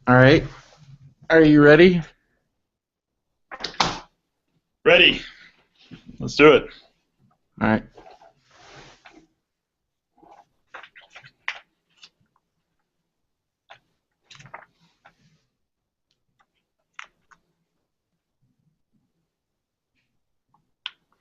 All right. Are you ready? Ready. Let's do it. All right.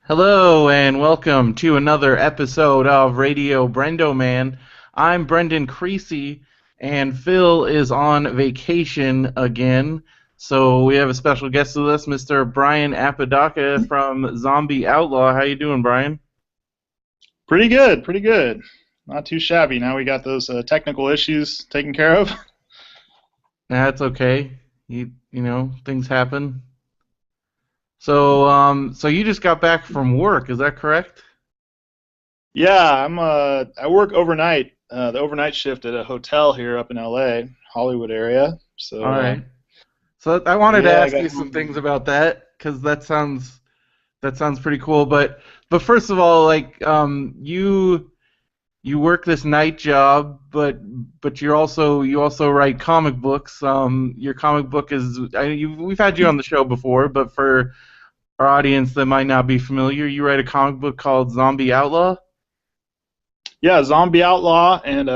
Hello and welcome to another episode of Radio BrendoMan. I'm Brendan Creasy, and Phil is on vacation again. So we have a special guest with us, Mr. Brian Apodaca from Zombie Outlaw. How you doing, Brian? Pretty good, pretty good. Not too shabby. Now we got those technical issues taken care of. That's okay. You know, things happen. So you just got back from work, is that correct? Yeah, I work overnight, the overnight shift at a hotel here up in LA, Hollywood area. All So right. So I wanted to yeah, I ask got you some things about that because that sounds pretty cool. But first of all, like you work this night job, but you also write comic books. Your comic book is we've had you on the show before, but for our audience that might not be familiar, you write a comic book called Zombie Outlaw. yeah, Zombie Outlaw, and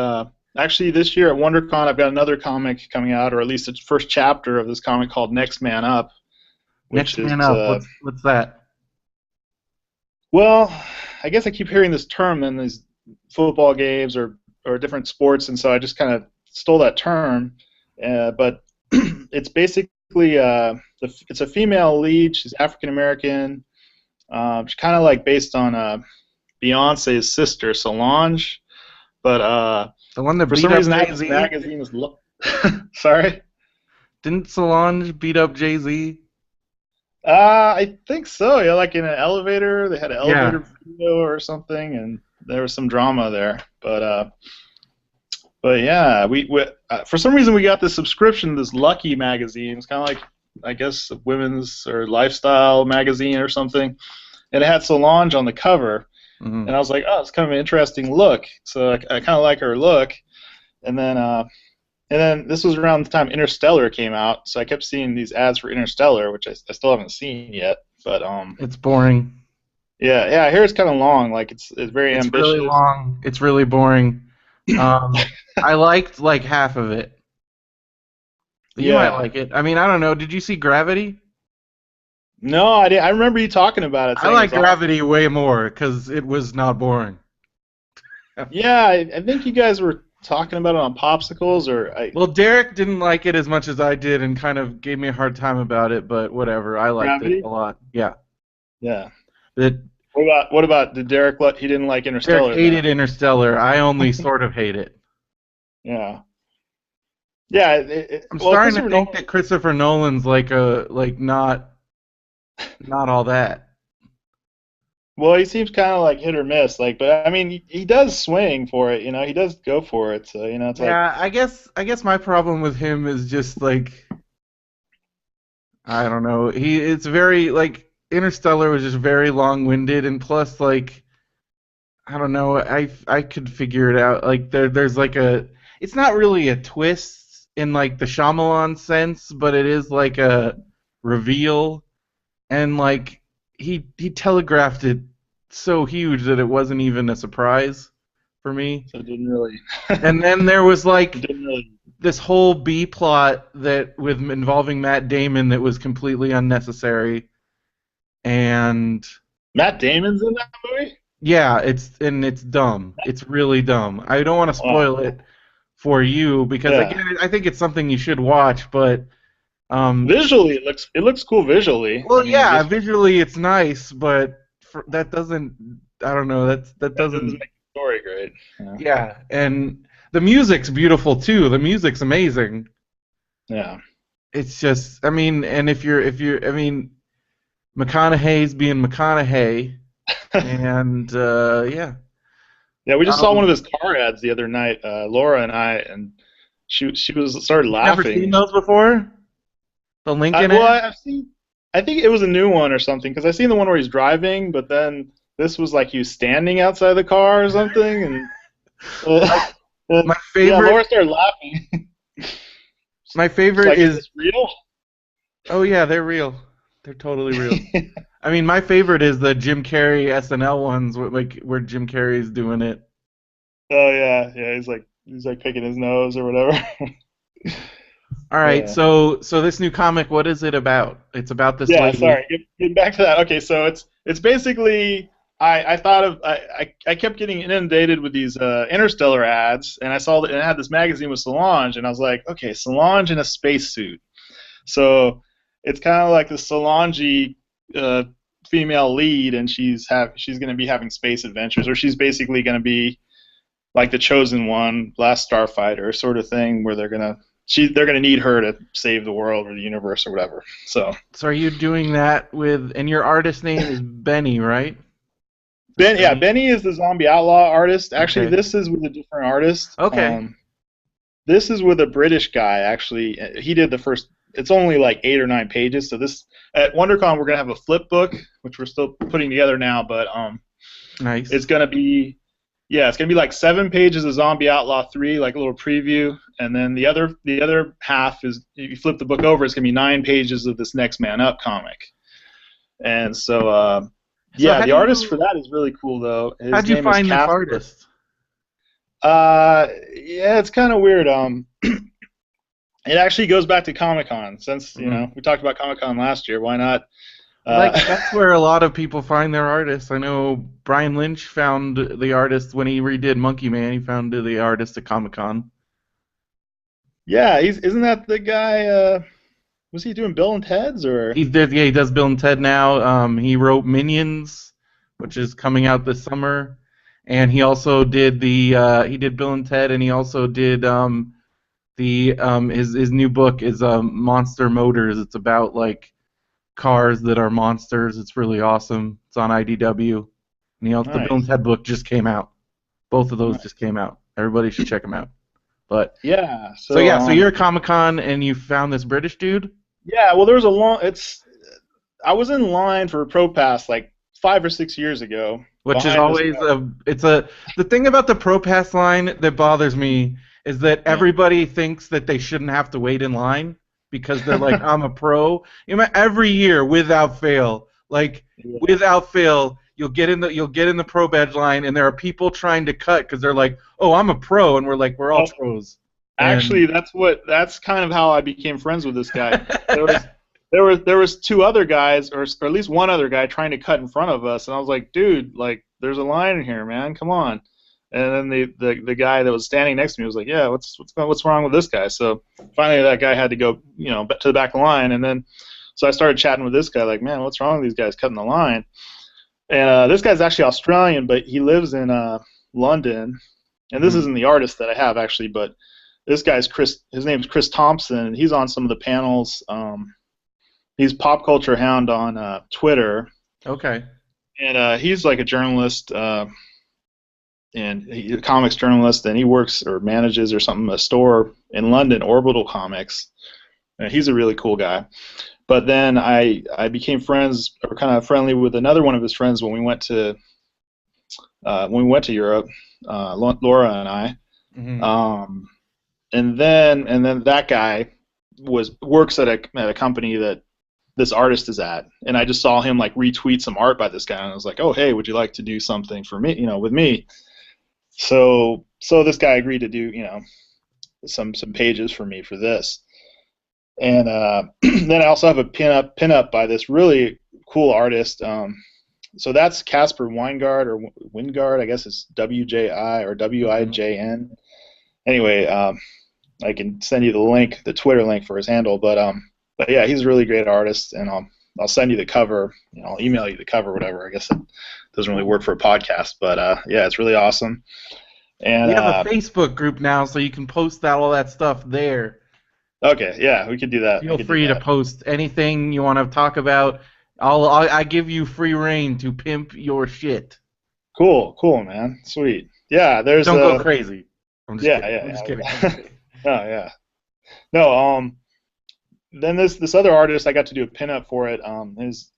actually this year at WonderCon I've got another comic coming out, or at least the first chapter of this comic called Next Man Up, which Next is Man Up. What's that? well, I guess I keep hearing this term in these football games or different sports, and so I just kind of stole that term. But it's basically it's a female lead. She's African American. She's kind of like based on Beyonce's sister Solange, but The one that for beat some up reason I have this Jay-Z? magazine is sorry. Didn't Solange beat up Jay-Z? I think so. Yeah, like in an elevator, they had an Yeah. elevator video or something, and there was some drama there. But yeah, we for some reason we got this subscription to this Lucky magazine. It's kind of like I guess a women's or lifestyle magazine or something, and it had Solange on the cover, Hmm. and I was like, oh, it's kind of an interesting look. So I kind of like her look, and then this was around the time Interstellar came out, so I kept seeing these ads for Interstellar, which I still haven't seen yet. But It's boring. yeah, I hear it's kind of long. Like it's very It's really ambitious. long. It's really boring. I liked like half of it. You might Yeah. like it. I mean, I don't know. Did you see Gravity? No, I didn't. I remember you talking about it, I saying it like was awesome. Gravity way more because it was not boring. Yeah, I think you guys were talking about it on Popsicles, or I Well, Derek didn't like it as much as I did and kind of gave me a hard time about it, but whatever. I liked it a Gravity. lot. Yeah. Yeah. It, What about did Derek? He didn't like Derek Interstellar then? hated Interstellar. I only sort of hate it. Yeah. Yeah. I'm Well, starting to Christopher think Nolan. that Christopher Nolan's like not all that. Well, he seems kind of like hit or miss. But I mean, he does swing for it. He does go for it. So it's like Yeah, I guess my problem with him is just like I don't know. It's very like Interstellar was just very long-winded and plus like I don't know. I could figure it out. Like there's like a it's not really a twist in like the Shyamalan sense, but it is like a reveal and like he telegraphed it so huge that it wasn't even a surprise for me. so it didn't really. And then there was It like didn't really. this whole B plot that with involving Matt Damon that was completely unnecessary. And Matt Damon's in that movie. yeah, it's dumb. It's really dumb. I don't want to Wow. spoil it for you because Yeah. again, I think it's something you should watch. But Visually, it looks cool visually. I well, mean, yeah, just visually it's nice, but that doesn't. I don't know. That that doesn't doesn't. make the story great. Yeah. Yeah, and the music's beautiful too. The music's amazing. Yeah. It's just, I mean, and I mean, McConaughey's being McConaughey, and yeah. Yeah, we just saw one Um, of his car ads the other night, Laura and I, and she was started Never seen laughing. those before. The Lincoln Well, ad. I've seen. I think it was a new one or something because I seen the one where he's driving, but then this was like he was standing outside the car or something, and My uh, my yeah, favorite Laura started laughing. My It's favorite like, is is this real? oh yeah, they're real. They're totally real. I mean, my favorite is the Jim Carrey SNL ones, where Jim Carrey's doing it. Oh yeah, yeah. He's like picking his nose or whatever. All right, Yeah. so this new comic, what is it about? It's about this Yeah, lady. sorry. Getting back to that. Okay, so it's basically I thought of I kept getting inundated with these interstellar ads, and I saw that and it had this magazine with Solange, and I was like, okay, Solange in a spacesuit. So it's kind of like the Solange uh, female lead, and she's going to be having space adventures, or she's basically going to be like the chosen one, last starfighter sort of thing, where they're gonna need her to save the world or the universe or whatever. So So are you doing that with, and your artist name is Benny, right? It's Ben, yeah, Benny. Benny is the zombie outlaw artist. Actually, Okay. this is with a different artist. Okay. This is with a British guy. Actually, he did the first. It's only like 8 or 9 pages. So this at WonderCon we're gonna have a flip book, which we're still putting together now. But Nice. it's gonna be yeah, it's gonna be like 7 pages of Zombie Outlaw 3, like a little preview, and then the other half is if you flip the book over, it's gonna be 9 pages of this Next Man Up comic. And so So yeah, the artist for that is really cool though. His how'd you name is find this Casper. artist? Yeah, it's kind of weird. It actually goes back to Comic Con since Mm. we talked about Comic Con last year. Why not? Like Uh, that's where a lot of people find their artists. I know Brian Lynch found the artist when he redid Monkey Man. He found the artist at Comic Con. yeah, isn't that the guy? Was he doing Bill and Ted's or? He did, yeah, he does Bill and Ted now. He wrote Minions, which is coming out this summer, and he also did he did Bill and Ted, and he also did the his new book is Monster Motors. It's about like cars that are monsters. It's really awesome. It's on IDW, and he also the Bill and Nice, Ted book just came out. Both of those just nice. came out. Everybody should check them out. But Yeah. so So yeah, so you're at Comic Con and you found this British dude, yeah. Well, there was a long. It's I was in line for a Pro Pass like 5 or 6 years ago which is behind this always guy. the thing about the Pro Pass line that bothers me is that Yeah. everybody thinks that they shouldn't have to wait in line because they're like I'm a pro. Every year without fail, like Yeah. without fail, you'll get in the pro badge line and there are people trying to cut because they're like, oh, I'm a pro, and we're like, we're all Well, pros, and actually, that's kind of how I became friends with this guy. There was there was two other guys, or at least one other guy trying to cut in front of us, and I was like, dude, like there's a line in here, man, come on. And then the guy that was standing next to me was like, yeah, what's wrong with this guy? So finally, that guy had to go, to the back of the line, and then so I started chatting with this guy, like, man, what's wrong with these guys cutting the line? And this guy's actually Australian, but he lives in London. And this Mhm. isn't the artist that I have actually, but this guy's Chris. His name's Chris Thompson, and he's on some of the panels. He's Pop Culture Hound on Twitter, Okay. and he's like a journalist a comics journalist, and he works or manages or something a store in London, Orbital Comics. And he's a really cool guy. But then I became friends or kind of friendly with another one of his friends when we went to Europe, Laura and I. Hmm. Um, and then that guy works at a company that this artist is at, and I just saw him like retweet some art by this guy, and I was like, oh hey, would you like to do something for me, with me? So this guy agreed to do some pages for me for this, and then I also have a pinup by this really cool artist. So that's Casper Weingard or Wingard, I guess it's WJI or Hmm. WIJN. Anyway, I can send you the link, the Twitter link for his handle. But yeah, he's a really great artist, and I'll send you the cover. I'll email you the cover, whatever. I guess it doesn't really work for a podcast, but yeah, it's really awesome. And We have a Facebook group now, so you can post all that stuff there. okay, yeah, we could do that. I Feel could do free to that. post anything you want to talk about. I give you free reign to pimp your shit. Cool, cool, man. Sweet. Yeah, Just there's don't go crazy. I'm just yeah, kidding. I'm just yeah, kidding. I'm just yeah. kidding. Oh yeah. No, then this other artist I got to do a pinup for it.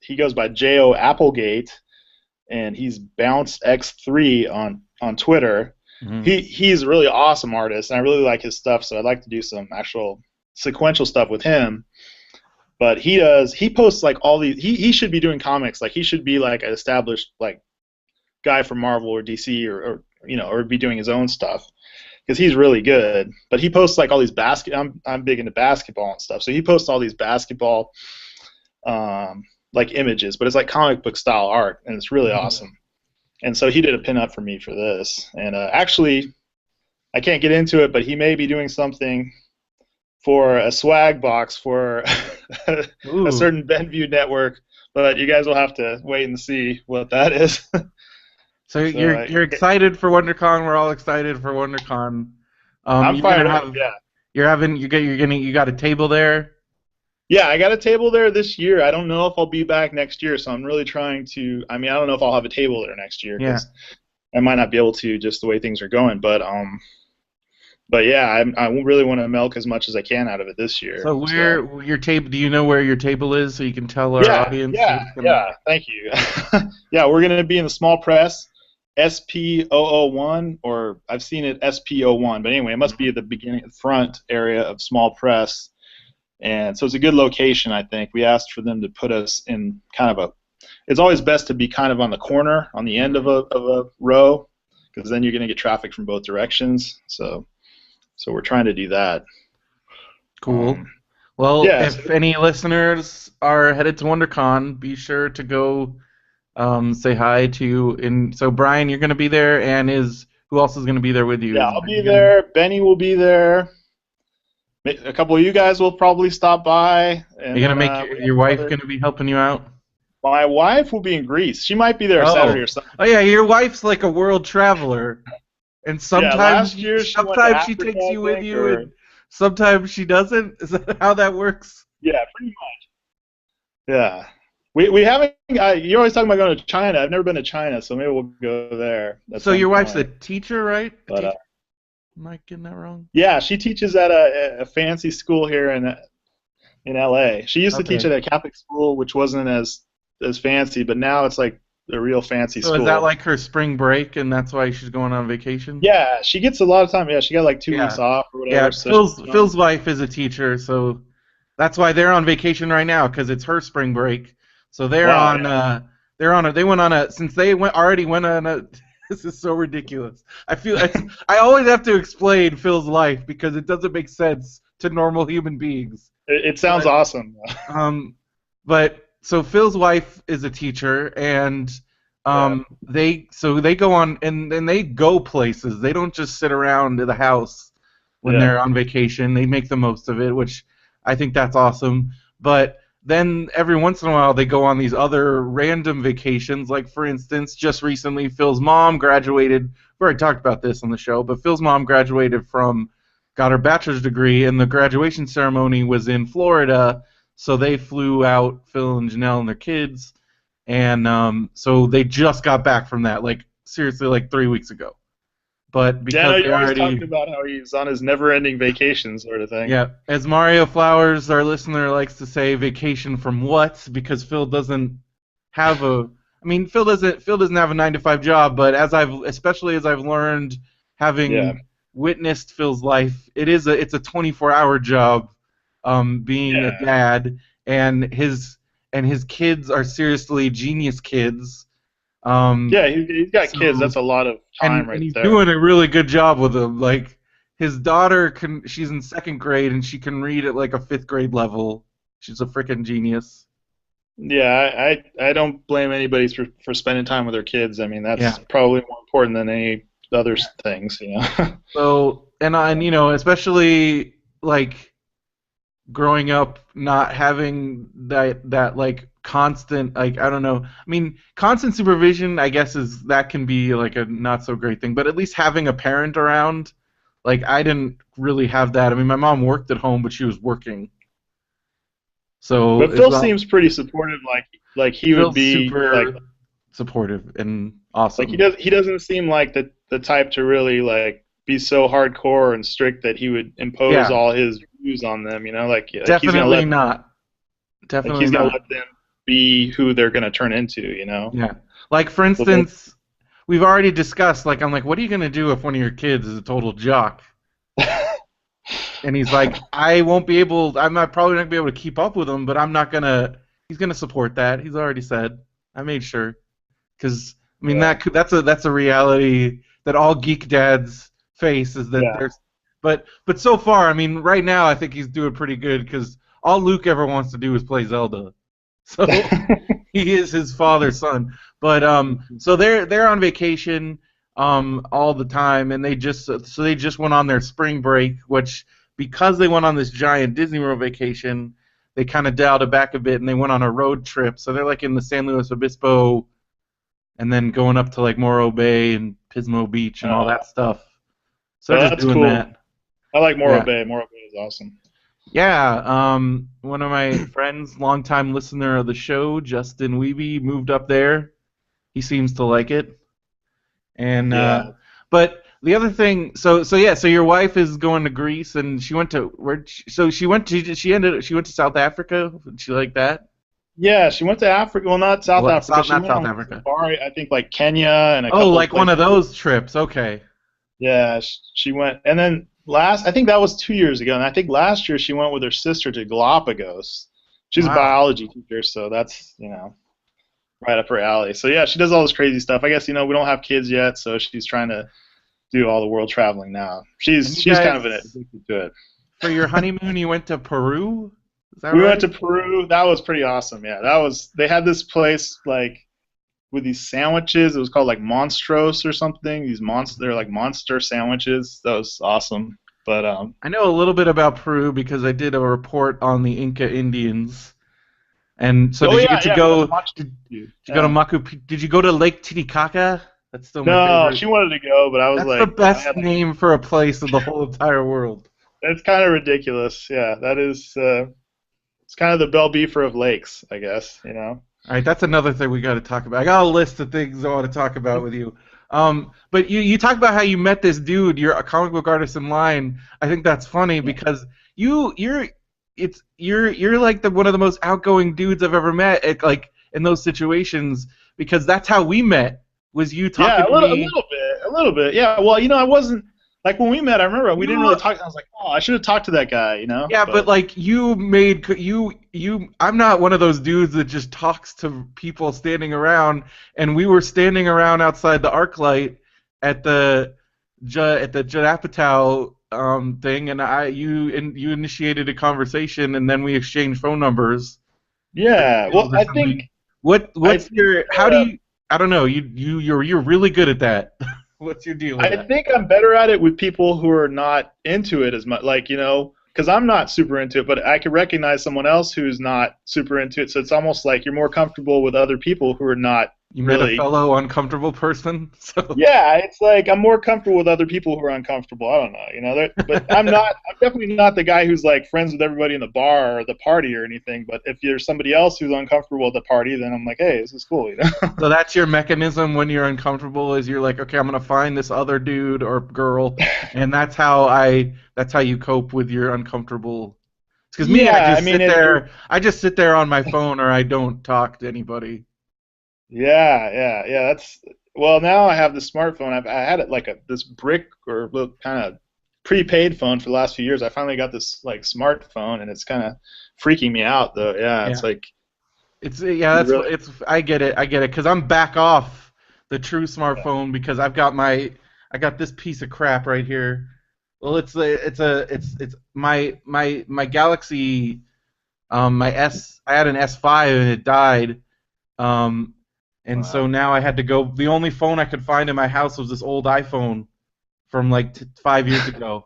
He goes by Jo Applegate, and he's Bounce X3 on Twitter. Hmm. He's a really awesome artist, and I really like his stuff. So I'd like to do some actual sequential stuff with him. But he posts like all these. He should be doing comics. Like he should be like an established like guy from Marvel or DC or be doing his own stuff because he's really good. But he posts like all these I'm big into basketball and stuff, so he posts all these basketball like images, but it's like comic book style art, and it's really awesome. And so he did a pinup for me for this, and actually, I can't get into it, but he may be doing something for a swag box for a certain Benview network, but you guys will have to wait and see what that is. So you're excited for WonderCon. We're all excited for WonderCon. I'm fired up. Yeah. You got a table there. Yeah, I got a table there this year. I don't know if I'll be back next year, so I'm really trying to. I mean, I don't know if I'll have a table there next year because I might not be able to just the way things are going. But yeah, I really want to milk as much as I can out of it this year. So your table? Do you know where your table is so you can tell our audience? Yeah. Thank you. Yeah, we're gonna be in the small press. SP001, or I've seen it SP01, but anyway, it must be at the front area of small press, and so it's a good location. I think we asked for them to put us in kind of it's always best to be kind of on the corner, on the end of a row, because then you're going to get traffic from both directions. So we're trying to do that. Cool. Well, if any listeners are headed to WonderCon, be sure to go. Say hi to so Brian, you're going to be there, and who else is going to be there with you? Yeah, I'll be there. Benny will be there. A couple of you guys will probably stop by. And, you're going to make your wife going to be helping you out? My wife will be in Greece. She might be there Saturday or something. Oh yeah, your wife's like a world traveler, and sometimes she takes you with you, and sometimes she doesn't. Is that how that works? Yeah, pretty much. Yeah. We haven't. You're always talking about going to China. I've never been to China, so maybe we'll go there. So your wife's a teacher, right? But, am I getting that wrong? Yeah, she teaches at a fancy school here in LA. She used to teach at a Catholic school, which wasn't as fancy, but now it's like a real fancy school. So is that like her spring break, and that's why she's going on vacation? Yeah, she gets a lot of time. Yeah, she got like 2 weeks off or whatever. Yeah, Phil's wife is a teacher, so that's why they're on vacation right now, because it's her spring break. So they went on a since they already went on a. This is so ridiculous. I always have to explain Phil's life because it doesn't make sense to normal human beings. It sounds awesome. But so Phil's wife is a teacher, and they go on and they go places. They don't just sit around at the house when they're on vacation. They make the most of it, which I think that's awesome. But then every once in a while they go on these other random vacations. Like, for instance, just recently Phil's mom graduated. We already talked about this on the show, but Phil's mom got her bachelor's degree, and the graduation ceremony was in Florida, so they flew out, Phil and Janelle and their kids, and so they just got back from that, like, seriously, like 3 weeks ago. But because you're always talking about how he's on his never-ending vacation sort of thing. Yeah, as Mario Flowers, our listener, likes to say, vacation from what? Because Phil doesn't have Phil doesn't have a 9-to-5 job, but especially as I've learned, having witnessed Phil's life, it's a 24-hour job, being a dad, and his kids are seriously genius kids. He's got kids. That's a lot of time and he's doing a really good job with them. Like, his daughter she's in 2nd grade and she can read at like a 5th grade level. She's a freaking genius. Yeah, I don't blame anybody for spending time with their kids. I mean, that's probably more important than any other things, you know. So and especially like growing up not having that like constant, like, I don't know. I mean, constant supervision, I guess, that can be like a not so great thing, but at least having a parent around, like, I didn't really have that. I mean, my mom worked at home, but she was working. So but Phil seems pretty supportive, like he would be super like supportive and awesome. Like he doesn't seem like the type to really like be so hardcore and strict that he would impose all his views on them, you know, like definitely not. Definitely he's gonna let them be who they're gonna turn into, you know. Yeah. Like, for instance, we've already discussed, like, I'm like, what are you gonna do if one of your kids is a total jock? and he's like, I won't be able. I'm not probably not gonna be able to keep up with him, but I'm not gonna. He's gonna support that. He's already said. I made sure because I mean Yeah, that's a reality that all geek dads face is that yeah. there's. But so far, I mean, right now I think he's doing pretty good because all Luke ever wants to do is play Zelda. So he is his father's son. But so they're on vacation all the time, and they just went on their spring break, which because they went on this giant Disney World vacation, they kind of dialed it back a bit, and they went on a road trip. So they're like in the San Luis Obispo, and then going up to like Morro Bay and Pismo Beach and all Uh, that stuff. So they're well, just that's doing cool. that. I like Morro Yeah. Bay. Morro Bay is awesome. Yeah, one of my friends, longtime listener of the show, Justin Weeby, moved up there. He seems to like it. And Yeah. but the other thing, so yeah, so your wife is going to Greece, and she went to so she went to South Africa. Did she like that? Yeah, she went to Africa. Well, not South What? Africa. South, She not went South on like Africa. safari. I think like Kenya and a Oh, couple of like one places. of those trips. Okay. Yeah, she went. And then I think that was 2 years ago. And I think last year she went with her sister to Galapagos. She's a Wow. biology teacher, so that's, right up her alley. So yeah, she does all this crazy stuff. I guess, we don't have kids yet, so she's trying to do all the world traveling now. And you She's kind of guys, addicted to it. for your honeymoon, you went to Peru. Is that We went right? to Peru. That was pretty awesome. Yeah, they had this place like with these sandwiches. It was called like Monstros or something. They're like monster sandwiches. That was awesome. But I know a little bit about Peru because I did a report on the Inca Indians. And so oh did you yeah, get to yeah, we went to go? Machu Did Picchu. you go to Yeah. Machu? Did you go to Lake Titicaca? That's still my No, favorite. she wanted to go, but I was That's the like, I best had like, name for a place in the whole entire world. it's kind of ridiculous. Yeah, that is. It's kind of the Bell Beefer of lakes, I guess. All right, that's another thing we got to talk about. I got a list of things I want to talk about with you. But you talk about how you met this dude. You're a comic book artist in line. I think that's funny Yeah. because you're like one of the most outgoing dudes I've ever met. Like in those situations because that's how we met. Was you Yeah, talking to me? a little bit. Yeah, well, I wasn't like when we met. I remember we didn't You really talk. I was like, oh, I should have talked to that guy. Yeah, but But like you I'm not one of those dudes that just talks to people standing around, and we were standing around outside the ArcLight at the Judd Apatow thing, and you initiated a conversation, and then we exchanged phone numbers for yeah, well, deals or something. I What's think your how do you I don't know, you're really good at that. What's your deal with I that? think I'm better at it with people who are not into it as much. Like, because I'm not super into it, but I can recognize someone else who's not super into it. So it's almost like you're more comfortable with other people who are not You met a really. fellow uncomfortable person, so Yeah, it's like I'm more comfortable with other people who are uncomfortable. I don't know, but I'm not. I'm definitely not the guy who's like friends with everybody in the bar or the party or anything. But if you're somebody else who's uncomfortable at the party, then I'm like, hey, this is cool. So that's your mechanism when you're uncomfortable is you're like, okay, I'm gonna find this other dude or girl, and that's how you cope with your uncomfortable. Because me, Yeah, I mean, I just sit there on my phone or I don't talk to anybody. yeah. That's well. Now I have the smartphone. I had it like this brick or kind of prepaid phone for the last few years. I finally got this like smartphone, and it's kind of freaking me out though. Yeah, it's Yeah, like yeah, you really. it's I get it, because I'm back off the true Yeah. smartphone because I got this piece of crap right here. Well, it's my Galaxy. I had an S5 and it died. Um, and so Wow. now I had to go. The only phone I could find in my house was this old iPhone from like 5 years ago.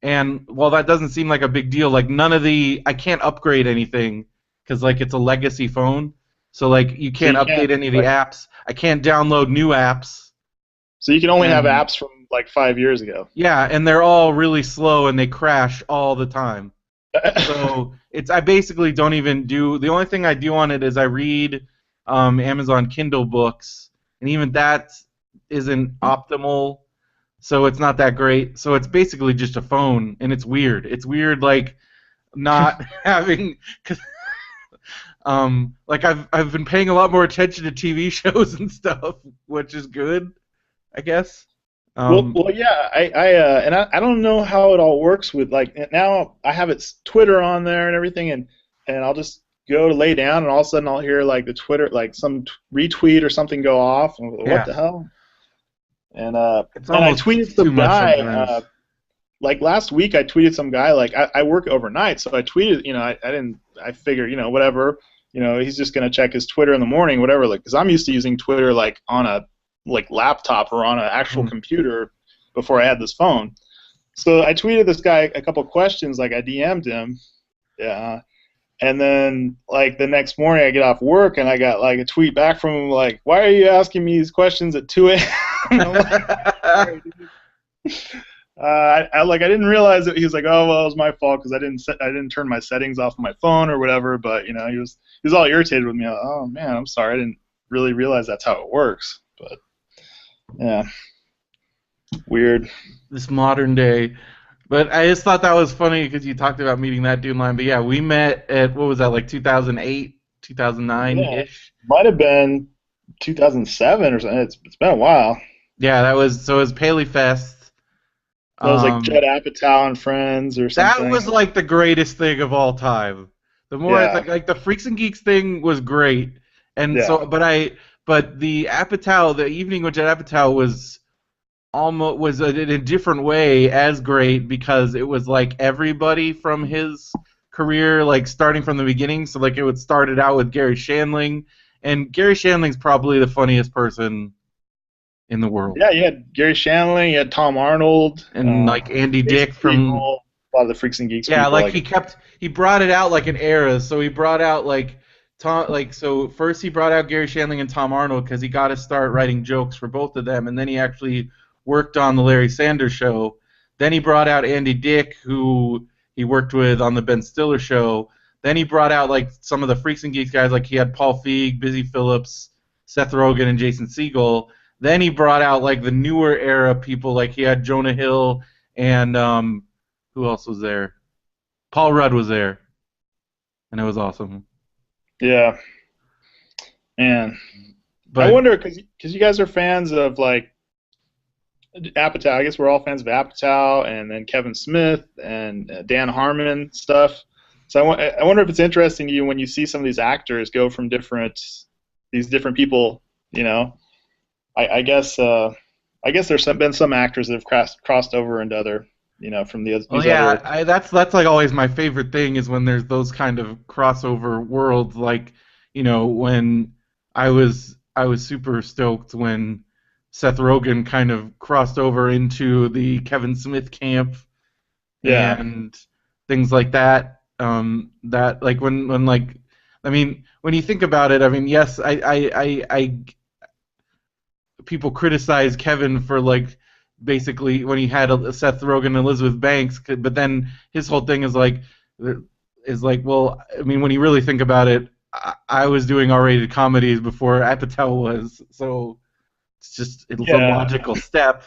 And while that doesn't seem like a big deal, like I can't upgrade anything because like it's a legacy phone. So like you So can't you can't update any of the like. apps. I can't download new apps. So you can only have And apps from like 5 years ago. yeah, and they're all really slow and they crash all the time. So I basically don't even do the only thing I do on it is I read Amazon Kindle books, and even that isn't optimal, so it's not that great. So it's basically just a phone, and it's weird. It's weird, like not having, cause, like I've been paying a lot more attention to TV shows and stuff, which is good, I guess. Um, Yeah. I don't know how it all works with like now I have its Twitter on there and everything, and I'll just go to lay down, and all of a sudden I'll hear like the Twitter like some retweet or something go off, and I'm like, what yeah, the hell? And it's I almost tweeted too some much guy sometimes. like last week. I tweeted some guy like I work overnight, so I tweeted, I didn't, I figured, whatever, he's just gonna check his Twitter in the morning, whatever, like because I'm used to using Twitter like on a like laptop or on an actual Mm. computer before I had this phone. So I tweeted this guy a couple questions, like I DM'd him, yeah, and then like the next morning I get off work and I got like a tweet back from him like, "Why are you asking me these questions at 2 a.m.?" I'm like, "Sorry, dude." I didn't realize it. He was like, "Oh well, it was my fault because I didn't turn my settings off my phone or whatever." But he was all irritated with me. Like, oh man, I'm sorry. I didn't really realize that's how it works. But yeah, weird. This modern day. But I just thought that was funny because you talked about meeting that dude line. But yeah, we met at what was that, like 2008, 2009 Yeah, ish. might have been 2007 or something. It's been a while. Yeah, that was so it was Paley Fest. That was like Judd Um, Apatow and Friends or that something. was like the greatest thing of all time. The more I Yeah, think, like the Freaks and Geeks thing was great, and yeah, so but the Apatow, the evening with Judd Apatow was almost was in a different way as great because it was like everybody from his career, like starting from the beginning. So like it would started out with Gary Shandling, and Gary Shandling's probably the funniest person in the world, yeah. You had Gary Shandling, you had Tom Arnold, and like Andy Jason Dick from Segel, a lot of the Freaks and Geeks yeah, people. like Like, he brought it out like in eras. So he brought out like Tom, like so first he brought out Gary Shandling and Tom Arnold because he got to start writing jokes for both of them, and then he actually worked on the Larry Sanders Show. Then he brought out Andy Dick, who he worked with on the Ben Stiller Show. Then he brought out like some of the Freaks and Geeks guys, like he had Paul Feig, Busy Phillips, Seth Rogen, and Jason Segel. Then he brought out like the newer era people, like he had Jonah Hill and who else was there? Paul Rudd was there, and it was awesome. yeah, man. I But wonder because you guys are fans of like Apatow. I guess we're all fans of Apatow, and then Kevin Smith and Dan Harmon stuff. So I wonder if it's interesting to you when you see some of these actors go from these different people. You know, I guess there's been some actors that have crossed over into other, from well, these yeah, other. that's like always my favorite thing is when there's those kind of crossover worlds. Like, when I was super stoked when Seth Rogen kind of crossed over into the Kevin Smith camp Yeah, and things like that. That like when like I mean when you think about it, I mean yes, I people criticize Kevin for like basically when he had Seth Rogen and Elizabeth Banks, but then his whole thing is like, well, I mean, when you really think about it, I was doing R-rated comedies before Apatow was, so it's a yeah. logical step.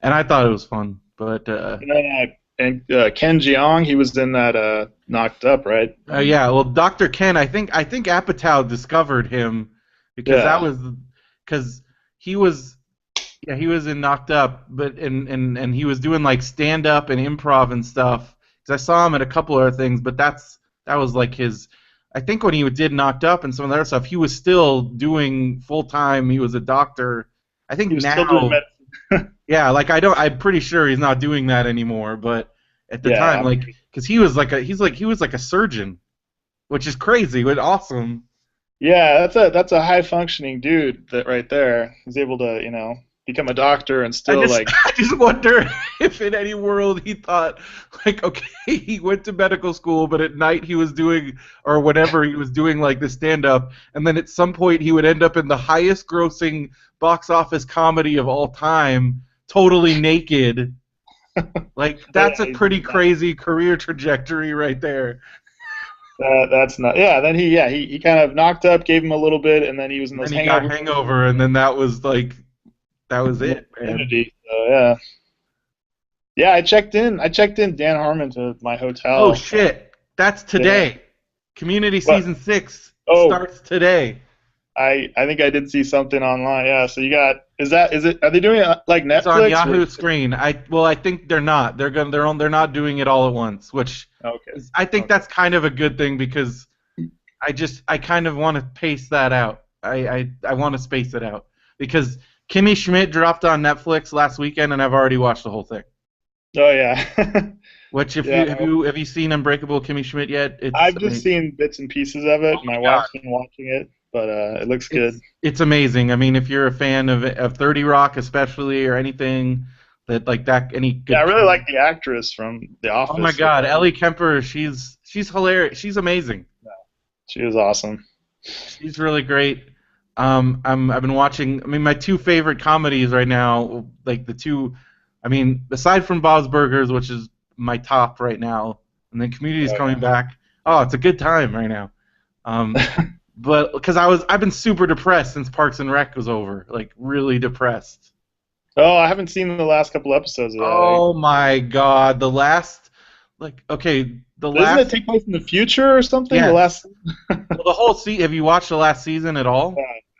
And I thought it was fun, but And then Ken Jeong, he was in that Knocked Up, right? yeah, well, Dr. Ken, I think Apatow discovered him because that Yeah, was because he was yeah, he was in Knocked Up, but and he was doing like stand up and improv and stuff. Because I saw him at a couple other things, but that was like his. I think when he did Knocked Up and some of the other stuff, he was still doing full time. He was a doctor. I think he was still doing now, medicine. yeah, like I don't. I'm pretty sure he's not doing that anymore. But at the Yeah, time, like, because he was like a surgeon, which is crazy, but awesome. yeah. That's a high functioning dude that right there. He's able to, become a doctor and I still just like. I just wonder if in any world he thought like okay he went to medical school but at night he was doing or whatever he was doing like the stand up and then at some point he would end up in the highest grossing box office comedy of all time totally naked like Yeah, that's a he's pretty crazy career trajectory right there. that's not. Yeah, then he kind of knocked up, gave him a little bit, and then he was in And then those he got hangover hangover and then that was movies, it man. Infinity. So yeah, yeah. I checked in Dan Harmon to my Oh hotel. shit, that's Yeah, today. Community but season 6 oh, starts today. I think I did see something online. Yeah. So you got is it are they doing it like It's on Netflix or Yahoo Screen. I think they're not. They're not doing it all at once, which okay. is, I think Okay. that's kind of a good thing because I kind of want to pace that out. I want to space it out because Kimmy Schmidt dropped on Netflix last weekend and I've already watched the whole thing. Oh yeah. Which if Yeah. you have you seen Unbreakable Kimmy Schmidt yet? It's I've I just mean, seen bits and pieces of it. oh My my god, wife's been watching it, but it looks good. it's amazing. I mean, if you're a fan of 30 Rock especially or anything that like that any Yeah, I good really like the actress from The oh my Office. god, Ellie Kemper, she's hilarious. She's amazing. She was awesome. She's really great. I've been watching. I mean, my two favorite comedies right now, like the two. I mean, aside from Bob's Burgers, which is my top right now, and then Community's Oh, coming back. Oh, it's a good time right now. Um, yeah. but because I've been super depressed since Parks and Rec was over, like really depressed. Oh, I haven't seen the last couple episodes of that. Oh my God, the last, like, okay, the Doesn't it last, take place in the future or something? The yes, last. well, the whole season. Have you watched the last season at all?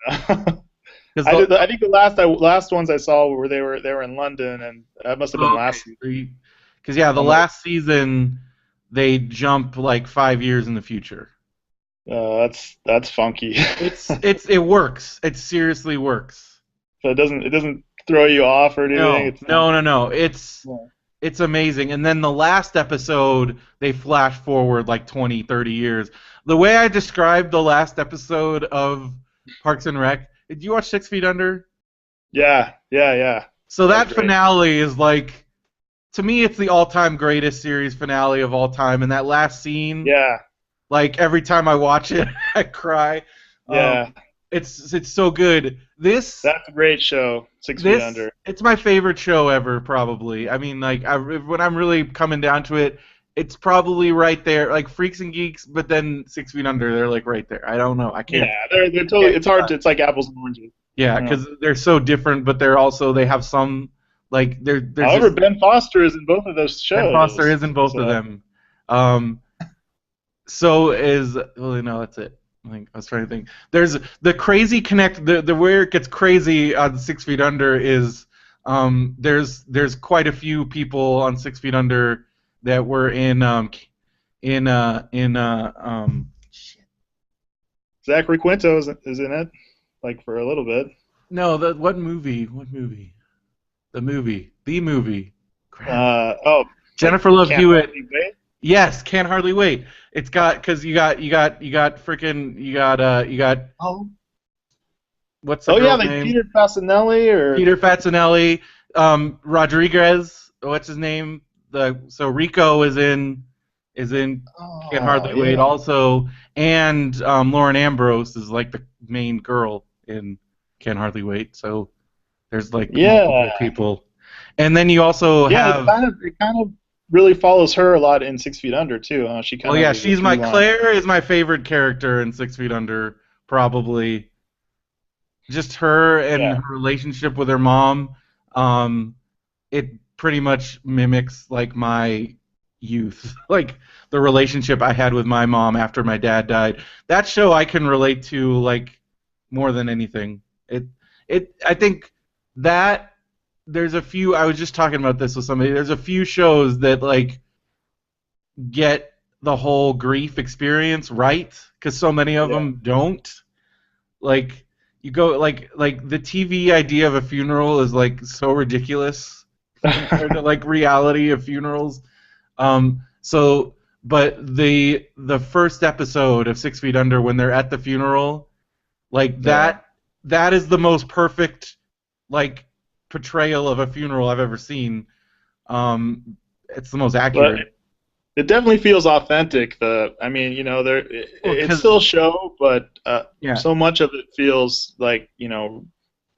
Because I did. I think the last ones I saw were they were in London, and that must have been okay, last season. because yeah, the I might have, last season they jump like 5 years in the future. that's funky. It works. It seriously works. So it doesn't throw you off or anything. No, It's not. no, no, no. Yeah. It's amazing. And then the last episode, they flash forward like 20, 30 years. The way I described the last episode of Parks and Rec, did you watch 6 Feet Under? Yeah, yeah, yeah. So That was that great. finale is like, to me, it's the all-time greatest series finale of all time. And that last scene, Yeah, like every time I watch it, I cry. Um, yeah. it's so good. That's a great show. 6 Feet This Under. it's my favorite show ever, probably. I mean, like when I'm really coming down to it, it's probably right there, like Freaks and Geeks, but then 6 Feet Under, they're like right there. I don't know. Yeah, they're totally. Can't It's hard decide. to. It's like apples and oranges. Yeah, Yeah. because they're so different, but they have some like there's However, just Ben Foster is in both of those Ben Foster shows. is in both of So them. Um, so is well, no, that's it. I was trying to think. There's the crazy connect. The where it gets crazy on 6 Feet Under is there's quite a few people on 6 Feet Under that were shit. Zachary Quinto is in it, like for a little bit. No, the what movie? What movie? The movie. Crap. Oh, like Jennifer Love can't Hewitt. hardly wait. Yes, can't hardly wait. It's got because you got Oh, what's the oh yeah, girl's like name? Peter Fasinelli or Peter Facinelli, Rodriguez. What's his name? So Rico is in Can't oh Hardly Wait yeah, also, and Lauren Ambrose is like the main girl in Can't Hardly Wait. So there's like multiple yeah, people, and then you also yeah. have. It kind of really follows her a lot in 6 Feet Under too. She Well, kind of yeah, is a she's through my line. Claire is my favorite character in 6 Feet Under, probably. Just her and Yeah, her relationship with her mom. Um, it pretty much mimics like my youth, like the relationship I had with my mom after my dad died. That show I can relate to like more than anything. I think that there's a few. I was just talking about this with somebody. There's a few shows that like get the whole grief experience right because so many of yeah. them don't. Like you go like the TV idea of a funeral is like so ridiculous compared to like reality of funerals. So but the first episode of 6 Feet Under when they're at the funeral, like Yeah. that is the most perfect like portrayal of a funeral I've ever seen. It's the most But accurate. it definitely feels authentic. I mean, Well, it's because still show, but yeah, so much of it feels like it well,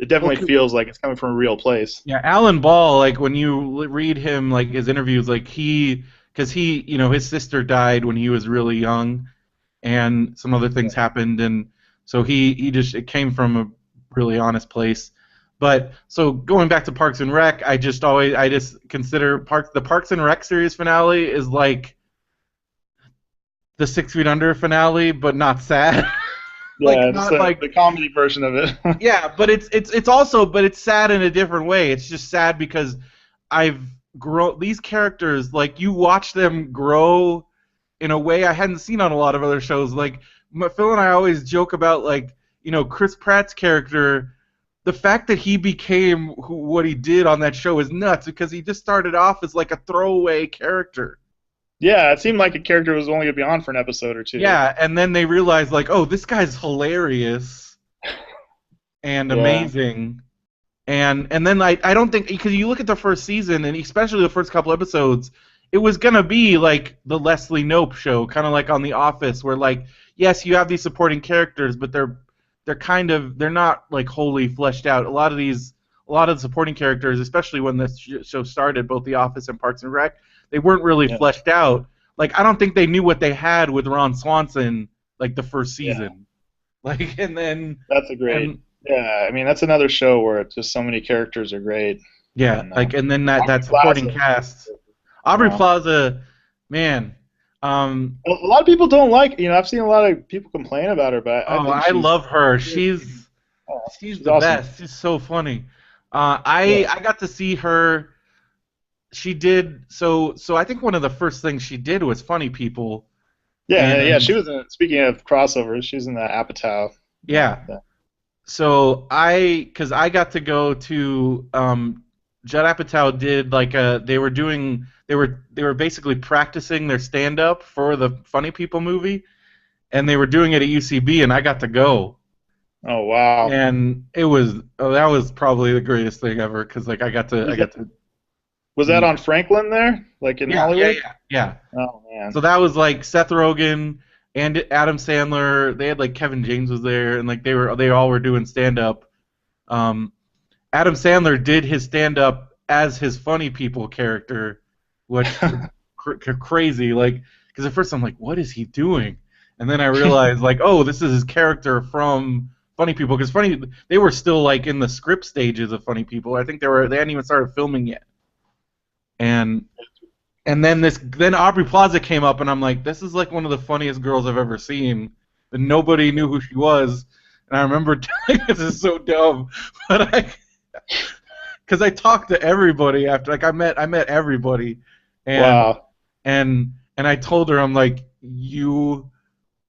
definitely feels like it's coming from a real place. yeah, Alan Ball, like when you read him, like his interviews, like because his sister died when he was really young, and some other things happened, and so it came from a really honest place. But so going back to Parks and Rec, I just consider the Parks and Rec series finale is like the 6 Feet Under finale, but not sad. Like Yeah, just not like the comedy version of it. yeah, but it's also but it's sad in a different way. It's just sad because I've grown these characters like you watch them grow in a way I hadn't seen on a lot of other shows. Like Phil and I always joke about like Chris Pratt's character. The fact that he became what he did on that show is nuts because he just started off as like a throwaway character. Yeah, it seemed like a character was only gonna be on for an episode or two. Yeah, and then they realized like, oh, this guy's hilarious and Yeah, amazing. And then I don't think because you look at the first season and especially the first couple episodes, it was gonna be like the Leslie Knope show, kind of like on The Office, where like yes, you have these supporting characters, but they're not like wholly fleshed out. A lot of the supporting characters, especially when this show started, both The Office and Parks and Rec, they weren't really yeah, fleshed out. Like I don't think they knew what they had with Ron Swanson like the first yeah. season. Like and then That's a great. and Yeah, I mean that's another show where it's just so many characters are great, yeah, and like and then that Aubrey supporting Plaza. cast. You Aubrey know, Plaza, man. a lot of people don't like. I've seen a lot of people complain about her, but I Oh, think I she's love her. She's she's the awesome. best. She's so funny. Yeah, I got to see her. She did so. I think one of the first things she did was Funny People, yeah, yeah. and She was in. Speaking of crossovers, she's in the Apatow. yeah. Yeah. So because I got to go to Judd Apatow did like they were basically practicing their stand up for the Funny People movie, and they were doing it at UCB, and I got to go. Oh wow. And that was probably the greatest thing ever because like I Was got that to was that meet. on Franklin there, like in Hollywood? Yeah. Oh man. So that was like Seth Rogen and Adam Sandler. They had like Kevin James was there, and like they all were doing stand up. Um, Adam Sandler did his stand up as his Funny People character, which was crazy. Like because at first I'm like, what is he doing? And then I realized like, oh, this is his character from Funny People because they were still like in the script stages of Funny People. I think they hadn't even started filming yet. And then Aubrey Plaza came up and I'm like, this is like one of the funniest girls I've ever seen. And nobody knew who she was. And I remember this is so dumb, but because I talked to everybody after like I met everybody and Wow. and I told her I'm like, you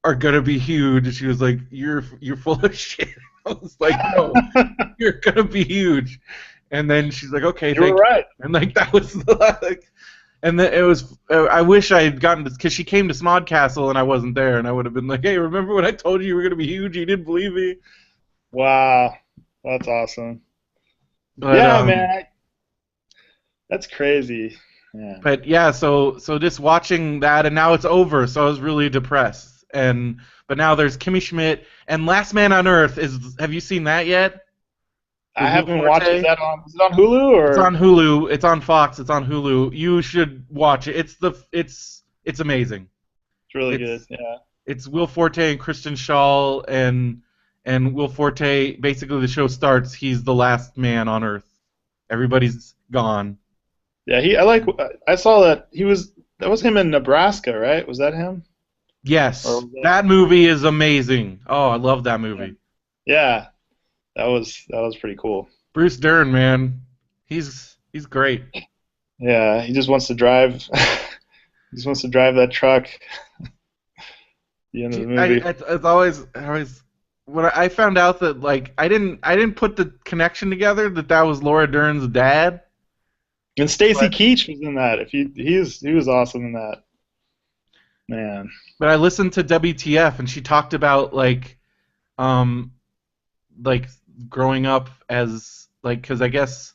are gonna be huge. And she was like, you're full of shit. I was like, no, you're gonna be huge. And then she's like, okay, You were thank you. right. And like that was like, and then it was. I wish I had gotten because she came to Smodcastle and I wasn't there, and I would have been like, hey, remember when I told you were gonna be huge? You didn't believe me. Wow. That's awesome. But Yeah, man. That's crazy. Yeah. but yeah, so just watching that, and now it's over. So I was really depressed. But now there's Kimmy Schmidt and Last Man on Earth. Have you seen that yet? I With Will haven't watched. Forte? Is it on Hulu It's or? on Hulu. It's on Fox. It's on Hulu. You should watch it. It's amazing. It's really good. It's Yeah. it's Will Forte and Kristen Schaal and Will Forte. Basically, the show starts. He's the last man on Earth. Everybody's gone. Yeah. I saw that that was him in Nebraska, right? Was that him? Or Yes, was that? that movie is amazing. Oh, I love that movie. Yeah. That was pretty cool. Bruce Dern, man, he's great. Yeah. He just wants to drive. He just wants to drive that truck. The end of the movie. It's always when I found out that like I didn't put the connection together that was Laura Dern's dad. And Stacy But Keach was in that. If he was awesome in that. Man. but I listened to WTF and she talked about um like growing up as like because I guess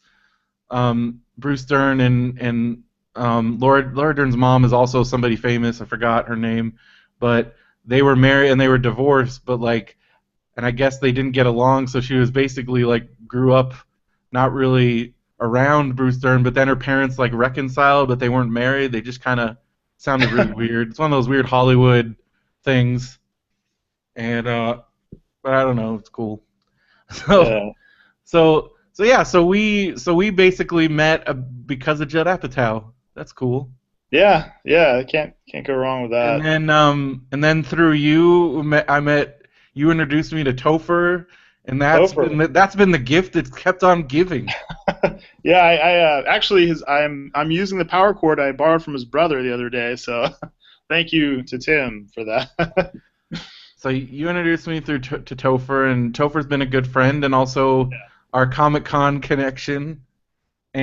Bruce Dern and Laura Dern's mom is also somebody famous. I forgot her name, but they were married and they were divorced. But like, and I guess they didn't get along. So she was basically like grew up not really around Bruce Dern. But then her parents like reconciled, but they weren't married. They just kind of sounded really weird. It's one of those weird Hollywood things. And but I don't know. It's cool. So Yeah. so we basically met because of Judd Apatow. That's cool. Yeah. Yeah. I can't go wrong with that. And then through you, I met you introduced me to Topher, and that's Topher. been the gift that's kept on giving. Yeah, actually I'm using the power cord I borrowed from his brother the other day, so thank you to Tim for that. So you introduced me to Topher, and Topher's been a good friend, and also our Comic Con connection.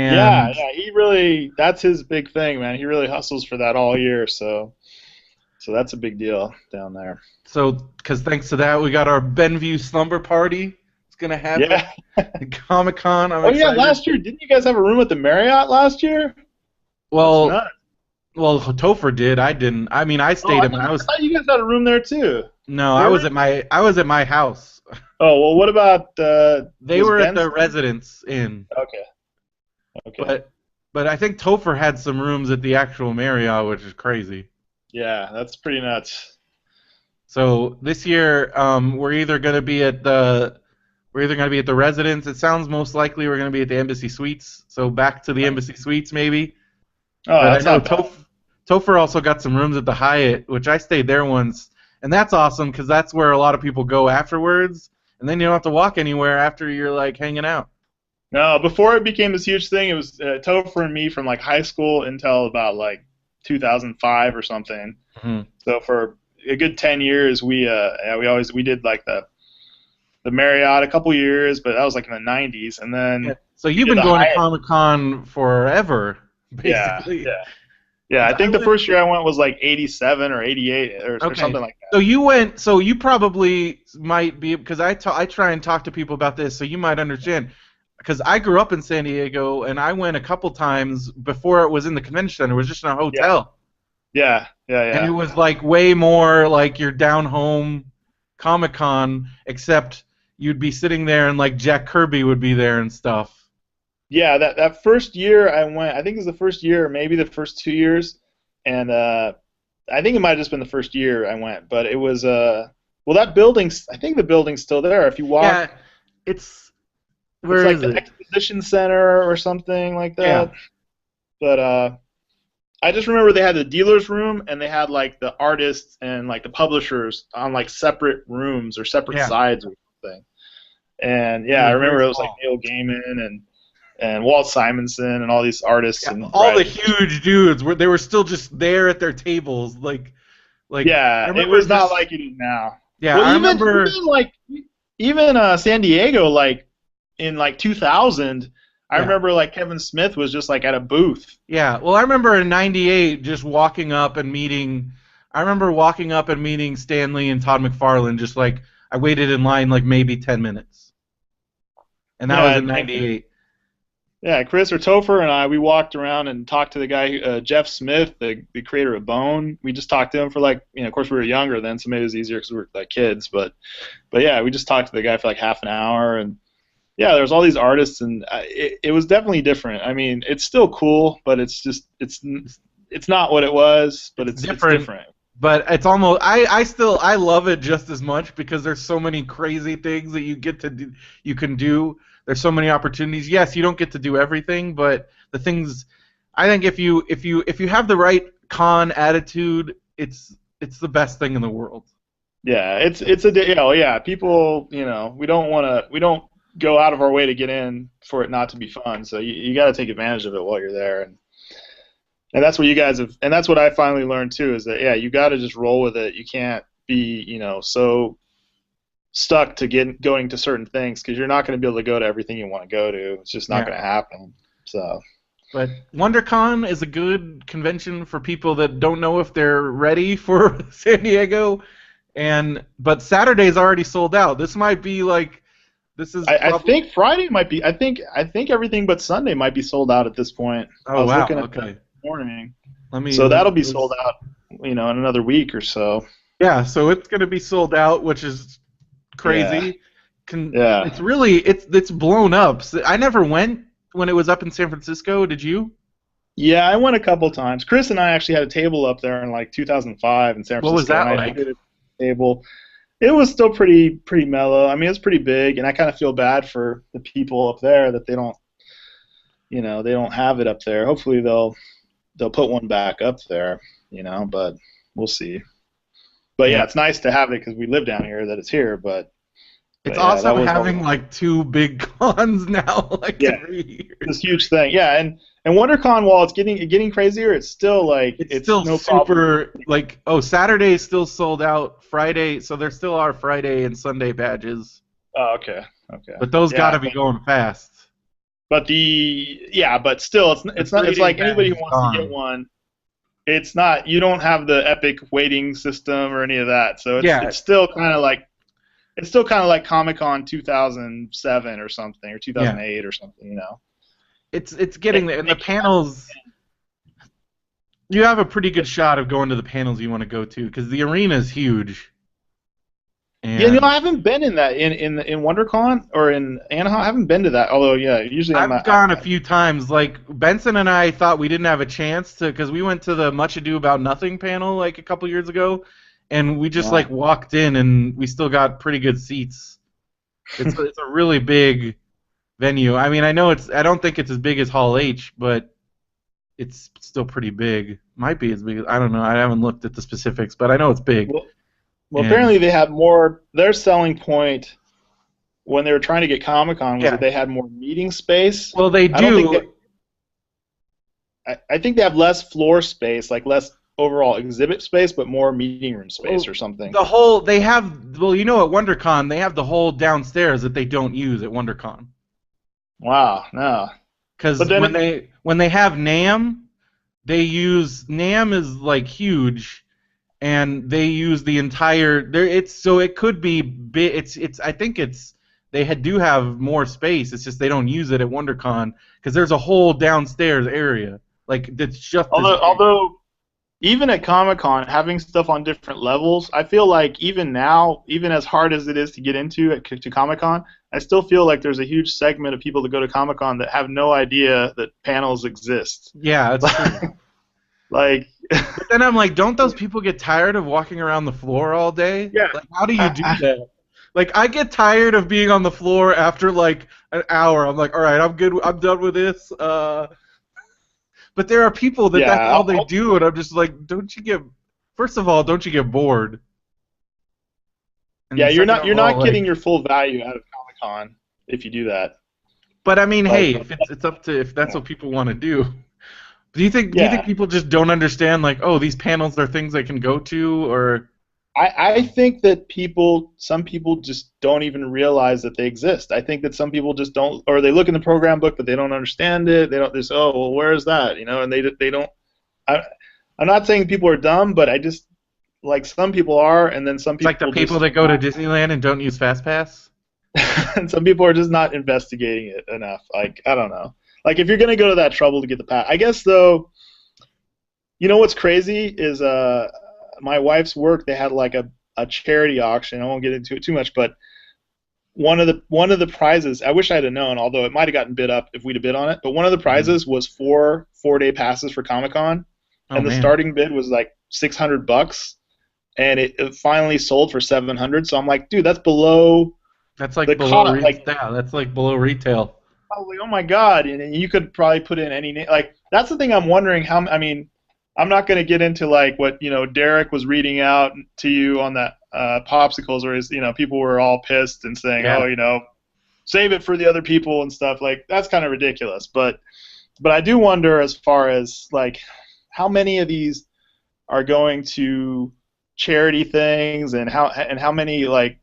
Yeah, And yeah, he really that's his big thing, man. He really hustles for that all year, so that's a big deal down there. so, because thanks to that, we got our Benview Slumber Party. It's gonna happen Yeah. at Comic Con. I'm Oh yeah, excited. last year didn't you guys have a room at the Marriott last year? That's Well, nuts. Topher did. I didn't. I mean, I Oh, stayed in. I I was thought you guys had a room there too. no. Really? I was at my house. Oh well, what about They was were at Ben the staying? Residence Inn, Okay, okay. but I think Topher had some rooms at the actual Marriott, which is crazy. Yeah, that's pretty nuts. So this year, we're either gonna be at the Residence. It sounds most likely we're gonna be at the Embassy Suites. So back to the Embassy Suites maybe. Oh, But I that's know not bad. Topher also got some rooms at the Hyatt, which I stayed there once, and that's awesome because that's where a lot of people go afterwards, and then you don't have to walk anywhere after you're like hanging out. No, before it became this huge thing, it was Topher and me from like high school until about like 2005 or something. Mhm. So for a good 10 years, we did like the Marriott a couple years, but that was like in the 90s, and Yeah. then So we you've did been the going to Hyatt. Comic Con forever, Yeah, basically. yeah, yeah. I 'Cause I think the went. first year I went was like 87 or 88 or Okay. something like So you went. So you probably might be because I try and talk to people about this, so you might understand. Because I grew up in San Diego, and I went a couple times before it was in the convention center. It was just in a that. hotel, Yeah, yeah, and it yeah, was like way more like your down home Comic Con, except you'd be sitting there and like Jack Kirby would be there and stuff. yeah. That first year I went, I think it was the first year, or maybe the first 2 years, and I think it might have just been the first year I went, but it was well that building's I think the building's still there. If you walk, Yeah, it's it's where like is the it? exposition center or something like Yeah, that. But I just remember they had the dealer's room and they had like the artists and like the publishers on like separate rooms or separate yeah. sides or something. And It yeah, I was very remember it was like small. Neil Gaiman and Walt Simonson and all these artists Yeah, and all the writers. huge dudes were they were still just there at their tables, like I Yeah, it remember was not just like it is now. yeah, Well, I remember even like even San Diego, like in like 2000, I yeah. remember like Kevin Smith was just like at a booth. Yeah, well, I remember in '98 just walking up and meeting. I remember walking up and meeting Stanley and Todd McFarlane. Just like I waited in line like maybe 10 minutes, and that was Yeah, in '98. yeah. Chris or Topher and I, we walked around and talked to the guy Jeff Smith, the creator of Bone. We just talked to him for like, of course we were younger then, so maybe it was easier because we were like kids. But yeah, we just talked to the guy for like half an hour, and yeah, there was all these artists, and it was definitely different. I mean, it's still cool, but it's not what it was, but It's it's different, different. but it's almost I still I love it just as much because there's so many crazy things that you get to do, you can do. There's so many opportunities. Yes, you don't get to do everything, but the things I think if you have the right con attitude, it's the best thing in the world. Yeah, it's a yeah. People, we don't go out of our way to get in for it not to be fun. So you got to take advantage of it while you're there, and that's what you guys have, and that's what I finally learned too is that yeah, you got to just roll with it. You can't be so stuck to going to certain things because you're not going to be able to go to everything you want to go to. It's just not Yeah. going to happen. So But WonderCon is a good convention for people that don't know if they're ready for San Diego, and but Saturday's already sold out. This might be like this is I probably. think Friday might be. I think everything but Sunday might be sold out at this point. I Oh was wow, looking at that okay. this morning. Let me So that'll look. be sold out, in another week or so. Yeah, so it's gonna be sold out, which is Yeah, crazy. yeah, It's really it's blown up. I never went when it was up in San Francisco. Did you? yeah. I went a couple times. Chris and I actually had a table up there in like 2005 in San What was Francisco, and that I like? did a table. It was still pretty mellow. I mean, it's pretty big, and I kind of feel bad for the people up there that they don't have it up there. Hopefully they'll put one back up there, but we'll see. But yeah, Yeah. it's nice to have it because we live down here that it's here. It's But yeah, that awesome was having like two big cons now, like yeah, every year. this huge thing. Yeah, and WonderCon, while it's getting crazier, it's still like It's it's still no problem. super like Saturday is still sold out. Friday, so there still are Friday and Sunday badges, Oh, okay, okay, but those got yeah, to be going fast. but still, The it's not. It's 3-day like badge anybody who is wants to get gone. one. It's not. You don't have the epic waiting system or any of that. So Yeah, it's still kind of like Comic Con 2007 or something, or yeah. 2008 or something. It's getting there, and the panels. You have a pretty good shot of going to the panels you want to go to because the arena is huge. Yeah, And I haven't been in that in WonderCon or in Anaheim. I haven't been to that. Although, yeah, usually I'm. I've gone a few times. Like Benson and I thought we didn't have a chance to because we went to the Much Ado About Nothing panel like a couple years ago, and we just Wow. like walked in and we still got pretty good seats. It's a really big venue. I mean, I don't think it's as big as Hall H, but it's still pretty big. Might be as big as I don't know. I haven't looked at the specifics, but I know it's big. Well, well, And apparently they have more. Their selling point when they were trying to get Comic Con was that yeah, they had more meeting space. well they I don't think do. I think they have less floor space, like less overall exhibit space, but more meeting room space Well, or something. the whole they have. Well, you know, at WonderCon they have the whole downstairs that they don't use at WonderCon. Wow, no. But Because then when they have Nam, they use Nam is like huge, and they use the entire there. It's so it could be big. It's I think it's do have more space. It's just they don't use it at WonderCon because there's a whole downstairs area like that's just as big. although even at Comic Con, having stuff on different levels, I feel like even now, even as hard as it is to get into to Comic Con, I still feel like there's a huge segment of people that go to Comic Con that have no idea that panels exist. Yeah, that's true. Like, But then I'm like, don't those people get tired of walking around the floor all day? yeah, Like, how do you do I, that? Like, I get tired of being on the floor after like an hour. I'm like, all right, I'm good. I'm done with this. But there are people that yeah, that's all they do, and I'm just like, don't you get? First of all, don't you get bored? yeah. And second You're of all, not getting like, your full value out of Comic Con if you do that. but I mean, Like, hey, if it's up to if that's yeah, what people want to do. Do you think yeah. people just don't understand like, oh, these panels are things they can go to, or I think that some people just don't even realize that they exist. I think that some people just don't, or they look in the program book, but they don't understand it. They don't just, oh, well, where is that? And they don't. I, I'm not saying people are dumb, but I just like some people are, and then some it's like the people people just, that go to Disneyland and don't use FastPass? and some people are just not investigating it enough. Like I don't know. Like if you're gonna go to that trouble to get the pass, I guess though. You know what's crazy is my wife's work. They had like a charity auction. I won't get into it too much, but one of the prizes. I wish I'd have known, although it might have gotten bid up if we'd have bid on it. But one of the Mhm. prizes was 4 4-day passes for Comic Con, Oh and the man, starting bid was like $600, and it finally sold for 700. So I'm like, dude, that's below that's like the below cost. Like, yeah, that's like below retail. I was like, oh my god, and you could probably put in any name. Like that's the thing I'm wondering how. I mean, I'm not going to get into like what Derek was reading out to you on that popsicles, where people were all pissed and saying, Yeah, oh, save it for the other people and stuff. Like that's kind of ridiculous. But I do wonder as far as like how many of these are going to charity things and how many like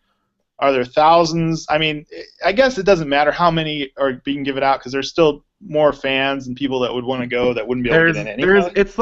are there thousands? I mean, I guess it doesn't matter how many are being given out because there's still more fans and people that would want to go that wouldn't be able to get in there's anyway. it's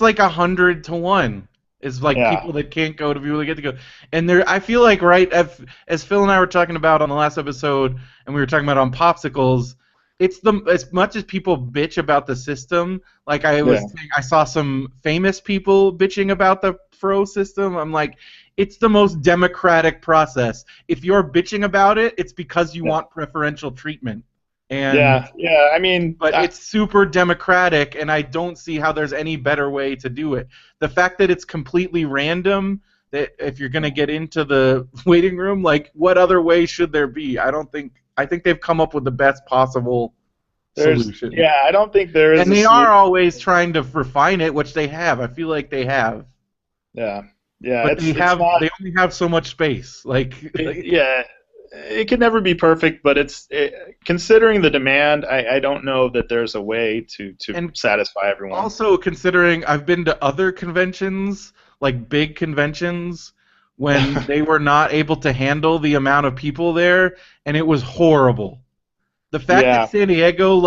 like 100 to 1. It's like Yeah, people that can't go to people that get to go, and there I feel like right as Phil and I were talking about on the last episode, and we were talking about on popsicles. It's the as much as people bitch about the system. Like I was yeah, saying, I saw some famous people bitching about the Pro system. I'm like, it's the most democratic process. If you're bitching about it, it's because you yeah, want preferential treatment. And yeah. I mean, but it's super democratic, and I don't see how there's any better way to do it. The fact that it's completely random, that if you're going to get into the waiting room, like what other way should there be? I think they've come up with the best possible solution. I don't think there is And a they are solution. always trying to refine it, which they have. I feel like they have. Yeah. Yeah, but it's not. they only have so much space. Yeah, it could never be perfect, but considering the demand, I don't know that there's a way to and satisfy everyone. also considering I've been to other conventions, like big conventions, when they were not able to handle the amount of people there, and it was horrible. The fact that Yeah. San Diego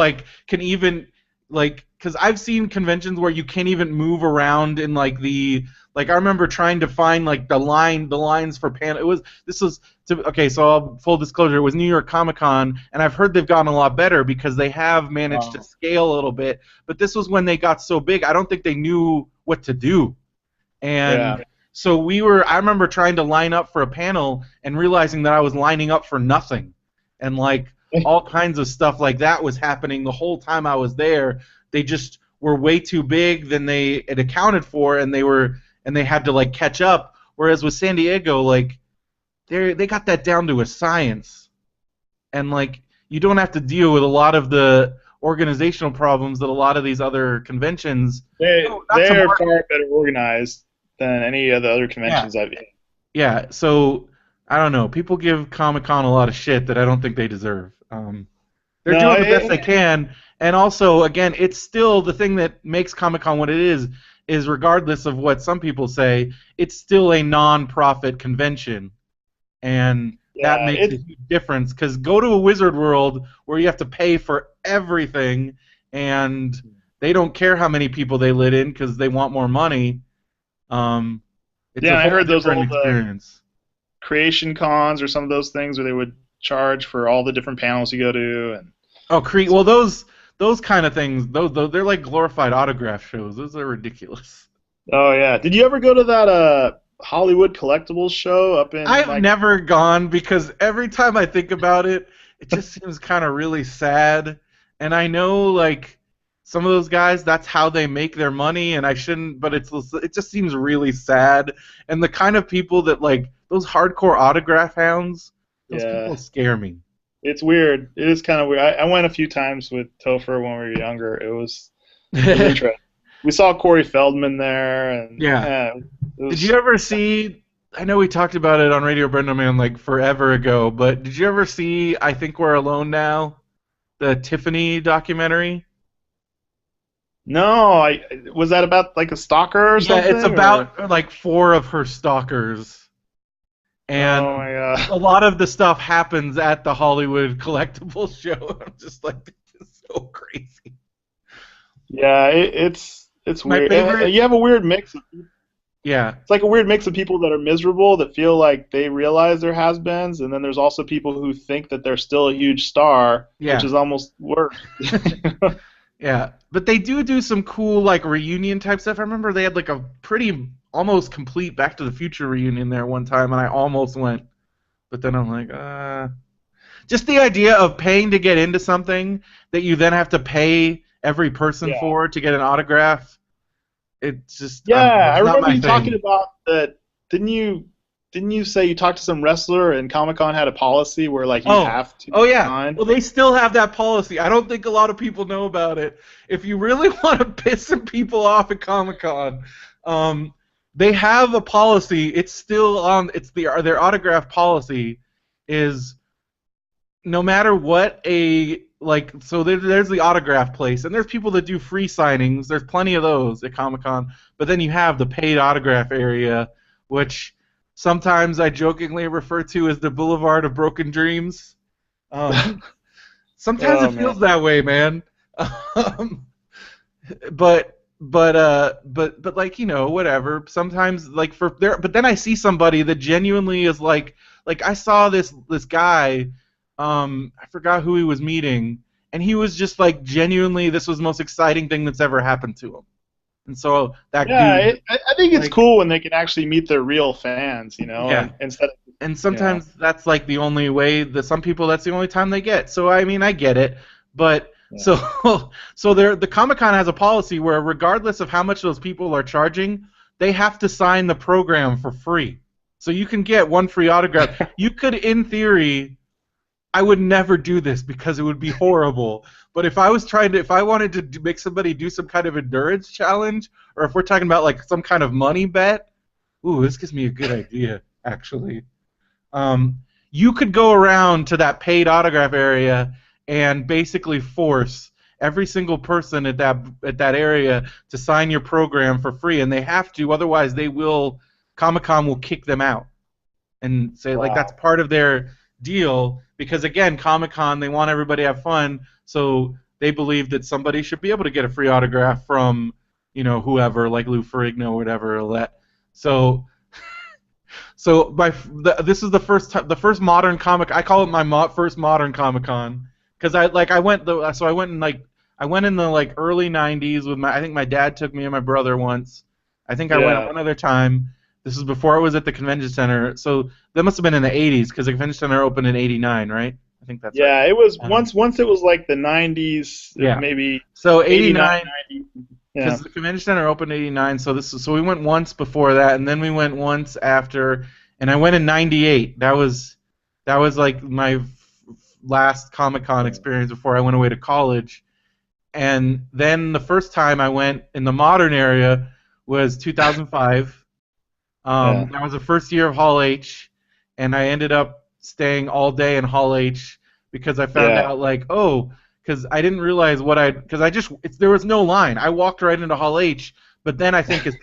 can even because I've seen conventions where you can't even move around in I remember trying to find the lines for panel. This was okay. So full disclosure, it was New York Comic Con, and I've heard they've gotten a lot better because they have managed to scale a little bit. But this was when they got so big, I don't think they knew what to do. Yeah. And so I remember trying to line up for a panel and realizing that I was lining up for nothing. And all kinds of stuff like that was happening the whole time I was there. They just were way too big than they had accounted for, and they had to catch up. Whereas with San Diego, they got that down to a science. And you don't have to deal with a lot of the organizational problems that a lot of these other conventions. Oh, not to They're far better organized than any of the other Yeah. conventions I've been. Yeah, so I don't know. People give Comic Con a lot of shit that I don't think they deserve. They're No, doing the best they can, and also, again, it's still the thing that makes Comic Con what it is regardless of what some people say, it's still a non-profit convention, and that yeah, makes a huge difference. Because go to a Wizard World where you have to pay for everything, and they don't care how many people they let in because they want more money. It's yeah. a I whole heard those different old experience. creation cons or some of those things where they would charge for all the different panels you go to, and Oh, well, those kind of things, those they're like glorified autograph shows. Those are ridiculous. oh yeah. Did you ever go to that Hollywood collectibles show up in I've never gone because every time I think about it, it just seems kind of really sad. And I know some of those guys, that's how they make their money, and I shouldn't, but it just seems really sad. And the kind of people that those hardcore autograph hounds, those Yeah, people scare me. it's weird. It is kind of weird. I went a few times with Topher when we were younger. It was interesting. We saw Corey Feldman there, and Yeah. it Did was. you ever see? I know we talked about it on Radio BrendoMan forever ago, but did you ever see I Think We're Alone Now, the Tiffany documentary? No, I was that about like a stalker or Yeah, it's something, or about four of her stalkers, and oh my god. a lot of the stuff happens at the Hollywood Collectibles show. I'm just like, this is so crazy. Yeah, it's My weird. And favorite, you have a weird mix. yeah, It's like a weird mix of people that are miserable that feel like they realize they're has-beens, and then there's also people who think that they're still a huge star, which yeah. is almost worse. Yeah, but they do some cool reunion type stuff. I remember they had a pretty almost complete Back to the Future reunion there one time, and I almost went, but then I'm like, just the idea of paying to get into something that you then have to pay every person Yeah. for to get an autograph. It's just I don't know, Yeah, I it's not remember my you talking thing. about that. Didn't you say you talked to some wrestler and Comic Con had a policy where like you Oh, have to oh yeah. sign? Well, they still have that policy. I don't think a lot of people know about it. If you really want to piss some people off at Comic Con, they have a policy. It's still on. It's their autograph policy is no matter what so there's the autograph place, and there's people that do free signings. There's plenty of those at Comic Con, but then you have the paid autograph area, which sometimes I jokingly refer to as the Boulevard of Broken Dreams. Um, sometimes Oh it man. feels that way, man. Um, but whatever. Sometimes for there, but then I see somebody that genuinely is I saw this guy. I forgot who he was meeting, and he was just genuinely, this was the most exciting thing that's ever happened to him. And so that Yeah, dude, I think it's cool when they can actually meet their real fans, yeah. and instead of And you know. sometimes that's the only way that some people, that's the only time they get. So I mean, I get it, but Yeah. so the Comic Con has a policy where regardless of how much those people are charging, they have to sign the program for free. So you can get one free autograph. You could, in theory, I would never do this because it would be horrible. But if I wanted to make somebody do some kind of endurance challenge, or if we're talking about some kind of money bet, Ooh, this gives me a good idea, actually. Um, you could go around to that paid autograph area and basically force every single person at that area to sign your program for free, and they have to, otherwise they will Comic Con will kick them out and say like that's Wow. part of their deal because again Comic Con they want everybody to have fun, so they believe that somebody should be able to get a free autograph from whoever like Lou Ferrigno or whatever or that. So this is the first modern comic. I call it my first modern Comic Con because I went I went in the like early '90s with I think my dad took me and my brother once. I think I went Yeah. one other time. This was before I was at the convention center, so that must have been in the '80s because the convention center opened in '89, right? I think that's right. Yeah, it was Um, once it was like the 90s, yeah. maybe So 89, '89 90. Yeah. because the convention center opened in '89, so we went once before that, and then we went once after, and I went in '98. That was like my last Comic Con experience before I went away to college, and then the first time I went in the modern area was 2005. Yeah. That was the first year of Hall H, and I ended up staying all day in Hall H because I found Yeah. out like, oh, because I didn't realize because there was no line. I walked right into Hall H, but then I think as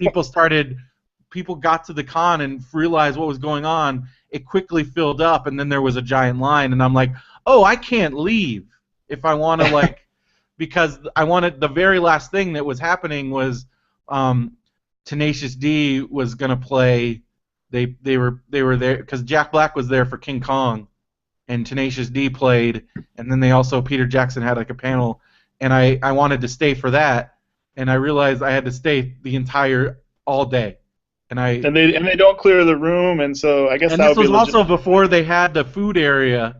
people got to the con and realized what was going on, it quickly filled up, and then there was a giant line, and I'm like, oh, I can't leave if I want to like because I wanted the very last thing that was happening was um, Tenacious D was gonna play. They were there because Jack Black was there for King Kong, and Tenacious D played, and then they also Peter Jackson had like a panel, and I wanted to stay for that, and I realized I had to stay the entire all day, and I And they don't clear the room, and so I guess and that this would be was a also legitimate before point. they had the food area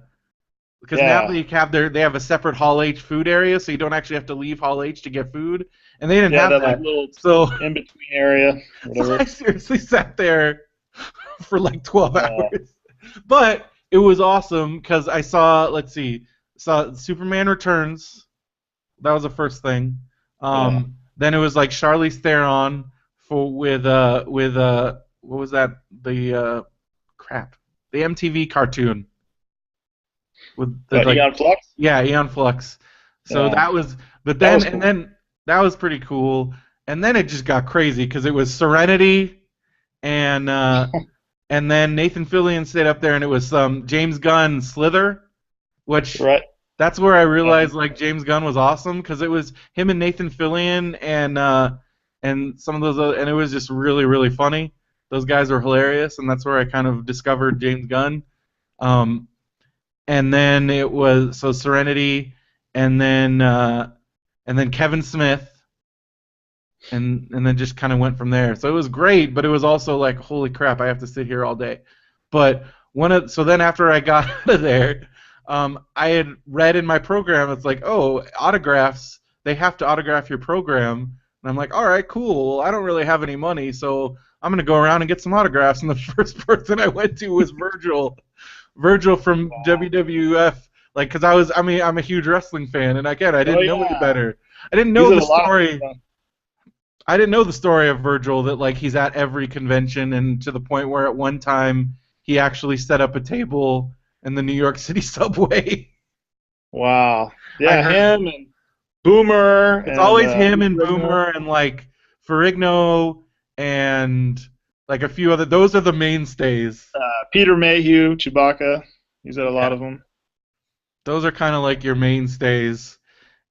because now Yeah. they have a separate Hall H food area, so you don't actually have to leave Hall H to get food, and they didn't Yeah, have that like that. little So, in between area, so I whatever. seriously sat there for like 12 Uh, hours. But it was awesome because I saw, let's see, saw Superman Returns. That was the first thing. yeah. Then it was like Charlize Theron with what was that? Crap. The MTV cartoon with the But like Eon Flux? yeah, Eon Flux. So Yeah. that was, but That then was and cool. then that was pretty cool. And then it just got crazy because it was Serenity and and then Nathan Fillion stayed up there and it was James Gunn Slither, which Right. that's where I Yeah. realized like James Gunn was awesome because it was him and Nathan Fillion and some of those and it was just really really funny. Those guys were hilarious and that's where I kind of discovered James Gunn. Um, and then it was so Serenity, and then Kevin Smith, and then just kind of went from there. So it was great, but it was also like, holy crap, I have to sit here all day. But so then after I got out of there, I had read in my program, it's like, oh, autographs, they have to autograph your program, and I'm like, all right, cool. Well, I don't really have any money, so I'm gonna go around and get some autographs. And the first person I went to was Virgil from WWF, like, because I'm a huge wrestling fan, and again, I Oh didn't know any yeah. better. I didn't He's know at the a lot of story. I didn't know the story of Virgil that like he's at every convention, and to the point where at one time he actually set up a table in the New York City subway. Wow. I Yeah, heard him and Boomer it's and always him Lou and Ferrigno. Boomer and like Ferrigno and like a few other. Those are the mainstays. Peter Mayhew, Chewbacca. He's at a lot Yeah, of them. those are kind of like your mainstays.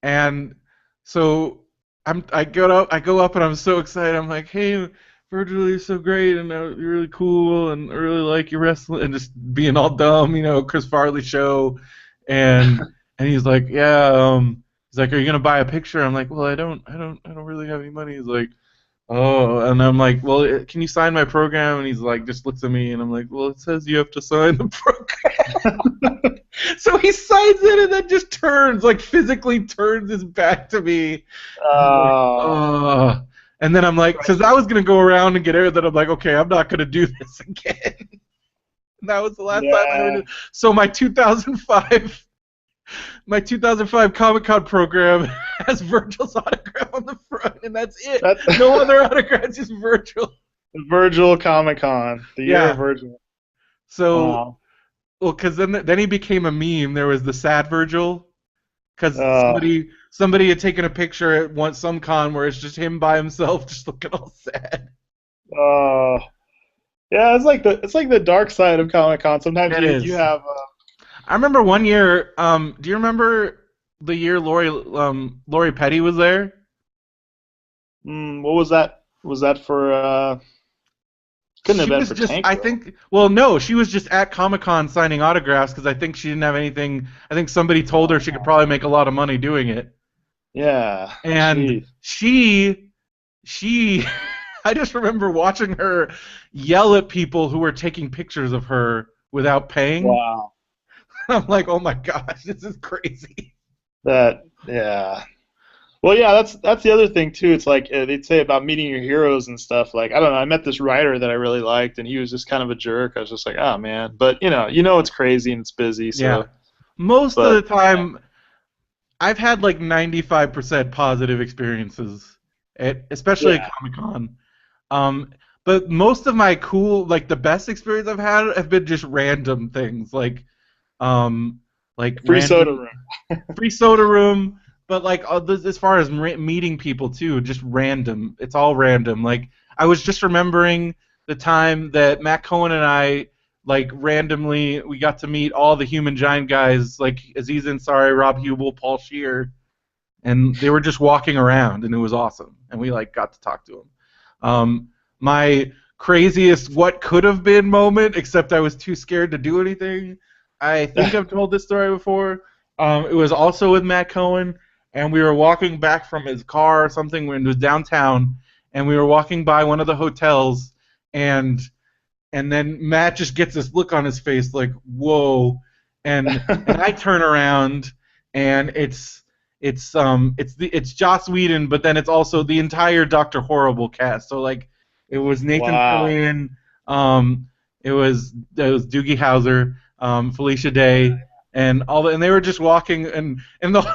And so I go up and I'm so excited. I'm like, hey, Virgil, you're so great, and you're really cool, and I really like your wrestling, and just being all dumb, Chris Farley show, and he's like, yeah, he's like, are you gonna buy a picture? I'm like, well, I don't really have any money. He's like, oh, and I'm like, well, can you sign my program? And he's like, just looks at me, and I'm like, well, it says you have to sign the program. So he signs it and then just turns, like physically turns his back to me. And I'm like, Uh, oh. And then I'm like, since I was gonna go around and get air, then I'm like, okay, I'm not gonna do this again. And that was the last time I ever yeah. did. So my 2005 Comic Con program has Virgil's autograph on the front, and that's it. That No other autographs, just Virgil. Virgil Comic Con, the year of Yeah. Virgil. So, Wow. well, because then he became a meme. There was the sad Virgil, because Uh, somebody had taken a picture at some con where it's just him by himself, just looking all sad. uh, yeah, it's like the dark side of Comic Con. Sometimes It you is. have I remember one year. Do you remember the year Lori Petty was there? what was that? Was that for couldn't have She been was for just, I Tank Girl. think, well, no, she was just at Comic Con signing autographs because I think she didn't have anything. I think somebody told her she could probably make a lot of money doing it, Yeah. and Jeez. she, I just remember watching her yell at people who were taking pictures of her without paying. Wow. I'm like, oh my gosh, this is crazy. Yeah. Well, yeah, that's the other thing too. It's like they'd say about meeting your heroes and stuff. Like I don't know, I met this writer that I really liked, and he was just kind of a jerk. I was just like, oh man. But it's crazy and it's busy. Yeah, So, most of but the time I've had like 95% positive experiences, especially at yeah, Comic Con. Um, but most of my like the best experience I've had have been just random things, um, like free soda random room. free soda room. But like as far as meeting people too, just random. It's all random. Like I was just remembering the time that Matt Cohen and I like randomly we got to meet all the Human Giant guys, like Aziz Ansari, Rob Hubel, Paul Shear, and they were just walking around, and it was awesome. And we like got to talk to them. My craziest what could have been moment, except I was too scared to do anything. I think I've told this story before. It was also with Matt Cohen, and we were walking back from his car or something when it was downtown, and we were walking by one of the hotels, and then Matt just gets this look on his face like, "Whoa!" and I turn around, and it's Joss Whedon, but then it's also the entire Doctor Horrible cast. So like, it was Nathan Wow. Fillion, um, it was Doogie Howser, Felicia Day, and and they were just walking, and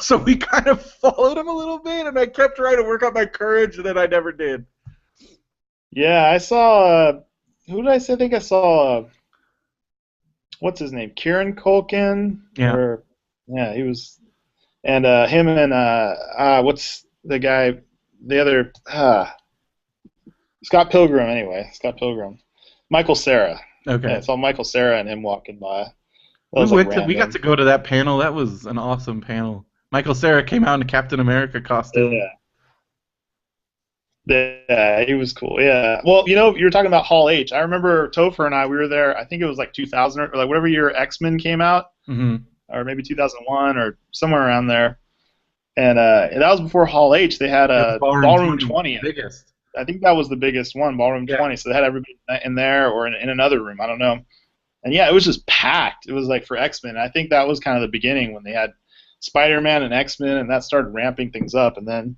so we kind of followed him a little bit, and I kept trying to work up my courage, and then I never did. Yeah, I saw. Who did I say? I think I saw. What's his name? Kieran Culkin, Yeah. or yeah, he was, and him and what's the guy? The other Scott Pilgrim. Anyway, Scott Pilgrim. Michael Cera. Yeah, I Okay. saw Michael Cera and him walking by. That was like We got random. to go to that panel. That was an awesome panel. Michael Cera came out in a Captain America costume. Yeah. Yeah, he was cool. Yeah. Well, you were talking about Hall H. I remember Topher and I, we were there, I think it was like 2000 or like whatever year X-Men came out, Hmm. or maybe 2001 or somewhere around there. And that was before Hall H. They had It was a Ballroom Ballroom 20, 20. biggest. I think that was the biggest one, Ballroom Yeah. 20. So they had everybody in there or in another room. I don't know. And yeah, it was just packed. It was like for X-Men. I think that was kind of the beginning when they had Spider-Man and X-Men, and that started ramping things up. And then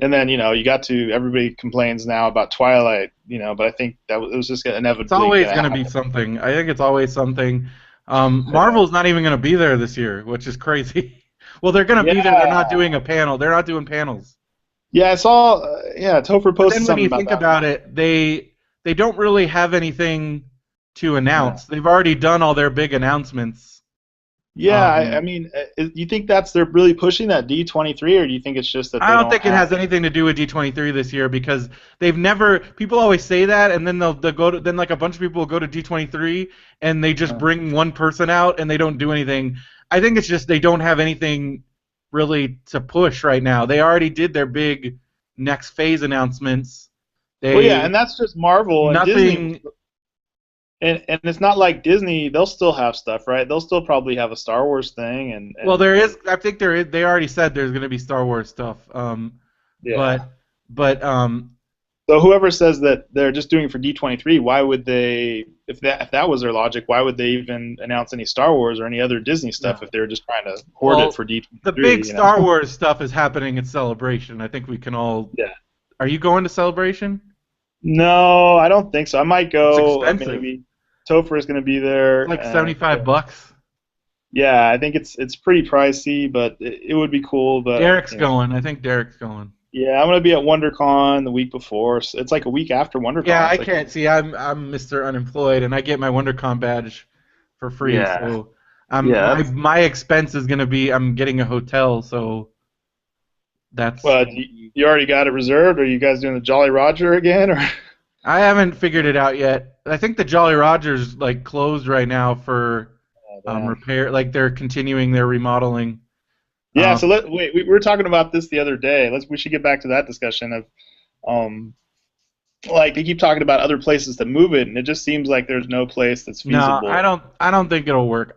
you got to everybody complains now about Twilight, but I think it was just It's inevitably always going to going to be happen. something. I think it's always something. Yeah. Marvel's not even going to be there this year, which is crazy. Well, they're going to be there. They're not Yeah. doing a panel. They're not doing panels. Yeah, I saw. Yeah, Topher But posted then when something you about think that. about it, they don't really have anything to No. announce. They've already done all their big announcements. Yeah, I Um, mean, you think they're really pushing that D23, or do you think it's just that I they don't don't think it have? has anything to do with D23 this year because they've never. People always say that, and then they'll go to then like a bunch of people will go to D23 and they just Uh, bring one person out and they don't do anything. I think it's just they don't have anything really to push right now. They already did their big next phase announcements. well, yeah, They and that's just Marvel and Disney, nothing. and it's not like Disney. They'll still have stuff, right? They'll still probably have a Star Wars thing, and Well, and there and is. I think there is. They already said there's going to be Star Wars stuff. yeah. But but So whoever says that they're just doing it for D23, why would they? If that was their logic, why would they even announce any Star Wars or any other Disney stuff if no. they were just trying to hoard it Well, for the big D23? Star Wars stuff is happening at Celebration. I think we can all. Yeah. Are you going to Celebration? No, I don't think so. I might It's go. expensive. Maybe Topher is going to be It's there, like and 75 bucks. yeah, I think it's pretty pricey, but it would be cool. But Derek's going. I think Derek's going. Yeah, I'm gonna be at WonderCon the week before. So it's like a week after Yeah, WonderCon. I It's like, can't see. I'm Mr. Unemployed, and I get my WonderCon badge for free. yeah, So yeah. my expense is gonna be I'm getting a hotel. So that's Well, gonna be. you already got it reserved? Or are you guys doing the Jolly Roger again? Or I haven't figured it out yet. I think the Jolly Rogers like closed right now for oh, damn. repair. Like they're continuing their remodeling. Yeah. Um, So wait. We were talking about this the other day. We should get back to that discussion of um like they keep talking about other places to move it, and it just seems like there's no place that's no, feasible. I don't think it'll work.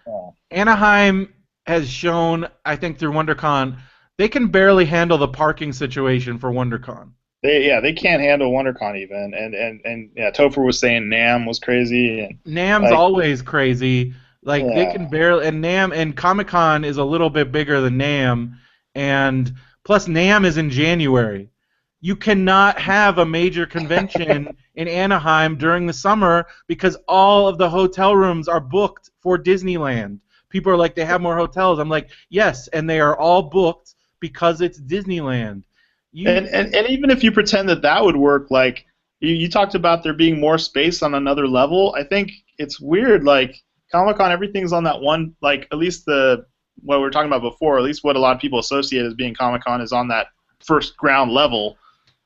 Oh. Anaheim has shown, I think through WonderCon, they can barely handle the parking situation for WonderCon. They can't handle WonderCon even, and yeah, Topher was saying Nam was crazy, and Nam's like always crazy. Like they yeah, can barely, and Nam and Comic Con is a little bit bigger than Nam, and plus Nam is in January. You cannot have a major convention in Anaheim during the summer because all of the hotel rooms are booked for Disneyland. People are like, they have more hotels. I'm like, yes, and they are all booked because it's Disneyland. You, and even if you pretend that that would work, like you talked about there being more space on another level. I think it's weird. Like Comic Con, everything's on that one. Like at least the what we were talking about before. At least what a lot of people associate as being Comic Con is on that first ground level.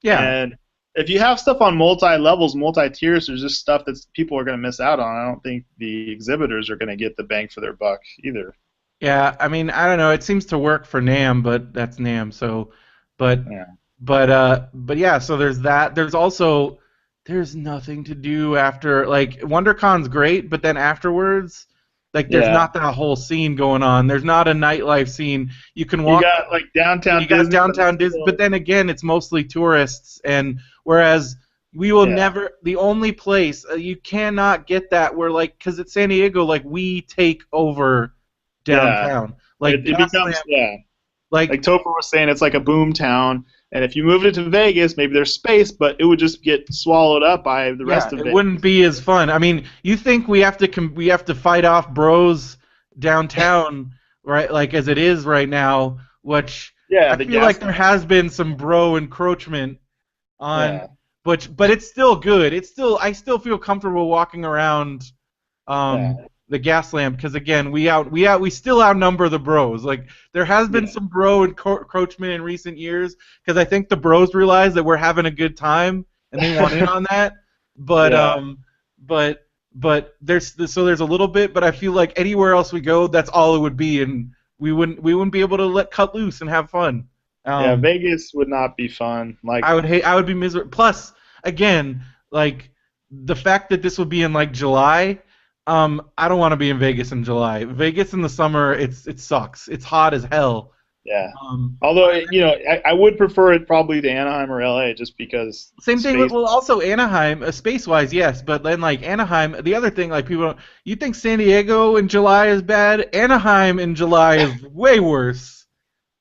yeah, And if you have stuff on multi levels, multi tiers, there's just stuff that people are going to miss out on. I don't think the exhibitors are going to get the bang for their buck either. yeah. I mean, I don't know. It seems to work for Nam, but that's Nam. So, but Yeah. but yeah, so there's that. There's also there's nothing to do after like WonderCon's great, but then afterwards, like there's Yeah. not that whole scene going on. There's not a nightlife scene. You can You walk got like downtown you got Disney, but it's downtown Disney, but still then again, it's mostly tourists. And whereas we will yeah. never, the only place you cannot get that where like, because it's San Diego, like we take over Yeah. downtown, like It becomes Gaslamp, yeah. Like like Topher was saying, it's like a boom town, and if you moved it to Vegas, maybe there's space, but it would just get swallowed up by the yeah, rest of it Vegas. wouldn't be as fun. I mean, you think we have to we have to fight off bros downtown, right? Like as it is right now, which Yeah, I the feel like gas. there has been some bro encroachment on, Yeah. but it's still good. It's still I still feel comfortable walking around Yeah. the gas lamp because again we still outnumber the bros. Like there has been Yeah. some bro encroachment in recent years because I think the bros realize that we're having a good time and they want in on that. But Yeah. but there's a little bit, but I feel like anywhere else we go, that's all it would be, and we wouldn't be able to let cut loose and have fun. Yeah. Um, Vegas would not be fun. Like I would be miserable. Plus, again, like the fact that this would be in like July, I don't want to be in Vegas in July. Vegas in the summer, it sucks. It's hot as hell. yeah. Um, Although I would prefer it probably to Anaheim or LA just because Same thing with space. well, also Anaheim, space-wise, yes, but then like Anaheim, the other thing like people don't, you think San Diego in July is bad? Anaheim in July is way worse.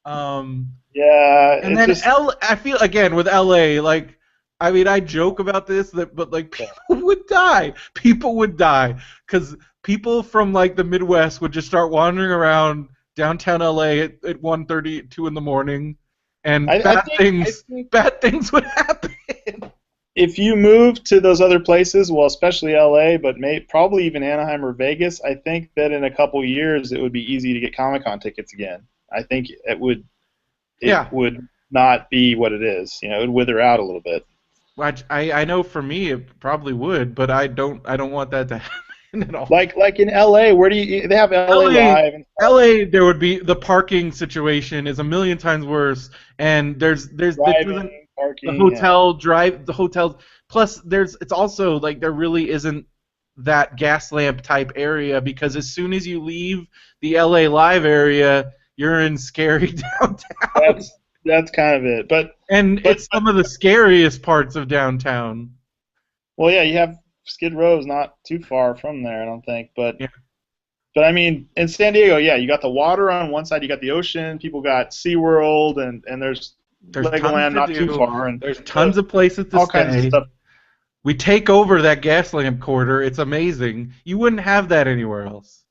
Um, Yeah. And It's then just I feel again with LA, like I mean, I joke about this, but like yeah. people would die. People would die because people from like the Midwest would just start wandering around downtown LA at 1:30, 2 in the morning, and I think bad things would happen. if you move to those other places, well, especially LA, but probably even Anaheim or Vegas, I think that in a couple years it would be easy to get Comic Con tickets again. I think it Yeah, would not be what it is. It would wither out a little bit. I know for me it probably would, but I don't want that to happen at all. Like in LA, where do you they have LA LA, Live and LA, there would be the parking situation is a million times worse, and there's that doesn't driving, parking, yeah. the hotels. Plus, it's also like there really isn't that gas lamp type area because as soon as you leave the LA Live area, you're in scary downtown, That's kind of it. and But it's some of the scariest parts of downtown. well, yeah, you have Skid Row is not too far from there, I don't think. Yeah, But I mean, in San Diego, yeah, you got the water on one side, you got the ocean, people got SeaWorld, and there's there's tons Legoland to not too do. far, and There's tons of places to all kinds of stay. stuff. We take over that gas lamp quarter. It's amazing. You wouldn't have that anywhere else.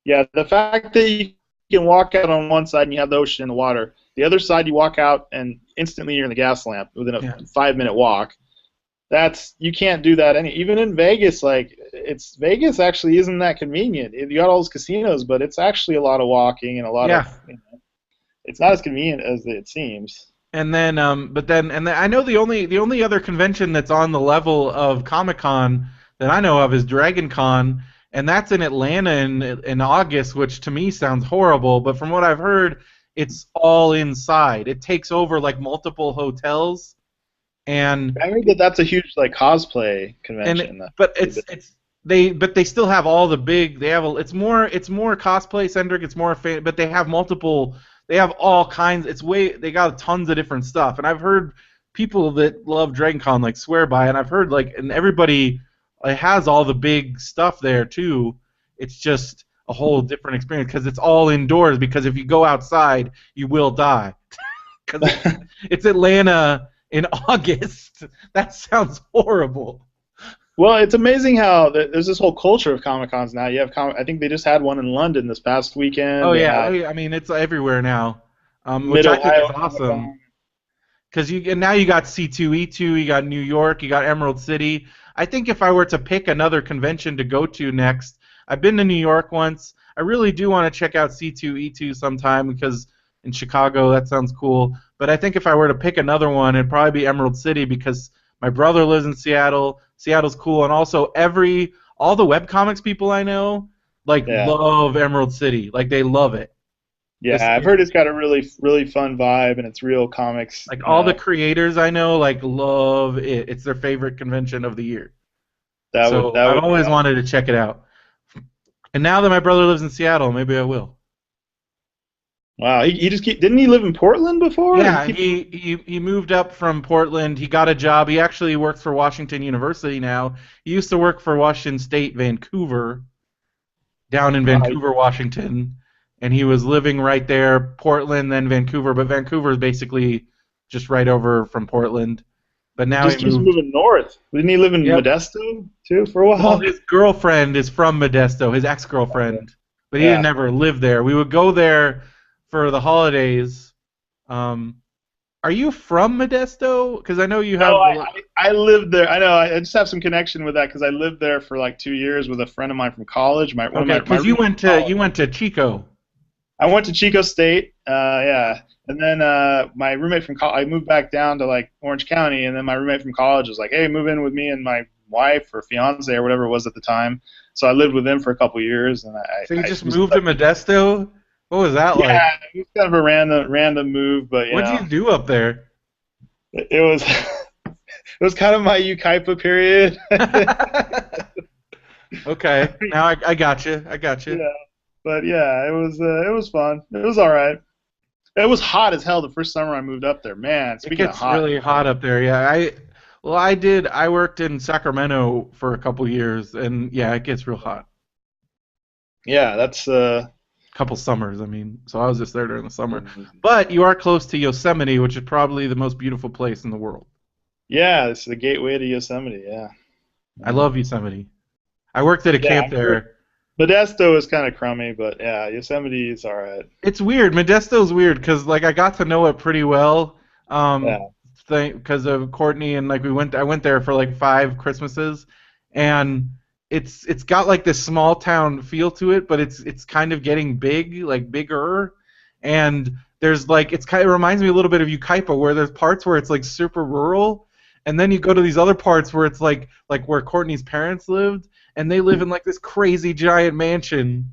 Yeah, the fact that you can walk out on one side and you have the ocean and the water. The other side, you walk out and instantly you're in the gas lamp within a Yeah. 5-minute walk. You can't do that even in Vegas. Like Vegas actually isn't that convenient. You got all those casinos, but it's actually a lot of walking and a lot of Yeah. it's not as convenient as it seems. And then, I know the only other convention that's on the level of Comic Con that I know of is Dragon Con, and that's in Atlanta in August, which to me sounds horrible. But from what I've heard, it's all inside. It takes over like multiple hotels, and I heard that that's a huge like cosplay and convention. but they still have all the big it's more cosplay centric, it's more but they have multiple, they have all kinds, they got tons of different stuff, and I've heard people that love Dragon Con like swear by it, and I've heard like, and everybody has all the big stuff there too. It's just a whole different experience because it's all indoors, because if you go outside you will die because it's Atlanta in August. That sounds horrible. Well, it's amazing how there's this whole culture of Comic Cons now. You have I think they just had one in London this past weekend. Oh They yeah, had I mean it's everywhere now, which Mid I think is Ohio Comic awesome. Con. Because and now you got C2E2, you got New York, you got Emerald City. I think if I were to pick another convention to go to next, I've been to New York once. I really do want to check out C2E2 sometime because in Chicago that sounds cool. But I think if I were to pick another one, it'd probably be Emerald City because my brother lives in Seattle. Seattle's cool, and also all the webcomics people I know like Yeah, love Emerald City. Like they love it. yeah. I've heard it's got a really really fun vibe and it's real comics. Like all the creators I know, like love it. It's their favorite convention of the year. So That I've would be always wanted to check it out. And now that my brother lives in Seattle, maybe I will. wow. He just didn't he live in Portland before? Yeah, he moved up from Portland. He got a job. He actually works for Washington University now. He used to work for Washington State, Vancouver, down in Wow, Vancouver, Washington, and he was living right there, Portland, then Vancouver. But Vancouver is basically just right over from Portland. But he now just he keeps moved. moving north. Didn't he live in Yep. Modesto too for a Well, while? his girlfriend is from Modesto, his ex-girlfriend, but he didn't Yeah. ever live there. We would go there for the holidays. Um, are you from Modesto? Because I know you No, have. I lived there. I know. I just have some connection with that because I lived there for like 2 years with a friend of mine from college. One of Okay, my because you roommates went from to college. Chico. I went to Chico State. Yeah, and then my roommate from college. I moved back down to like Orange County, and then my roommate from college was like, "Hey, move in with me and my wife or fiance or whatever it was at the time." So I lived with them for a couple years, and So you I just was moved to Modesto? What was that like? yeah, it was kind of a random move, but What'd you do up there? it was it was kind of my Ukaipa period. Okay, now I got you. I got you. Yeah, but yeah, it was fun. It was all right. It was hot as hell the first summer I moved up there. Man, It speaking of gets hot, really hot up there. Yeah, I worked in Sacramento for a couple years, and yeah, it gets real hot. yeah, that's Couple summers, I mean. So I was just there during the summer. But you are close to Yosemite, which is probably the most beautiful place in the world. yeah, it's the gateway to Yosemite. Yeah, I love Yosemite. I worked at a yeah. camp there. Modesto is kind of crummy, but yeah, Yosemite is all right. It's weird. Modesto's weird because like I got to know it pretty well, Yeah, because of Courtney, and like I went there for like 5 Christmases, and it's got like this small town feel to it, but it's kind of getting big, like bigger, and there's like it reminds me a little bit of Ukaipa, where there's parts where it's like super rural, and then you go to these other parts where it's like where Courtney's parents lived, and they live in like this crazy giant mansion.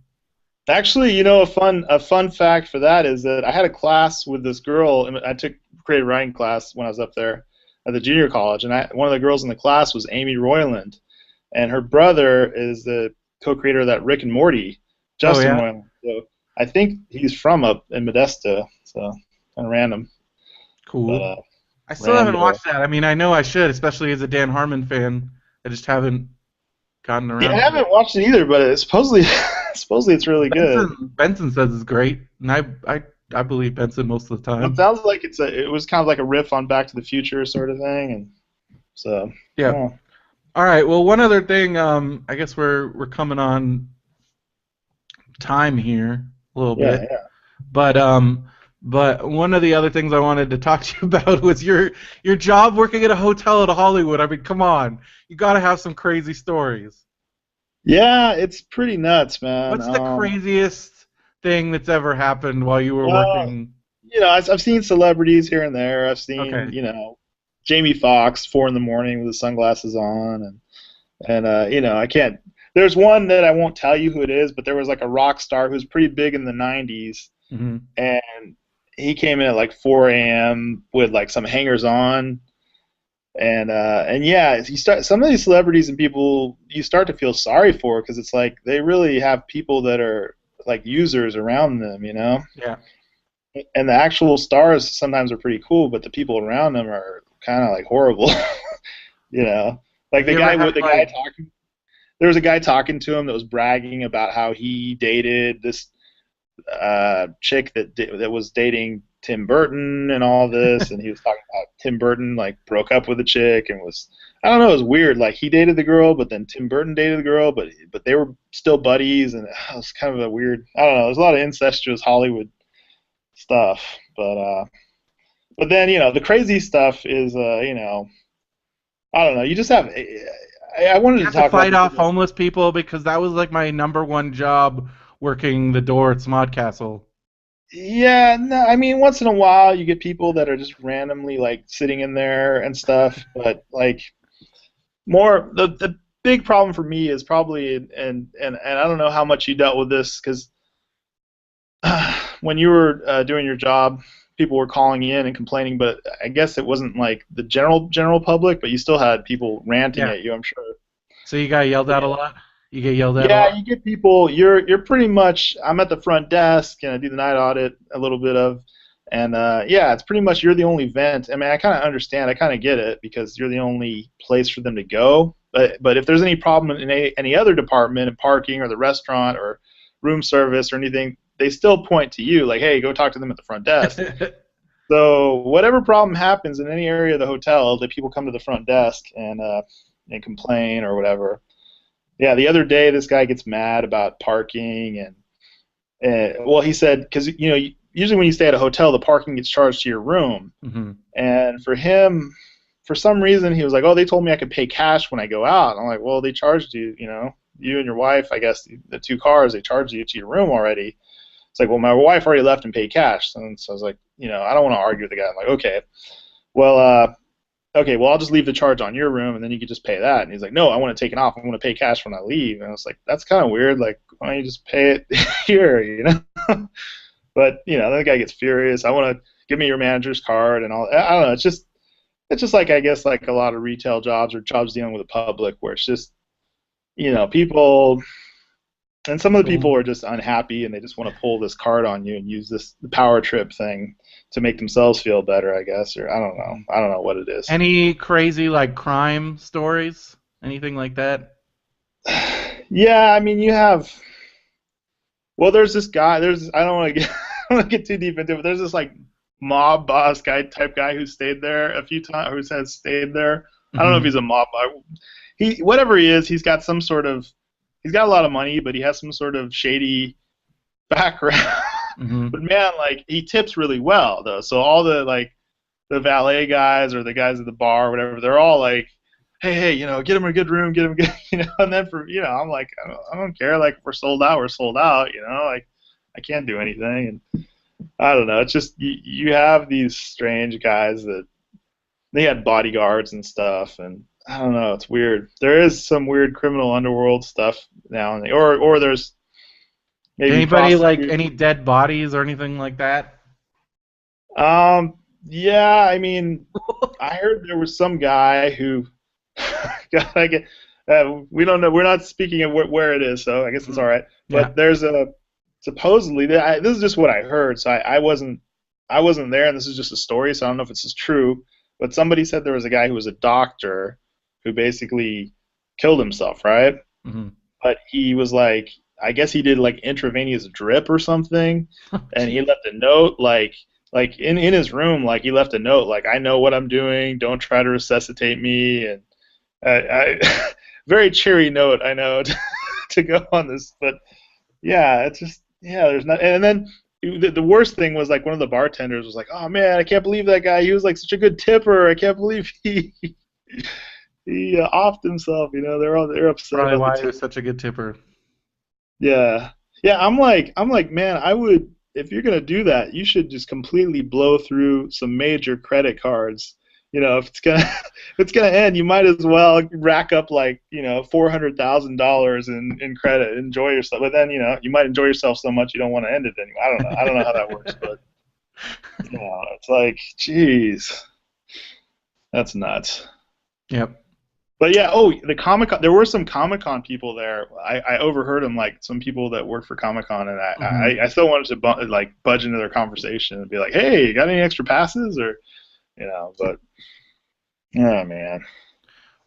actually, a fun fact for that is that I had a class with this girl. And I took creative writing class when I was up there at the junior college, and one of the girls in the class was Amy Royland, and her brother is the co-creator of that Rick and Morty, Oh Justin yeah, Roiland. So I think he's from up in Modesto. So kind of random, but cool. I still haven't rando. watched that. I mean, I know I should, especially as a Dan Harmon fan. I just haven't gotten Yeah, I around to it. haven't watched it either, but supposedly supposedly it's really good. Benson says it's great, and I believe Benson most of the Well, it time. sounds like it was kind of like a riff on Back to the Future sort of thing, and so Yeah. yeah. All right. Well, one other thing. I guess we're coming on time here. a little Yeah, bit. yeah. But but one of the other things I wanted to talk to you about was your job working at a hotel at Hollywood. I mean, come on, you got to have some crazy stories. Yeah, it's pretty nuts, man. What's the craziest thing that's ever happened while you were Well, working? I've seen celebrities here and there. I've seen, Okay. Jamie Foxx 4 in the morning with his sunglasses on, and I can't. There's one that I won't tell you who it is, but there was like a rock star who was pretty big in the '90s, Hmm. and he came in at like 4 a.m. with like some hangers on, and yeah, you start some of these celebrities and people you start to feel sorry for because it's like they really have people that are like users around them, Yeah. and the actual stars sometimes are pretty cool, but the people around them are kind of like horrible, you know. Like Have you ever had the guy like? talking. There was a guy talking to him that was bragging about how he dated this chick that was dating Tim Burton and all this, and he was talking about Tim Burton like broke up with a chick and was I don't know, it was weird. Like he dated the girl, but then Tim Burton dated the girl, but they were still buddies, and it was kind of a weird. I don't know. There's a lot of incestuous Hollywood stuff, but then the crazy stuff is I don't know. You just have. I You wanted to have to talk about fight this. off homeless people because that was like my number one job working the door at Smodcastle. Yeah, no, I mean, once in a while you get people that are just randomly like sitting in there and stuff, but like more the big problem for me is probably and I don't know how much you dealt with this because when you were doing your job, people were calling in and complaining, but I guess it wasn't like the general public, but you still had people ranting Yeah. at you, I'm sure. So you got yelled at a lot. You get yelled at a Yeah, lot. you get people. You're pretty much. I'm at the front desk and I do the night audit a little bit of, and yeah, it's pretty much you're the only vent. I mean, I kind of understand. I kind of get it because you're the only place for them to go. But if there's any problem in any other department, in parking or the restaurant or room service or anything, they still point to you like, hey, go talk to them at the front desk. So whatever problem happens in any area of the hotel, the people come to the front desk and complain or whatever. Yeah, the other day this guy gets mad about parking and well, he said because usually when you stay at a hotel, the parking gets charged to your room, Hmm. and for him, for some reason, he was like, "Oh, they told me I could pay cash when I go out." And I'm like, "Well, they charged you, you and your wife, I guess the two cars, they charged you to your room already." It's like, "Well, my wife already left and paid cash," and so I was like, I don't want to argue with the guy. I'm like, "Okay, well, okay, well, I'll just leave the charge on your room, and then you can just pay that." And he's like, "No, I want to take it off. I want to pay cash when I leave." And I was like, "That's kind of weird. Like, why don't you just pay it here, But then the guy gets furious. I want to give me your manager's card and all. I don't know. It's just like I guess like a lot of retail jobs or jobs dealing with the public, where it's just people, and some of the So people are just unhappy and they just want to pull this card on you and use this power trip thing to make themselves feel better, I guess, or I don't know. I don't know what it is. any crazy like crime stories? Anything like that? Yeah, I mean, you have. Well, there's this guy. I don't want to get I don't want to get too deep into it, but there's this like mob boss guy type guy who stayed there a few times, who has stayed there. I don't know if Hmm. he's a mob boss. He whatever he is, he's got a lot of money, but he has some sort of shady background. But Hmm. man, like he tips really well though. So all the like the valet guys or the guys at the bar or whatever, they're all like, hey, get him a good room, get him a good, And then I'm like, I don't care. Like if we're sold out, we're sold out. Like I can't do anything, and I don't know. It's just you have these strange guys that they had bodyguards and stuff, and I don't know. It's weird. There is some weird criminal underworld stuff now, and or there's maybe Anybody like prostitutes. any dead bodies or anything like that? Yeah, I mean, I heard there was some guy who, God, we don't know. We're not speaking of where it is, so I guess it's all Mhm. right. Yeah. But there's a supposedly this is just what I heard, so I wasn't there, and this is just a story, so I don't know if it's true. But somebody said there was a guy who was a doctor who basically killed himself, right? Hmm. But he was like, I guess he did like intravenous drip or something, and he Jeez. left a note like in his room, like he left a note like I know what I'm doing, don't try to resuscitate me, and I very cheery note I know to go on this, but yeah, it's just yeah, there's not. And then the worst thing was like one of the bartenders was like, "Oh man, I can't believe that guy. He was like such a good tipper. I can't believe he offed himself." They're upset Probably about the why he tip. was such a good tipper. Yeah, yeah. I'm like, man, I would if you're gonna do that, you should just completely blow through some major credit cards. If it's gonna if it's gonna end, you might as well rack up like $400,000 in credit. Enjoy yourself, but then you might enjoy yourself so much you don't want to end it anyway. I don't know. I don't know how that works, but it's like, geez, that's nuts. Yep. But yeah, the Comic Con. There were some Comic Con people there. I overheard them, like some people that work for Comic Con, and I, Hmm. I, I still wanted to like budge into their conversation and be like, "Hey, you got any extra passes?" Or but yeah, man.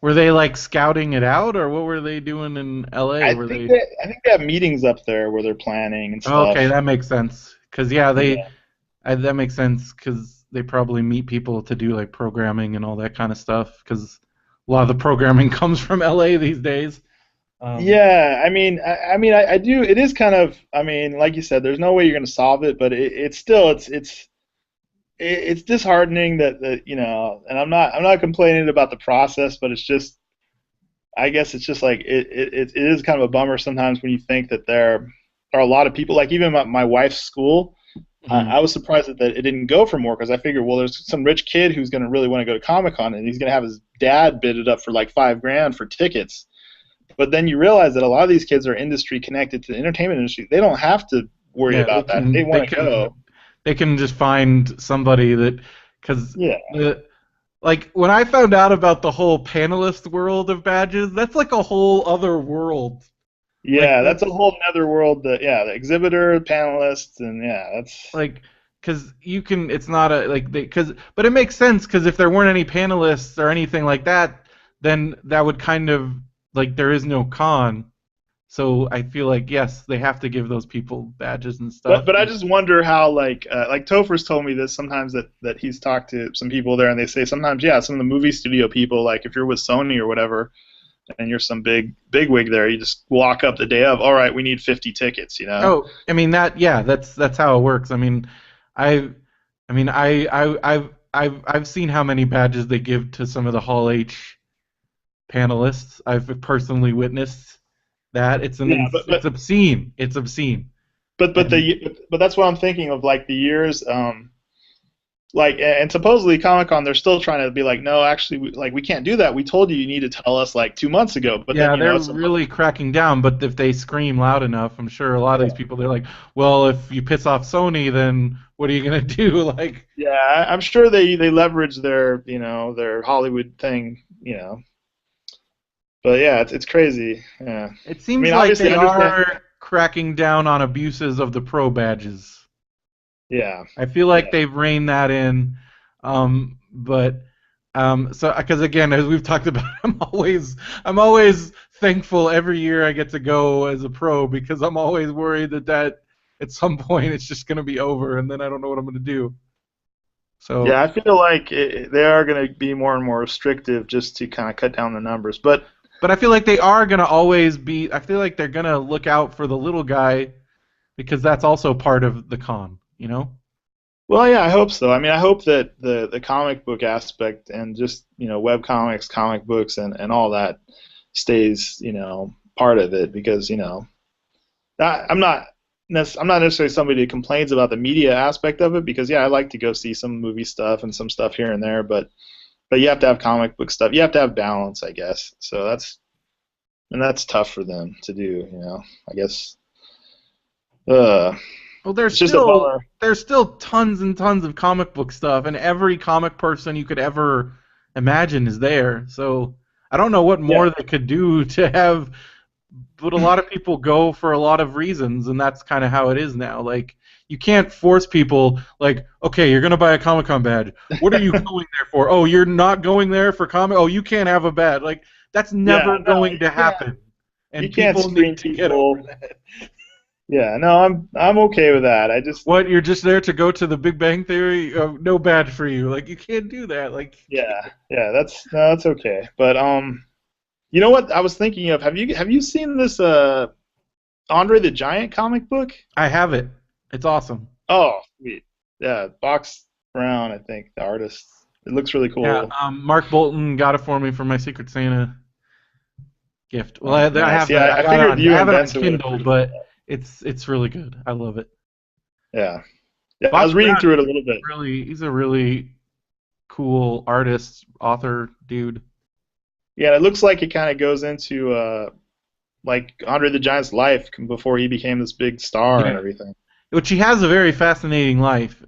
Were they like scouting it out, or what were they doing in LA? I Were think they? that I think they have meetings up there where they're planning and Oh, okay, stuff. that makes sense. Cause yeah, Yeah, that makes sense. Cause they probably meet people to do like programming and all that kind of stuff. Cause a lot of the programming comes from LA these days. Um, yeah. I do. It is kind of. Like you said, there's no way you're going to solve it, but it's still it's disheartening that. And I'm not complaining about the process, but it's just I guess it's just like it is kind of a bummer sometimes when you think that there are a lot of people, like even my wife's school. I mhm. was surprised that it didn't go for more because I figured, well, there's some rich kid who's going to really want to go to Comic Con and he's going to have his dad bid it up for like 5 grand for tickets. But then you realize that a lot of these kids are industry connected to the entertainment industry. They don't have to worry Yeah, about that. If they want to go. they can just find somebody that because Yeah, the like when I found out about the whole panelist world of badges, that's like a whole other world. Like yeah, that's a that's whole other world. The exhibitor, panelists, and yeah, that's like because you can it's not a like they because but it makes sense because if there weren't any panelists or anything like that, then that would kind of like there is no con. So I feel like yes, they have to give those people badges and but stuff. I just wonder how like Topher's told me this sometimes that he's talked to some people there and they say sometimes yeah some of the movie studio people like if you're with Sony or whatever and you're some big wig there you just walk up the day of all right we need 50 tickets Oh, I mean that yeah, that's how it works. I I mean I've seen how many badges they give to some of the Hall H panelists. I've personally witnessed that. yeah It's obscene. It's obscene. And but that's what I'm thinking of like the years like and supposedly Comic Con they're still trying to be like no actually like we can't do that we told you you need to tell us like 2 months ago but then yeah, they're it's a month. really cracking down, but if they scream loud enough, I'm sure a lot of these people they're like, "Well, if you piss off Sony, then what are you going to do?" Like Yeah, I'm sure they leverage their their Hollywood thing but yeah it's crazy yeah it I seems mean like obviously they I understand are cracking down on abuses of the pro badges. yeah I feel yeah like they've reined that in, but so because again, as we've talked about, I'm always thankful every year I get to go as a pro because I'm always worried that at some point it's just going to be over and then I don't know what I'm going to do. yeah So, I feel like they are going to be more and more restrictive just to kind of cut down the numbers but I feel like they are going to always be. I feel like they're going to look out for the little guy because that's also part of the con. You know? well yeah I hope so I mean I hope that the comic book aspect and just web comics comic books and all that stays part of it because I'm not I'm not necessarily somebody who complains about the media aspect of it because yeah, I like to go see some movie stuff and some stuff here and there, but you have to have comic book stuff. You have to have balance, I guess. So that's tough for them to do. I guess uh, Well, it's just a bummer. there's still tons and tons of comic book stuff, and every comic person you could ever imagine is there. So I don't know what Yeah, more they could do to have, but a lot of people go for a lot of reasons, and that's kind of how it is now. Like you can't force people. Like, okay, you're gonna buy a Comic Con badge. What are you going there for? Oh, you're not going there for comic. Oh, you can't have a badge. Like that's yeah, never no, going to happen, you and can't people need screen to get over people. that. Yeah, no, I'm okay with that. I just What, you're just there to go to the Big Bang Theory? No badge for you. Like you can't do that. Like yeah, yeah, that's no, that's okay. But you know what I was thinking of? Have you seen this? Andre the Giant comic book? I have it. It's awesome. Oh, sweet. Yeah, Box Brown, I think, the artist. It looks really Yeah, cool. Mark Bolton got it for me for my Secret Santa gift. Well, Oh, I nice. have Yeah, the I I got it figured on you I have and it on Benson would Kindle, appreciate but that. it's really good. I love it. Yeah. Yeah, I Box was reading Brown, through it a little bit. he's a really cool artist, author, dude. Yeah, it looks like it kind of goes into like Andre the Giant's life before he became this big star and Yeah. everything. Which he has a very fascinating life.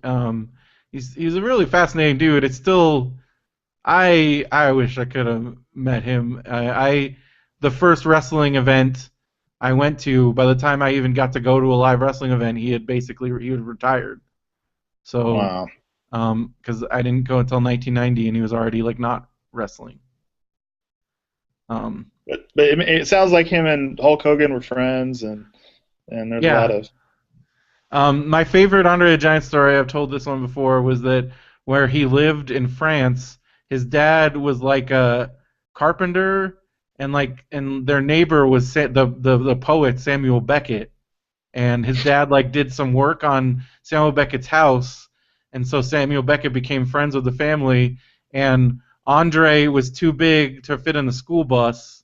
He's a really fascinating dude. It's still I wish I could have met him. The first wrestling event I went to, by the time I even got to go to a live wrestling event, he had retired. So, Wow. because I didn't go until 1990, and he was already like not wrestling. Um, But it sounds like him and Hulk Hogan were friends, and there's a lot yeah. of. My favorite Andre the Giant story, I've told this one before, was that where he lived in France, his dad was like a carpenter, and their neighbor was the poet Samuel Beckett, and his dad like did some work on Samuel Beckett's house, and so Samuel Beckett became friends with the family, and Andre was too big to fit in the school bus,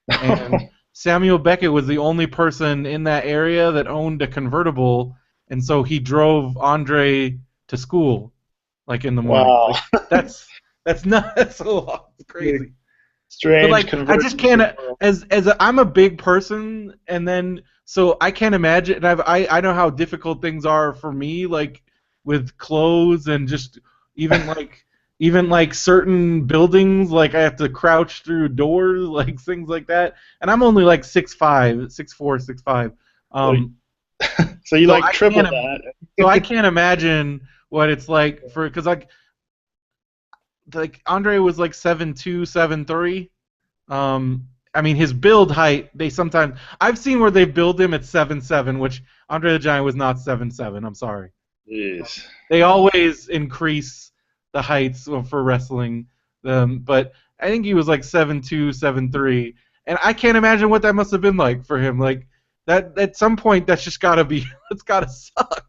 and Samuel Beckett was the only person in that area that owned a convertible, and so he drove Andre to school, like in the mornings. Wow. Like that's not that's a lot. It's crazy. But Strange like I just convergence can't of worlds. I'm a big person, and then so I can't imagine. And I know how difficult things are for me, like with clothes and just even like even like certain buildings, like I have to crouch through doors, like things like that. And I'm only like 6'5", 6'4", 6'5". So, Um, so you so like I triple can't that. so I can't imagine what it's like for because like Andre was like 7'2", 7'3". I mean, his build height, they sometimes I've seen where they build him at 7'7", which Andre the Giant was not 7'7". I'm sorry. Jeez. They Wow. always increase the heights for wrestling, but I think he was like 7'2", 7'3", and I can't imagine what that must have been like for him. Like that at some point, that's just gotta be, it's gotta suck.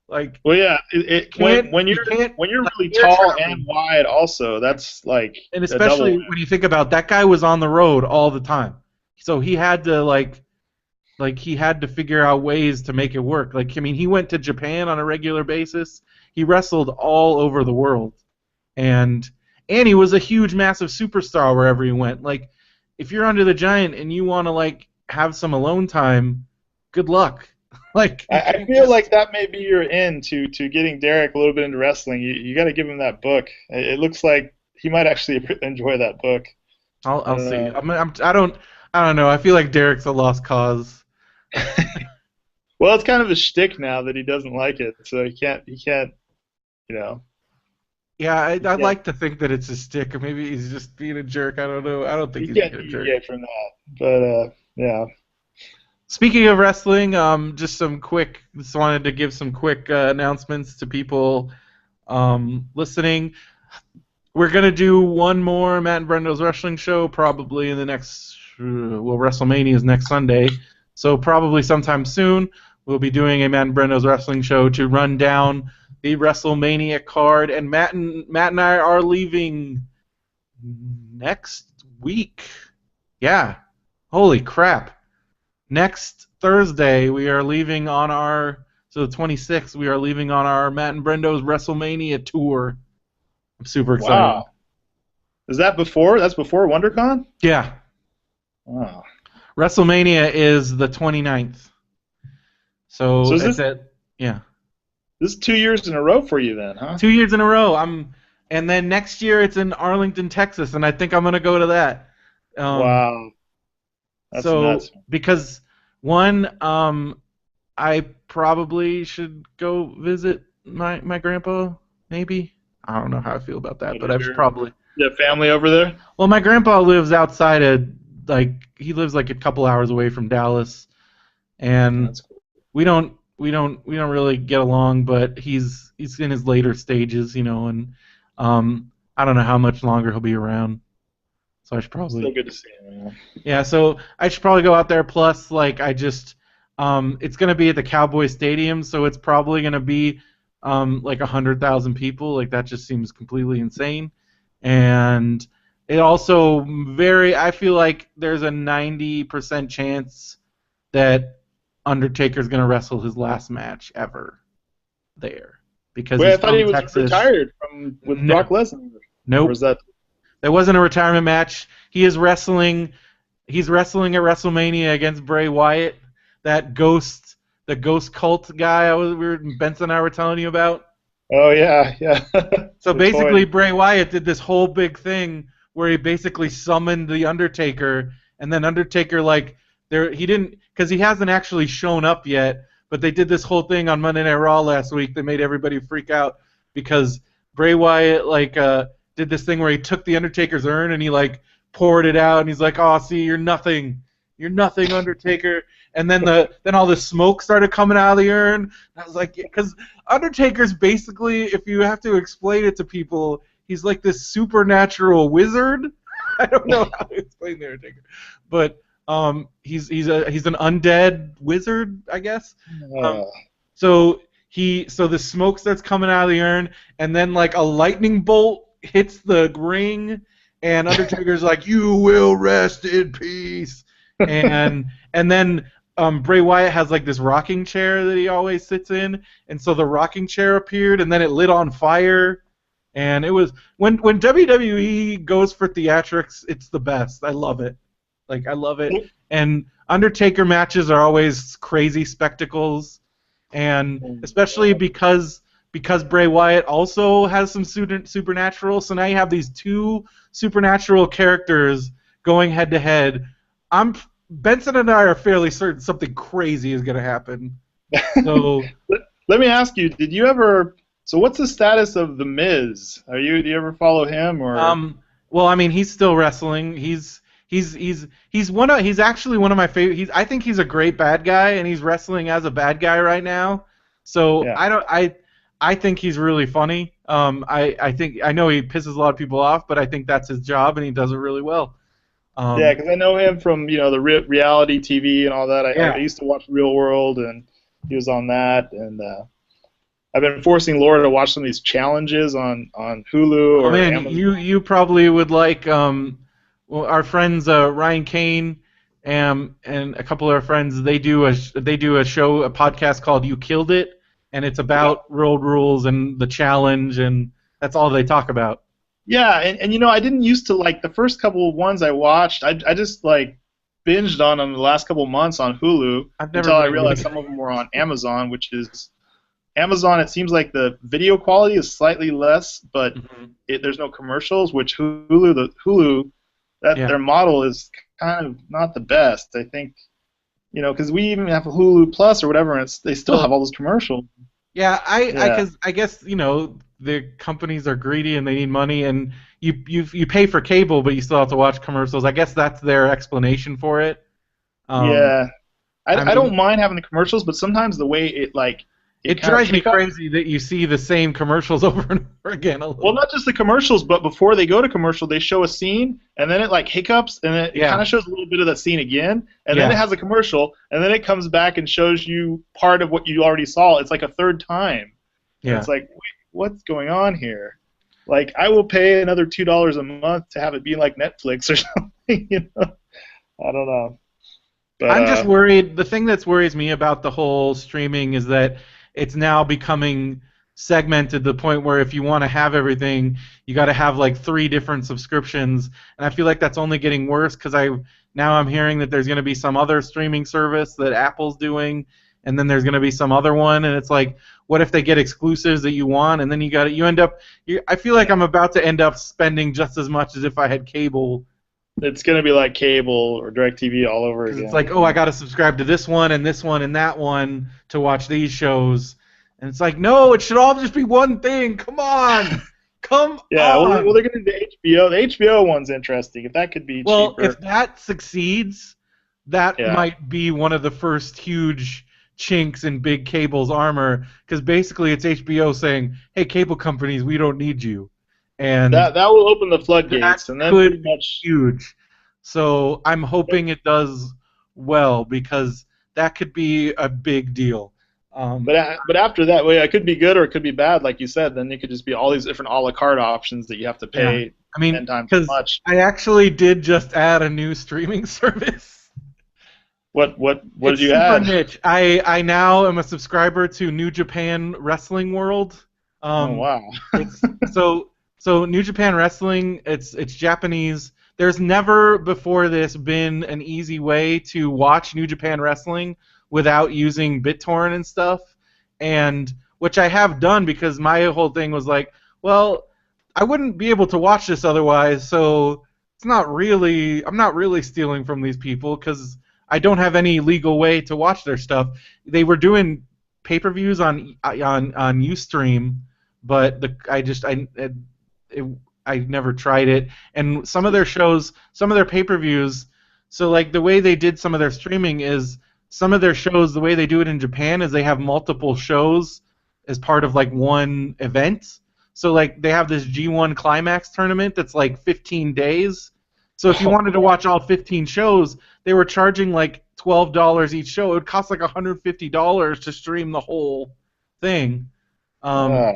Like Well, yeah. you can't When you're like really air tall travel. and wide, also that's like And a double. especially when you think about that guy was on the road all the time, so he had to like he had to figure out ways to make it work. Like I mean, he went to Japan on a regular basis. He wrestled all over the world, and he was a huge, massive superstar wherever he went. Like if you're under the Giant and you want to like have some alone time, good luck. Like you I can't feel just. like that may be your in to getting Derek a little bit into wrestling. You got to give him that book. It looks like he might actually enjoy that book. I I'll don't see. know. I don't know. I feel like Derek's a lost cause. Well, it's kind of a shtick now that he doesn't like it, so he can't, you know, Yeah, he I'd can't, like to think that it's a stick, or maybe he's just being a jerk. I don't know. I don't think he he's can't being a jerk. deviate from that. But yeah. Speaking of wrestling, just wanted to give some quick announcements to people listening. We're gonna do one more Matt and Brendo's wrestling show probably in the next. Well, WrestleMania is next Sunday, so probably sometime soon we'll be doing a Matt and Brendo's wrestling show to run down the WrestleMania card. And Matt and I are leaving next week. Yeah, holy crap! Next Thursday we are leaving on our the 26th. We are leaving on our Matt and Brendo's WrestleMania tour. I'm super excited. Wow. Is that before? That's before WonderCon? Yeah, Wow. WrestleMania is the 29th. So So is it's this at yeah, this is 2 years in a row for you then, huh? 2 years in a row. And then next year it's in Arlington, Texas, and I think I'm gonna go to that. Um, Wow. That's so nuts. because one, I probably should go visit my grandpa. Maybe I don't know how I feel about that, What but is I've your probably. you have family over there? Well, my grandpa lives outside of like he lives like a couple hours away from Dallas, and That's cool. we don't really get along, but he's in his later stages, and I don't know how much longer he'll be around. So I should Still probably good to see him, man. yeah, so I should probably go out there. Plus, like I just It's going to be at the Cowboy Stadium, so it's probably going to be like 100,000 people. Like that just seems completely insane. And it also I feel like there's a 90% chance that Undertaker's going to wrestle his last match ever there because Wait, he's I thought he from was Texas. retired from with No, Brock Lesnar, or nope. is that? That wasn't a retirement match. He is wrestling. He's wrestling at WrestleMania against Bray Wyatt, that the ghost cult guy Benson and I were telling you about. Oh yeah, yeah. So The toy. basically, Bray Wyatt did this whole big thing where he basically summoned the Undertaker, and then Undertaker he didn't because he hasn't actually shown up yet. But they did this whole thing on Monday Night Raw last week that made everybody freak out because Bray Wyatt did this thing where he took the Undertaker's urn and he poured it out, and he's like, "Oh, see, you're nothing, Undertaker." And then all this smoke started coming out of the urn. And I was like, because Undertaker's basically, if you have to explain it to people, he's like this supernatural wizard. I don't know how to explain the Undertaker, but he's an undead wizard, I guess. Uh, So the smoke starts coming out of the urn, and then like a lightning bolt hits the ring, and Undertaker's like, "You will rest in peace," and then Bray Wyatt has like this rocking chair that he always sits in, and so the rocking chair appeared, and then it lit on fire, and it was when WWE goes for theatrics, it's the best. I love it. I love it. And Undertaker matches are always crazy spectacles, and especially because Bray Wyatt also has some supernatural. So now you have these two supernatural characters going head to head. Benson and I are fairly certain something crazy is going to happen. So Let me ask you: did you ever? So what's the status of the Miz? Do you ever follow him or? well, I mean, he's still wrestling. He's actually one of my favorite. I think he's a great bad guy, and he's wrestling as a bad guy right now. So Yeah. I think he's really funny. I know he pisses a lot of people off, but I think that's his job, and he does it really well. Yeah, because I know him from the reality TV and all that. Yeah. I used to watch Real World, and he was on that. And I've been forcing Laura to watch some of these challenges on Hulu Oh or man, Amazon. you probably would like well, our friends Ryan Kane and a couple of our friends. They do a podcast called You Killed It, and it's about road rules and the challenge, and that's all they talk about. Yeah, and I didn't used to like the first couple of ones I watched. I just binged on them the last couple of months on Hulu I've never until I been realized some of them were on Amazon, which is Amazon. It seems like the video quality is slightly less, but there's no commercials. Which Hulu their model is kind of not the best. I think because we even have Hulu Plus or whatever, and they still have all those commercials. Yeah, I guess the companies are greedy and they need money, and you pay for cable, but you still have to watch commercials. I guess that's their explanation for it. Yeah, I mean, don't mind having the commercials, but sometimes the way it drives me crazy that you see the same commercials over and over again. Well, not just the commercials, but before they go to commercial, they show a scene, and then it hiccups, and it kind of shows a little bit of that scene again, and then it has a commercial, and then it comes back and shows you part of what you already saw. It's like a third time. Yeah. And it's like, wait, what's going on here? I will pay another $2 a month to have it be like Netflix or something. I don't know. But, I'm just worried. The thing that worries me about the whole streaming is that it's now becoming segmented to the point where if you want to have everything, you got to have 3 different subscriptions, and I feel like that's only getting worse because I'm hearing that there's going to be some other streaming service that Apple's doing, and then there's going to be some other one, and it's like, what if they get exclusives that you want, and then I feel like I'm about to end up spending just as much as if I had cable. It's going to be like cable or DirecTV all over again. It's like, oh, I got to subscribe to this one and that one to watch these shows. And it's like, no, it should all just be one thing. Come on. Come on. Well, they're going to do the HBO. The HBO one's interesting. If that could be cheaper. Well, if that succeeds, that might be one of the first huge chinks in big cable's armor, because basically it's HBO saying, hey, cable companies, we don't need you. And that will open the floodgates, and then could pretty much huge. So I'm hoping it does well, because that could be a big deal. Um, But after that, well, yeah, it could be good or it could be bad, like you said. Then it could just be all these different a la carte options that you have to yeah, pay I mean, 10 times as because much. I actually did just add a new streaming service. What did It's you super add? niche. I now am a subscriber to New Japan Wrestling World. Oh Um, wow. it's New Japan Wrestling. It's Japanese. There's never before this been an easy way to watch New Japan Wrestling without using BitTorrent and stuff, and which I have done because my whole thing was like, well, I wouldn't be able to watch this otherwise, so it's not really I'm not really stealing from these people because I don't have any legal way to watch their stuff. They were doing pay-per-views on UStream, but it, I never tried it. And some of their shows, some of their pay-per-views, so like the way they did some of their streaming is some of their shows, the way they do it in Japan is they have multiple shows as part of like one event. So like they have this G1 Climax tournament that's like 15 days. So if you Oh wanted to watch all 15 shows, they were charging like $12 each show. It would cost like $150 to stream the whole thing. Um, yeah.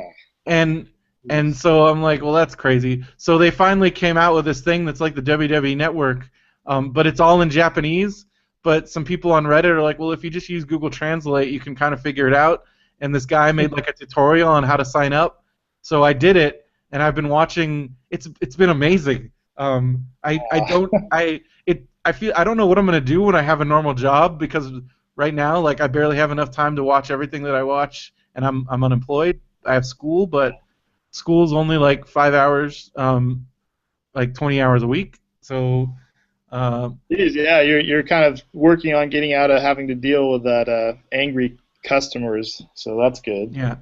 and and so I'm like, well, that's crazy. So they finally came out with this thing that's like the WWE Network, but it's all in Japanese. But some people on Reddit are like, well, if you just use Google Translate, you can kind of figure it out. And this guy made like a tutorial on how to sign up. So I did it, and I've been watching. It's been amazing. I don't I feel I don't know what I'm gonna do when I have a normal job because right now like I barely have enough time to watch everything that I watch, and I'm unemployed. I have school, but school's only like 5 hours, like 20 hours a week. So, Geez, yeah, you're kind of working on getting out of having to deal with that angry customers, so that's good. yeah.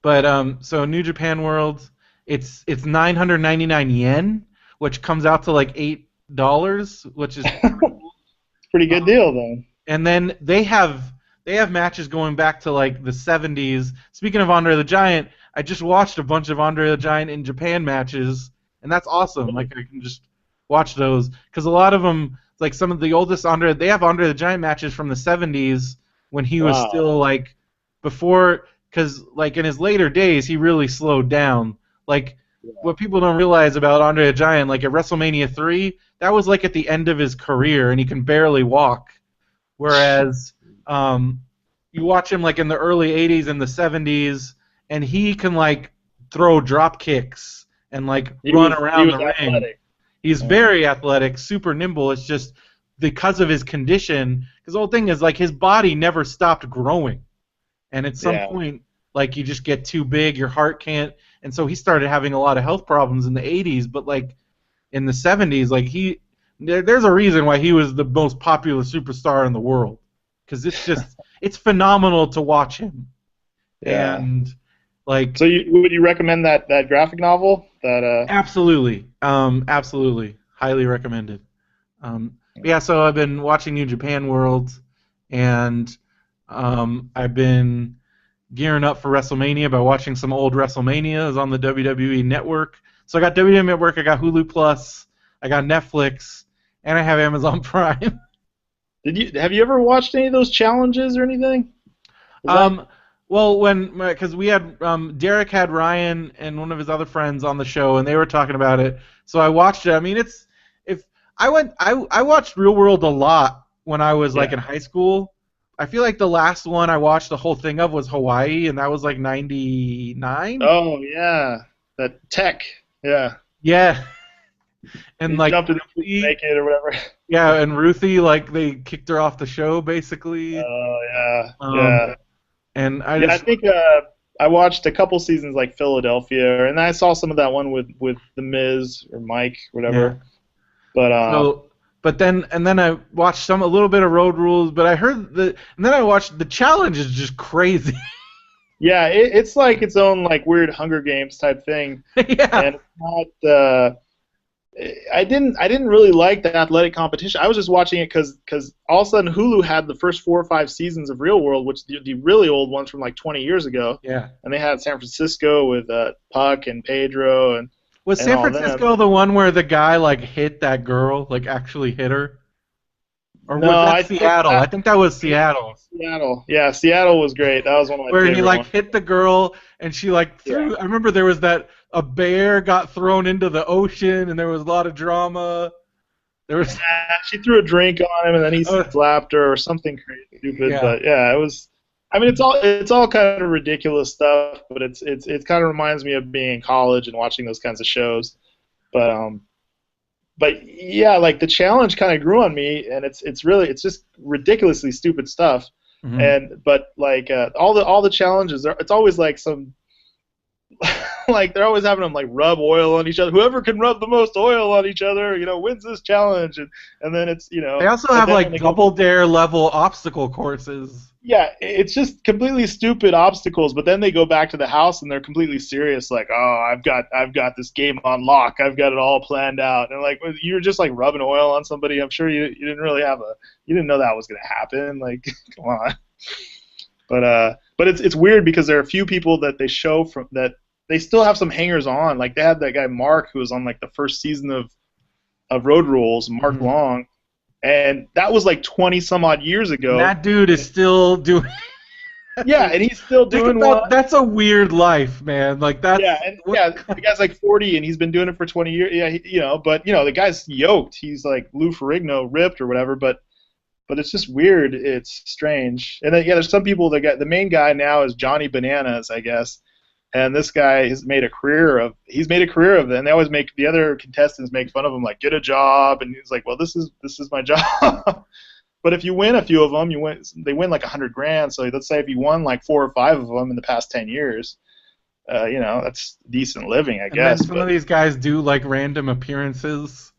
But so New Japan World, it's 999 yen, which comes out to like $8, which is Pretty good um, deal then. and then they have matches going back to like the 70s. Speaking of Andre the Giant, I just watched a bunch of Andre the Giant in Japan matches, and that's awesome. Like I can just watch those because a lot of them, like some of the oldest Andre, they have Andre the Giant matches from the 70s when he was Wow. still like before, because like in his later days he really slowed down. Like what people don't realize about Andre the Giant, like at WrestleMania 3, that was like at the end of his career, and he can barely walk. Whereas um, you watch him like in the early '80s and the '70s, and he can like throw drop kicks and like run He around was the ring. athletic. He's Yeah. very athletic, super nimble. It's just because of his condition. Because the whole thing is like his body never stopped growing, and at some Yeah. point, like you just get too big, your heart can't. And so he started having a lot of health problems in the '80s, but like in the '70s, like there's a reason why he was the most popular superstar in the world because it's phenomenal to watch him. Yeah. And like So would you recommend that graphic novel? That absolutely highly recommended. Yeah, so I've been watching New Japan World, and I've been gearing up for WrestleMania by watching some old WrestleManias on the WWE Network. So I got WWE Network, I got Hulu Plus, I got Netflix, and I have Amazon Prime. have you ever watched any of those challenges or anything? Is that Um, well, because we had Derek had Ryan and one of his other friends on the show, and they were talking about it. So I watched it. I mean, it's if I watched Real World a lot when I was like yeah. in high school. I feel like the last one I watched the whole thing of was Hawaii, and that was like '99. Oh yeah. That tech. Yeah. Yeah, and He like jumped in the pool Ruthie, naked or whatever. yeah, and Ruthie, like they kicked her off the show basically. Oh yeah. Um, Yeah. and I Yeah, I just think I watched a couple seasons like Philadelphia, and I saw some of that one with the Miz or Mike, yeah. whatever. But So, but then I watched a little bit of Road Rules, but I heard and then I watched the challenge is just crazy. yeah, it's like its own like weird Hunger Games type thing, Yeah, and it's not. I didn't really like the athletic competition. I was just watching it because all of a sudden Hulu had the first 4 or 5 seasons of Real World, which the really old ones from like 20 years ago, yeah. and they had San Francisco with Puck and Pedro Was and San all them. Francisco the one where the guy like hit that girl, like actually hit her, Or No, was that I think Seattle? I think that was Seattle. Seattle. Yeah, Seattle was great. That was one of my Where he favorite like ones. hit the girl and she like Yeah. threw. I remember there was that a bear got thrown into the ocean and there was a lot of drama. There was, She threw a drink on him and then he uh, slapped her or something crazy stupid. yeah. But yeah, it was. I mean, it's all kind of ridiculous stuff, but it kind of reminds me of being in college and watching those kinds of shows. But yeah, like the challenge kind of grew on me, and it's just ridiculously stupid stuff. Hmm. And but like all the challenges, it's always like some like they're always having them like rub oil on each other. Whoever can rub the most oil on each other, wins this challenge. And then it's They also and have then when like they go double dare level obstacle courses. yeah, it's just completely stupid obstacles. But then they go back to the house and they're completely serious, like, oh, I've got this game on lock. I've got it all planned out. And like you were just like rubbing oil on somebody. I'm sure you didn't really you didn't know that was gonna happen. Like, come on. But it's weird because there are a few people that they show from that they still have some hangers on. Like they had that guy Mark who was on like the first season of Road Rules, Mark Hmm. Long, and that was like 20 some odd years And ago. that dude is still doing. Yeah, and he's still Think doing one. about that's a weird life, man. Like that's Yeah, and what. yeah, the guy's like 40 and he's been doing it for 20 years. Yeah, but the guy's yoked. He's like Lou Ferrigno ripped or whatever, but it's just weird. It's strange. And then, yeah, there's some people that got the main guy now is Johnny Bananas, I guess. And this guy has made a career of it, and they always make the other contestants make fun of him, like get a job, and he's like, well, this is my job. But if you win a few of them, they win like 100 grand. So let's say if you won like 4 or 5 of them in the past 10 years, that's decent living, I And then guess. some of But these guys do like random appearances.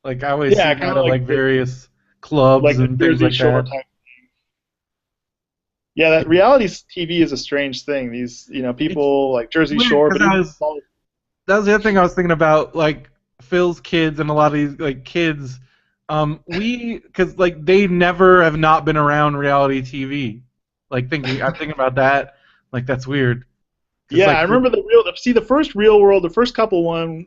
Like I always see yeah, that kind of at like like various clubs the and things Jersey like Shore that. type. Yeah, that reality TV is a strange thing. These It's people like Jersey weird Shore, because but even that was the other thing I was thinking about, like Phil's kids and a lot of these like kids. Because like they never have not been around reality TV. I'm thinking about that. Like that's weird. Because yeah, like I for remember the first Real World, the first couple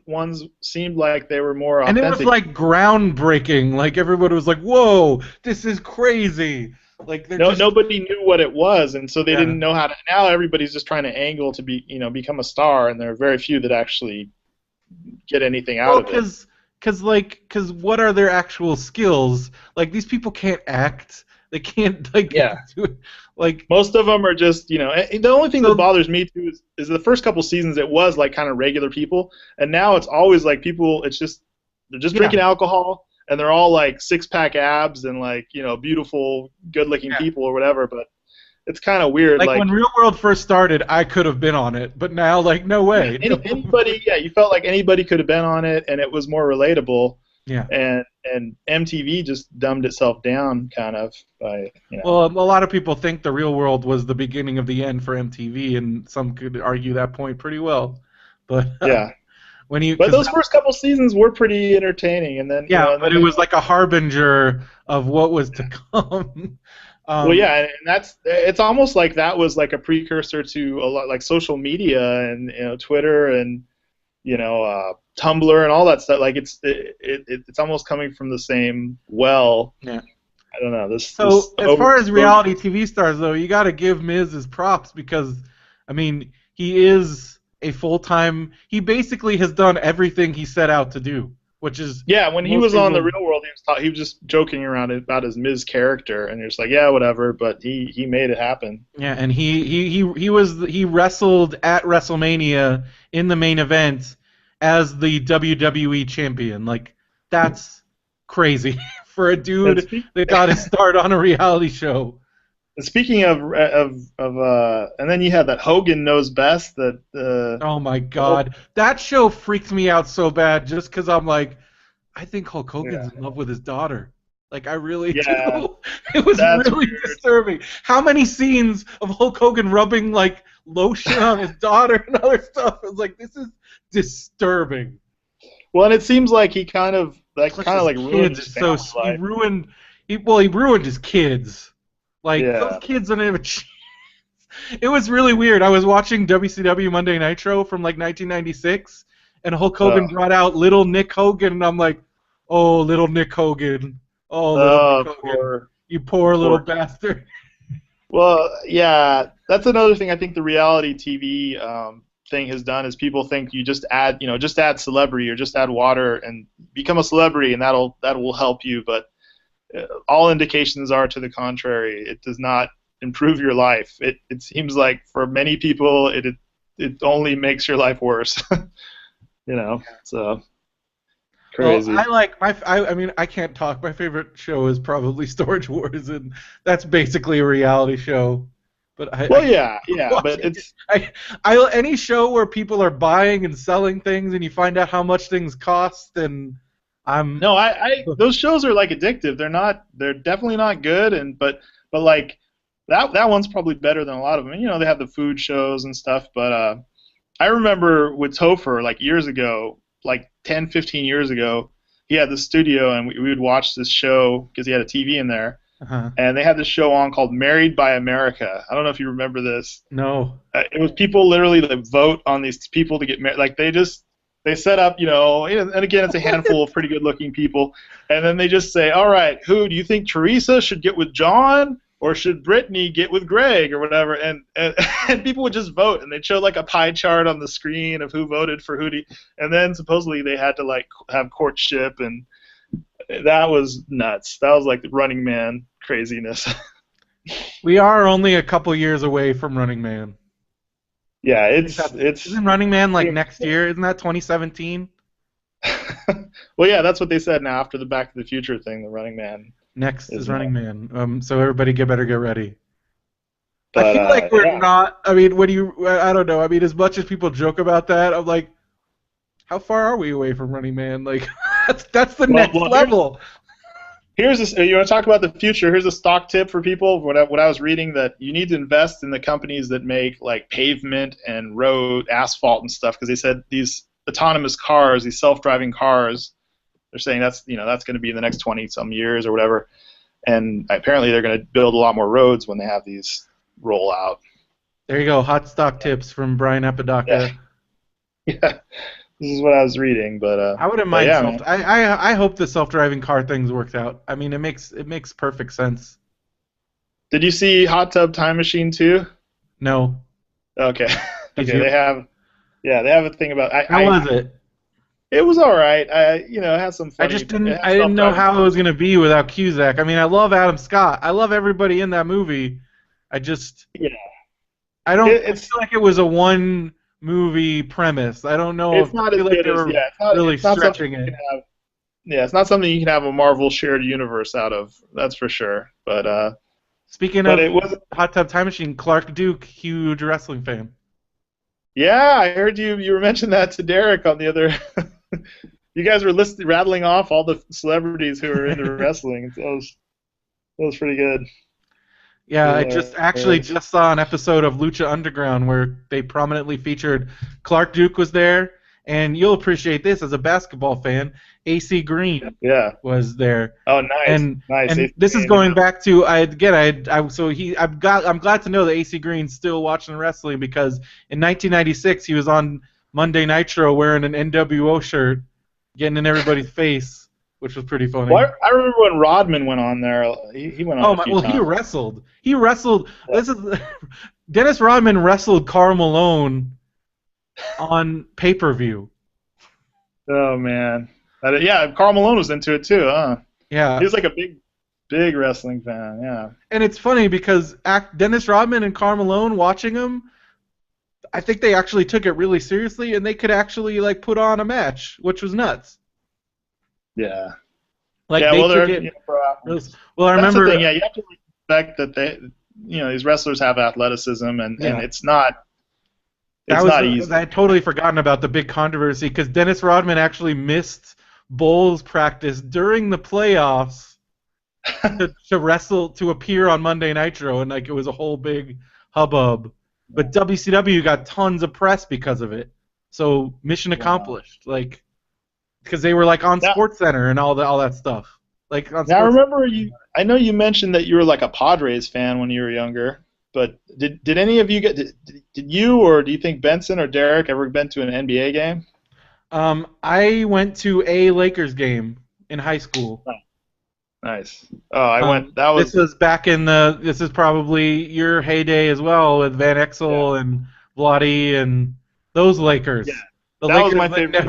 ones seemed like they were more And it was authentic. like groundbreaking. Like everybody was like, "Whoa, this is crazy!" Like they're No, just nobody knew what it was, and so they yeah. didn't know how to. Now everybody's just trying to angle to become a star, and there are very few that actually get anything out Well, of it. because what are their actual skills? Like these people can't act. They can't like Yeah. do it. Like Most of them are just, and the only thing that so bothers me too is the first couple seasons it was like kind of regular people, and now it's always like people. It's just they're just yeah, drinking alcohol, and they're all like six-pack abs and like beautiful, good-looking yeah. people or whatever. But it's kind of weird. Like when Like Real World first started, I could have been on it, but now like no yeah, way. anybody, yeah, you felt like anybody could have been on it, and it was more relatable. Yeah. And MTV just dumbed itself down kind of by. Well, a lot of people think the Real World was the beginning of the end for MTV, and some could argue that point pretty well. But Yeah. when you, But because those first couple seasons were pretty entertaining, and then yeah, and but then it they, was like a harbinger of what was to come. well, um, yeah, and it's almost like that was like a precursor to a lot like social media and Twitter and Tumblr and all that stuff. Like it's almost coming from the same well. yeah. I don't know this So as far as overexposure. reality TV stars, though, you got to give Miz his props because, I mean, he is a full-time. He basically has done everything he set out to do, which is Yeah, when he most was on the people. Real World, he was just joking around about his Miz character, and you're just like, yeah, whatever. But he made it happen. Yeah, and he wrestled at WrestleMania in the main event as the WWE champion. Like that's crazy for a And dude speak, that got his start on a reality show. Speaking and then you had that Hogan Knows Best that Oh my the whole God, that show freaked me out so bad just because I'm like, I think Hulk yeah Hogan's in love with his daughter. Like I really yeah do. It was that's really weird. disturbing. How many scenes of Hulk Hogan rubbing like lotion on his daughter and other stuff? It was like this is disturbing. Well, and it seems like he kind of Plus his ruined kids his is family he life. ruined he ruined his kids. Like those Yeah. kids don't even. It was really weird. I was watching WCW Monday Nitro from like 1996, and Hulk Hogan Uh, brought out little Nick Hogan, and I'm like, oh, little Nick Hogan. Oh, little Hulk Hogan. Poor, You poor little poor. bastard. Well, yeah, that's another thing. I think the reality TV thing has done is people think you just add, just add celebrity or just add water and become a celebrity, and that will help you. But all indications are to the contrary. It does not improve your life. It seems like for many people, it only makes your life worse. So Well, crazy. I mean, I can't talk. My favorite show is probably Storage Wars, and that's basically a reality show. But I Well, can't yeah, yeah, watch but it. it's Any show where people are buying and selling things, and you find out how much things cost, and I'm no, I those shows are like addictive. They're definitely not good, but like that one's probably better than a lot of them. And, they have the food shows and stuff, but I remember with Topher like years ago, like 10, 15 years ago, he had the studio and we would watch this show because he had a TV in there, uh and they had this show on called Married by America. I don't know if you remember this. no. It was people literally that vote on these people to get married. Like they set up, and again, it's a handful of pretty good-looking people, and then they just say, "All right, who do you think Teresa should get with John, or should Brittany get with Greg, or whatever?" And and people would just vote, and they'd show like a pie chart on the screen of who voted for and then supposedly they had to like have courtship, and that was nuts. That was like the Running Man craziness. We are only a couple years away from Running Man. Yeah, I think isn't Running Man like next year? Isn't that 2017? Well, yeah, that's what they said now after the Back to the Future thing. The Running Man Next is is now. Running Man. So everybody better get ready. I But feel like we're yeah, not. I mean, I don't know. I mean, as much as people joke about that, I'm like, how far are we away from Running Man? Like, that's the well, next level. here's this. You want to talk about the future? Here's a stock tip for people. What I was reading, that you need to invest in the companies that make like pavement and road asphalt and stuff, because they said these autonomous cars, these self-driving cars, they're saying that's going to be in the next 20 some years or whatever, and apparently they're going to build a lot more roads when they have these roll out. There you go. Hot stock tips from Brian Yeah, Apodaca. yeah. This is what I was reading, I wouldn't but mind yeah, self. man. I hope the self-driving car things worked out. I mean, it makes perfect sense. Did you see Hot Tub Time Machine 2? No, Okay. did Okay, you? they have a thing about How was it? it was all right. It has some I funny, just it didn't. has I didn't know self-driving how it cars. was gonna be without Cusack. I mean, I love Adam Scott. I love everybody in that movie. I just Yeah. I don't. I It's feel like it was a one movie premise. I don't know if it's I not as feel like good they as were really it's not something stretching you it. can have. Yeah, it's not something you can have a Marvel shared universe out of. That's for sure. Speaking But of it was. Hot Tub Time Machine, Clark Duke, huge wrestling fan. Yeah, I heard you were mentioning that to Derek on the other. You guys were rattling off all the celebrities who are into wrestling. That was pretty good. Yeah, I Yeah. just actually just saw an episode of Lucha Underground where they prominently featured Clark Duke was there, and you'll appreciate this as a basketball fan. AC Green Yeah. was there, Oh, nice, and nice. and AC this is Green, yeah. going back to I'm glad to know that AC Green's still watching wrestling because in 1996 he was on Monday Nitro wearing an NWO shirt, getting in everybody's face, which was pretty funny. Well, I remember when Rodman went on there. He went on Oh a my! few Well, he times. wrestled. He wrestled. This is Dennis Rodman wrestled Karl Malone on pay-per-view. Oh man. Yeah, Karl Malone was into it too, huh? He Yeah, was like a big wrestling fan. Yeah. and it's funny because Dennis Rodman and Karl Malone watching him, I think they actually took it really seriously, and they could actually like put on a match, which was nuts. Yeah. Like Yeah. they Well, took they're it. pro Really, athletes. well, I That's the thing. remember. Yeah, you have to respect that these wrestlers have athleticism, and Yeah, it's not that it's was. not I easy. had totally forgotten about the big controversy because Dennis Rodman actually missed Bulls practice during the playoffs to wrestle to appear on Monday Nitro, and like it was a whole big hubbub. But WCW got tons of press because of it. So mission Wow. accomplished. Like because they were like on Now, Sports Center and all that stuff. Like on now Sports. remember you. I know you mentioned that you were like a Padres fan when you were younger, but did any of you did you, or do you think Benson or Derek ever been to an NBA game? I went to a Lakers game in high school. Nice. Oh, I went. That This was was back in the. This is probably your heyday as well with Van yeah, Exel and Vlade and those yeah. Lakers. The That was Lakers my that favorite.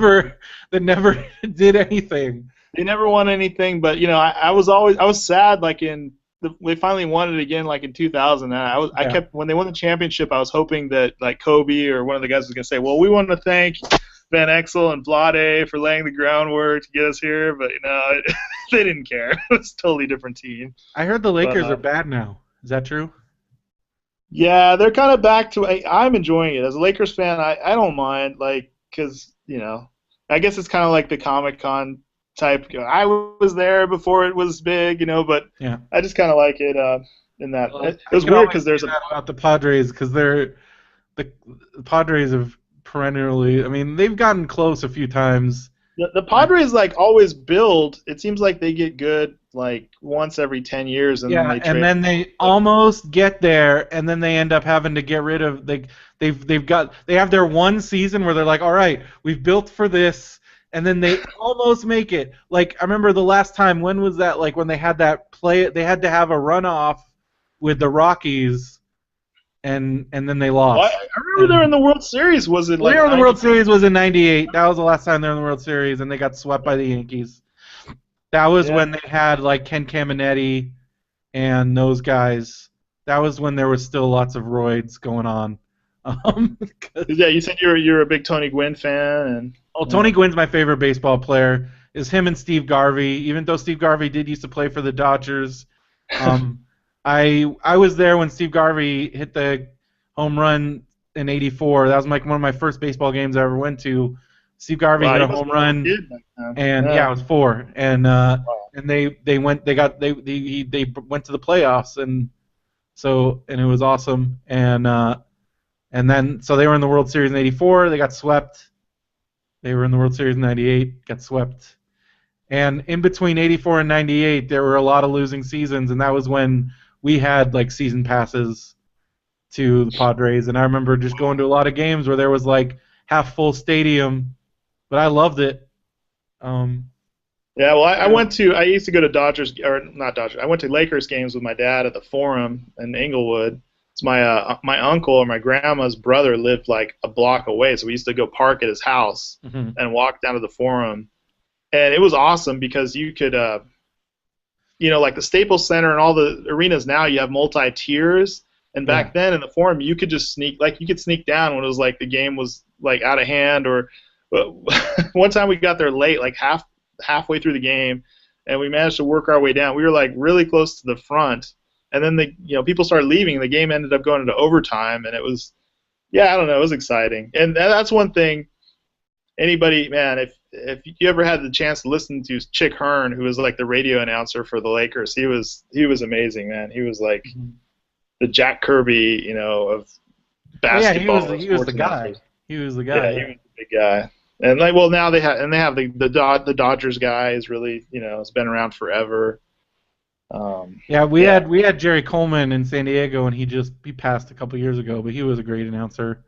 never did anything. They never won anything, but I was sad like they finally won it again like in 2000. And I Yeah. kept when they won the championship, I was hoping that like Kobe or one of the guys was gonna say, well, we want to thank Van Exel and Vlade for laying the groundwork to get us here, but they didn't care. It was a totally different team. I heard the But Lakers are bad now. Is that true? yeah, they're kind of back to. I'm enjoying it as a Lakers fan. I don't mind like because I guess it's kind of like the Comic Con type. I was there before it was big, but Yeah. I just kind of like it. In that Well, it I was can weird only because say there's a that about the Padres because the Padres have perennially. I mean, they've gotten close a few times. the Padres like always build. It seems like they get good like once every 10 years and then Yeah, they and trade. then they almost get there, and then they end up having to get rid of they have their one season where they're like, all right, we've built for this, and then they almost make it. Like I remember the last time, when was that? Like when they had that play, they had to have a runoff with the Rockies, and then they Well, lost. I remember they're in And the World Series. Was it they like were in the World 90? Series was in '98. That was the last time they were in the World Series, and they got swept by the Yankees. That was Yeah. when they had like Ken Caminetti and those guys. That was when there was still lots of roids going on. 'Cause- Yeah, you said you're a big Tony Gwynn fan, and oh, yeah. Tony Gwynn's my favorite baseball player. Is him and Steve Garvey. Even though Steve Garvey did used to play for the Dodgers, um, I was there when Steve Garvey hit the home run in '84. That was like one of my first baseball games I ever went to. Steve Garvey Wow, hit a you must home have been a little run, kid back then. and yeah, Yeah. I was four, Wow. and they went they went to the playoffs, and it was awesome, and then so they were in the World Series in '84. They got swept. They were in the World Series in '98. Got swept. And in between '84 and '98, there were a lot of losing seasons, and that was when we had like season passes to the Padres. And I remember just going to a lot of games where there was like half full stadium, but I loved it. Um, Yeah, well, yeah, I used to go to Dodgers, or not Dodgers, I went to Lakers games with my dad at the Forum in Inglewood. It's my uncle or my grandma's brother lived like a block away, so we used to go park at his house mhm. and walk down to the Forum. And it was awesome because you could, like the Staples Center and all the arenas now, you have multi-tiers. And Yeah, back then in the Forum, you could just you could sneak down when it was like the game was like out of hand. Or one time we got there late, like halfway through the game, and we managed to work our way down. We were like really close to the front, and then people started leaving. The game ended up going into overtime, and it was, yeah, I don't know, it was exciting. And that's one thing. Anybody, man, if you ever had the chance to listen to Chick Hearn, who was like the radio announcer for the Lakers, he was amazing, man. He was like mhm. the Jack Kirby, of Oh yeah, basketball he was the sports guy. announcers. He was the Yeah, guy. he Yeah. was a big guy. And like, well, now they have the Dodgers guy is really, has been around forever. Yeah, Yeah, we had Jerry Coleman in San Diego, and he passed a couple years ago, but he was a great announcer.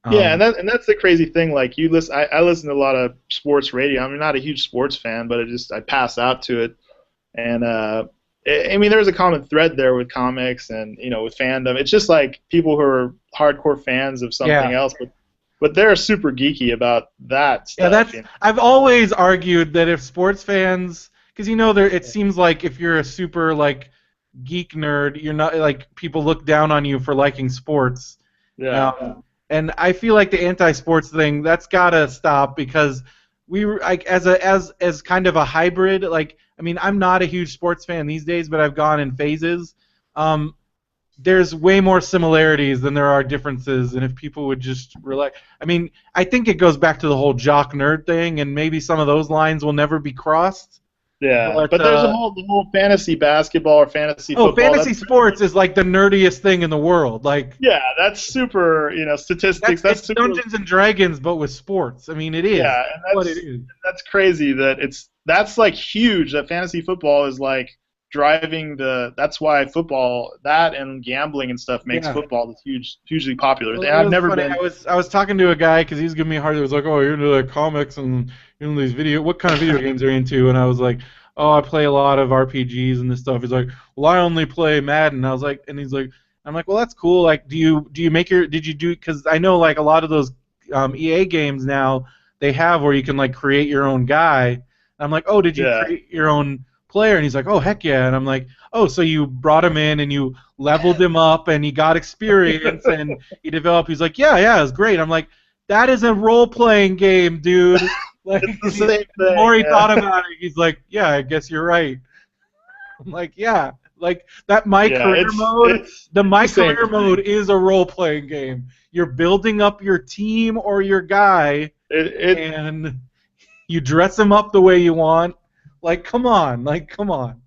yeah, and Um, that's the crazy thing. Like you listen, I listen to a lot of sports radio. I'm not a huge sports fan, but I pass out to it. And I mean, there's a common thread there with comics and with fandom. It's just like people who are hardcore fans of something yeah, else, but they're super geeky about that yeah. stuff. That's I've always argued that if sports fans, because there, it seems like if you're a super like geek nerd, you're not like people look down on you for liking sports. Yeah, And I feel like the anti-sports thing that's gotta stop because we were like as kind of a hybrid. Like I mean, I'm not a huge sports fan these days, but I've gone in phases. Um, there's way more similarities than there are differences, and if people would just rely, I mean, I think it goes back to the whole jock nerd thing, and maybe some of those lines will never be crossed. yeah. But But there's the whole fantasy basketball or fantasy oh, football. fantasy sports is like the nerdiest thing in the world. Like Yeah, that's super. Statistics. That's it's super. Dungeons and Dragons, but with sports. I mean, it is. Yeah, That's and what it is. that's crazy that's like huge. That fantasy football is like driving that's why football, that and gambling and stuff makes Yeah. football this hugely popular. Well, And it I've was never funny. been. I was talking to a guy because he was giving me a hard. He was like, "Oh, you're into like comics and these video. What kind of video games are you into?" And I was like, oh, I play a lot of RPGs and this stuff. He's like, well, I only play Madden. I was like, and he's like, I'm like, well, that's cool. Like, do you make your did you do because I know like a lot of those EA games now they have where you can like create your own guy. And I'm like, oh, did you Yeah. create your own player? And he's like, oh, heck yeah. And I'm like, oh, so you brought him in and you leveled him up and he got experience and he developed. He's like, yeah, it's great. I'm like, that is a role playing game, dude. Like, It's the the same thing. more he Yeah. thought about it, he's like, yeah, I guess you're right. I'm like, yeah, like that my Yeah. career mode. The It's my the same career thing. mode is a role playing game. You're building up your team or your guy, It and you dress him up the way you want. Like, come on, come on.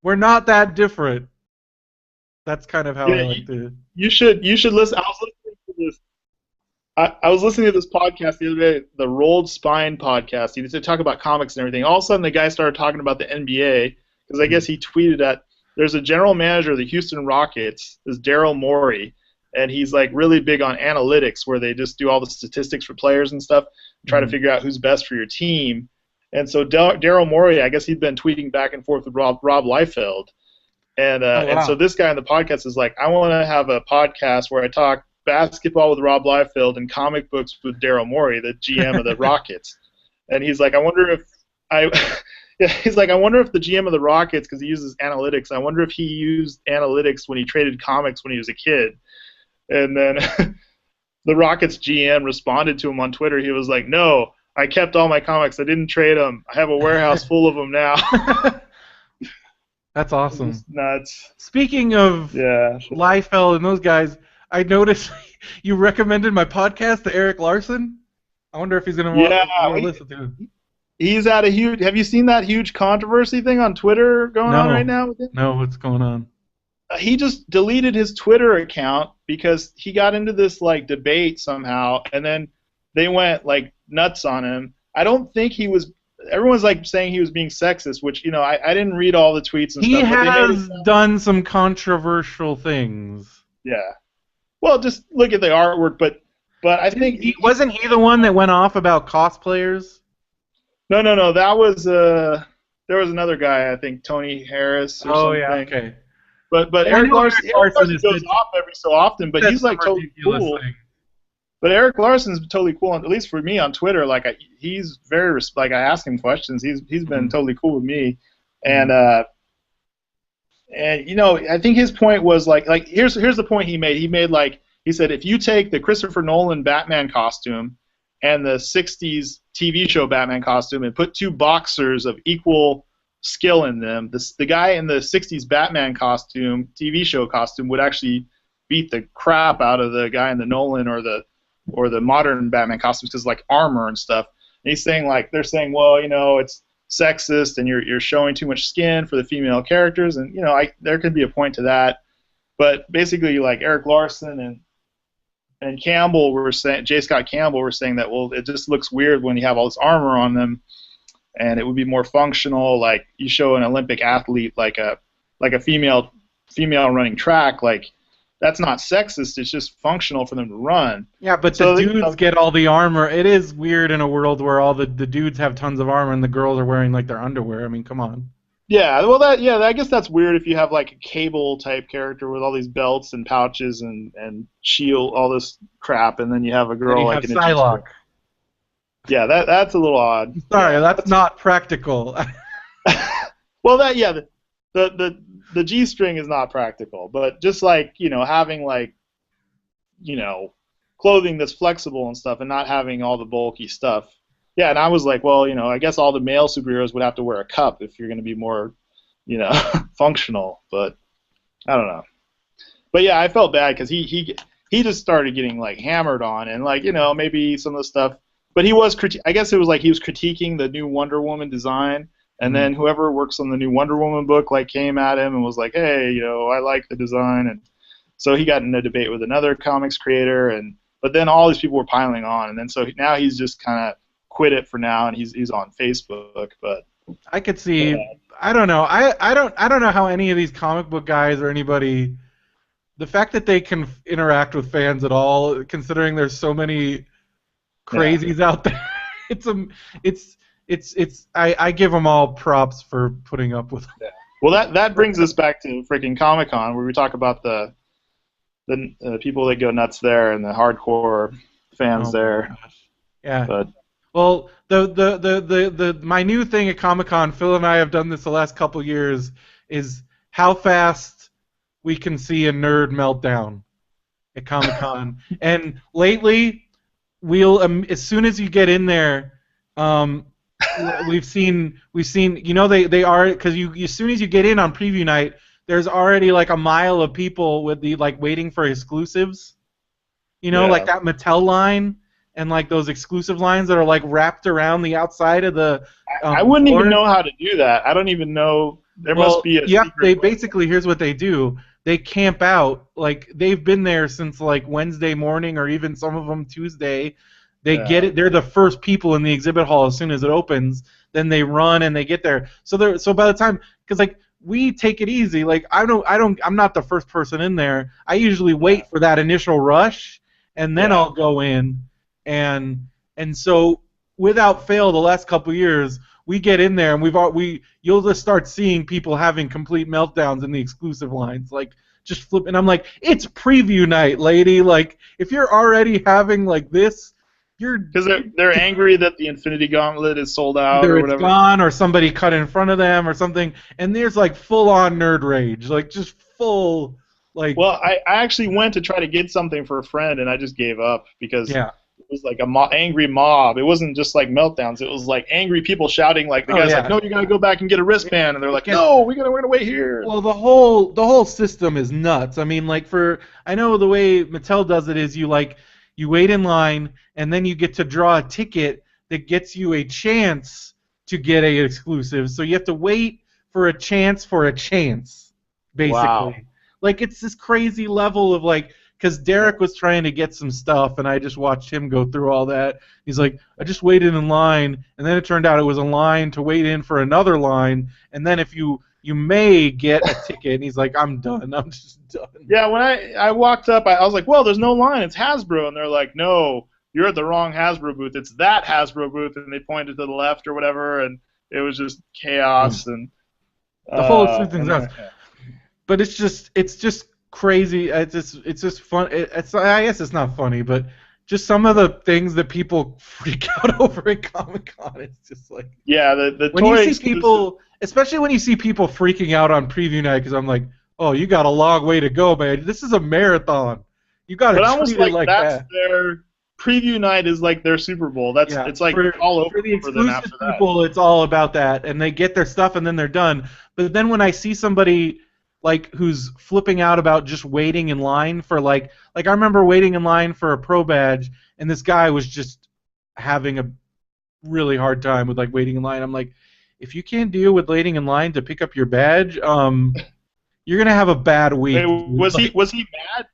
We're not that different. That's kind of how I yeah. like to. You should listen. I was listening to this. I was listening to this podcast the other day, the Rolled Spine podcast. He used talk about comics and everything. All of a sudden, the guy started talking about the NBA because I guess he tweeted at there's a general manager of the Houston Rockets, is Daryl Morey, and he's like really big on analytics, where they just do all the statistics for players and stuff, try to Mhm. figure out who's best for your team. And so Daryl Morey, I guess he'd been tweeting back and forth with Rob Liefeld, Oh and so wow. this guy on the podcast is like, I want to have a podcast where I talk basketball with Rob Liefeld and comic books with Daryl Morey, the GM of the Rockets. And he's like, I wonder if I, yeah, he's like, I wonder if the GM of the Rockets, because he uses analytics, I wonder if he used analytics when he traded comics when he was a kid. And then the Rockets GM responded to him on Twitter. He was like, no, I kept all my comics. I didn't trade them. I have a warehouse full of them now. That's It's awesome. just nuts. Speaking of Yeah. Liefeld and those guys, I noticed you recommended my podcast to Eric Larson. I wonder if he's gonna want Yeah. more listen to. He's at a huge. Have you seen that huge controversy thing on Twitter going on right No, now with him? no, what's going on? He just deleted his Twitter account because he got into this like debate somehow, and then they went like nuts on him. I don't think he was. Everyone's like saying he was being sexist, which I didn't read all the tweets and He stuff, but they made it has sound. done some controversial things. Yeah. Well, just look at the artwork, but I think Wasn't he the one that went off about cosplayers? no. That was there was another guy, I think Tony Harris or Oh yeah, something. okay. But Yeah, I Eric know Larson, Eric Eric Larson Larson has goes said, off every so often, but said he's some like totally ridiculous cool. thing. But Eric Larson's totally cool, at least for me on Twitter. Like he's very like I ask him questions. He's been Mhm. totally cool with me, and Mhm. I think his point was like here's the point he made. He said if you take the Christopher Nolan Batman costume and the '60s TV show Batman costume and put two boxers of equal skill in them, the guy in the '60s Batman costume, TV show costume, would actually beat the crap out of the guy in the Nolan or the modern Batman costumes because like armor and stuff. And he's saying like they're saying, well, it's sexist and you're showing too much skin for the female characters, and there could be a point to that. But basically, like Eric Larson and Campbell were saying, J. Scott Campbell were saying that it just looks weird when you have all this armor on them, and it would be more functional. Like you show an Olympic athlete like a female running track, like that's not sexist. It's just functional for them to run. Yeah, but the So dudes get all the armor. It is weird in a world where all the dudes have tons of armor and the girls are wearing like their underwear. I mean, come on. yeah, well I guess that's weird if you have like a Cable type character with all these belts and pouches and shield, all this crap, and then you have a Then girl you like have in a G-string. Psylocke. Yeah, that's a little odd. Sorry, Yeah. that's not practical. Well, the G string is not practical, but just like having like clothing that's flexible and stuff, and not having all the bulky stuff. Yeah, and I was like, well, I guess all the male superheroes would have to wear a cup if you're going to be more, functional. But I don't know. But yeah, I felt bad because he just started getting like hammered on, and like maybe some of the stuff. But he was I guess it was like he was critiquing the new Wonder Woman design. And then whoever works on the new Wonder Woman book like came at him and was like, hey, I like the design. And so he got in a debate with another comics creator, but then all these people were piling on, and then so now he's just kind of quit it for now, and he's on Facebook. But I could see. I don't know. I don't know how any of these comic book guys or anybody. The fact that they can interact with fans at all, considering there's so many yeah, crazies out there, it's I give them all props for putting up with. Yeah. Well, that brings us back to freaking Comic Con, where we talk about the people that go nuts there and the hardcore fans Oh my there. gosh. Yeah. But Well, the my new thing at Comic Con, Phil and I have done this the last couple years, is how fast we can see a nerd meltdown at Comic Con. And lately, we'll as soon as you get in there, um, we've seen they are because you as soon as you get in on preview night, there's already like a mile of people with the like waiting for exclusives. Like yeah, that Mattel line and like those exclusive lines that are like wrapped around the outside of the I wouldn't even floor. know how to do that. I don't even know. There must Well, be a yeah, secret they way. basically here's what they do. They camp out like they've been there since like Wednesday morning or even some of them Tuesday. They get Yeah, it. They're the first people in the exhibit hall as soon as it opens. Then they run and they get there. So by the time because like we take it easy. Like I'm not the first person in there. I usually yeah, wait for that initial rush and then yeah. I'll go in and so without fail the last couple years we get in there and you'll just start seeing people having complete meltdowns in the exclusive lines, like just flip. And I'm like, it's preview night, lady. Like, if you're already having like this, you're Because they're angry that the Infinity Gauntlet is sold out either or it's whatever. gone or somebody cut in front of them or something. And there's like full on nerd rage, like just full, like Well, I actually went to try to get something for a friend, and I just gave up because yeah, it was like a angry mob. It wasn't just like meltdowns. It was like angry people shouting. Like the oh guy's like, yeah, "No, you gotta go back and get a wristband," and they're it like, gets. "No, we're gonna wait here." Well, the whole system is nuts. I mean, like I know the way Mattel does it is you wait in line and then you get to draw a ticket that gets you a chance to get a exclusive. So you have to wait for a chance, Wow. basically. Like it's this crazy level of like because Derek was trying to get some stuff and I just watched him go through all that. He's like, I just waited in line and then it turned out it was a line to wait in for another line and then if you may get a ticket. And he's like, I'm done. I'm just done. Yeah, when I walked up, I was like, "Well, there's no line. It's Hasbro," and they're like, "No, you're at the wrong Hasbro booth. It's that Hasbro booth," and they pointed to the left or whatever, and it was just chaos and The whole thing's and nuts. But it's just crazy. It's just fun. It's I guess it's not funny, but just some of the things that people freak out over at Comic Con. It's just like yeah, the when you toy see exclusive. people, especially when you see people freaking out on preview night, because I'm like, oh, you got a long way to go, man. This is a marathon. You got to But almost treat it like like that's that. their preview night is like their Super Bowl. That's Yeah, it's like for all for the over them exclusive after that. people, it's all about that, and they get their stuff and then they're done. But then when I see somebody like who's flipping out about just waiting in line for like I remember waiting in line for a pro badge, and this guy was just having a really hard time with like waiting in line. I'm like, if you can't deal with waiting in line to pick up your badge, you're gonna have a bad Wait, week, dude. Like, was he mad?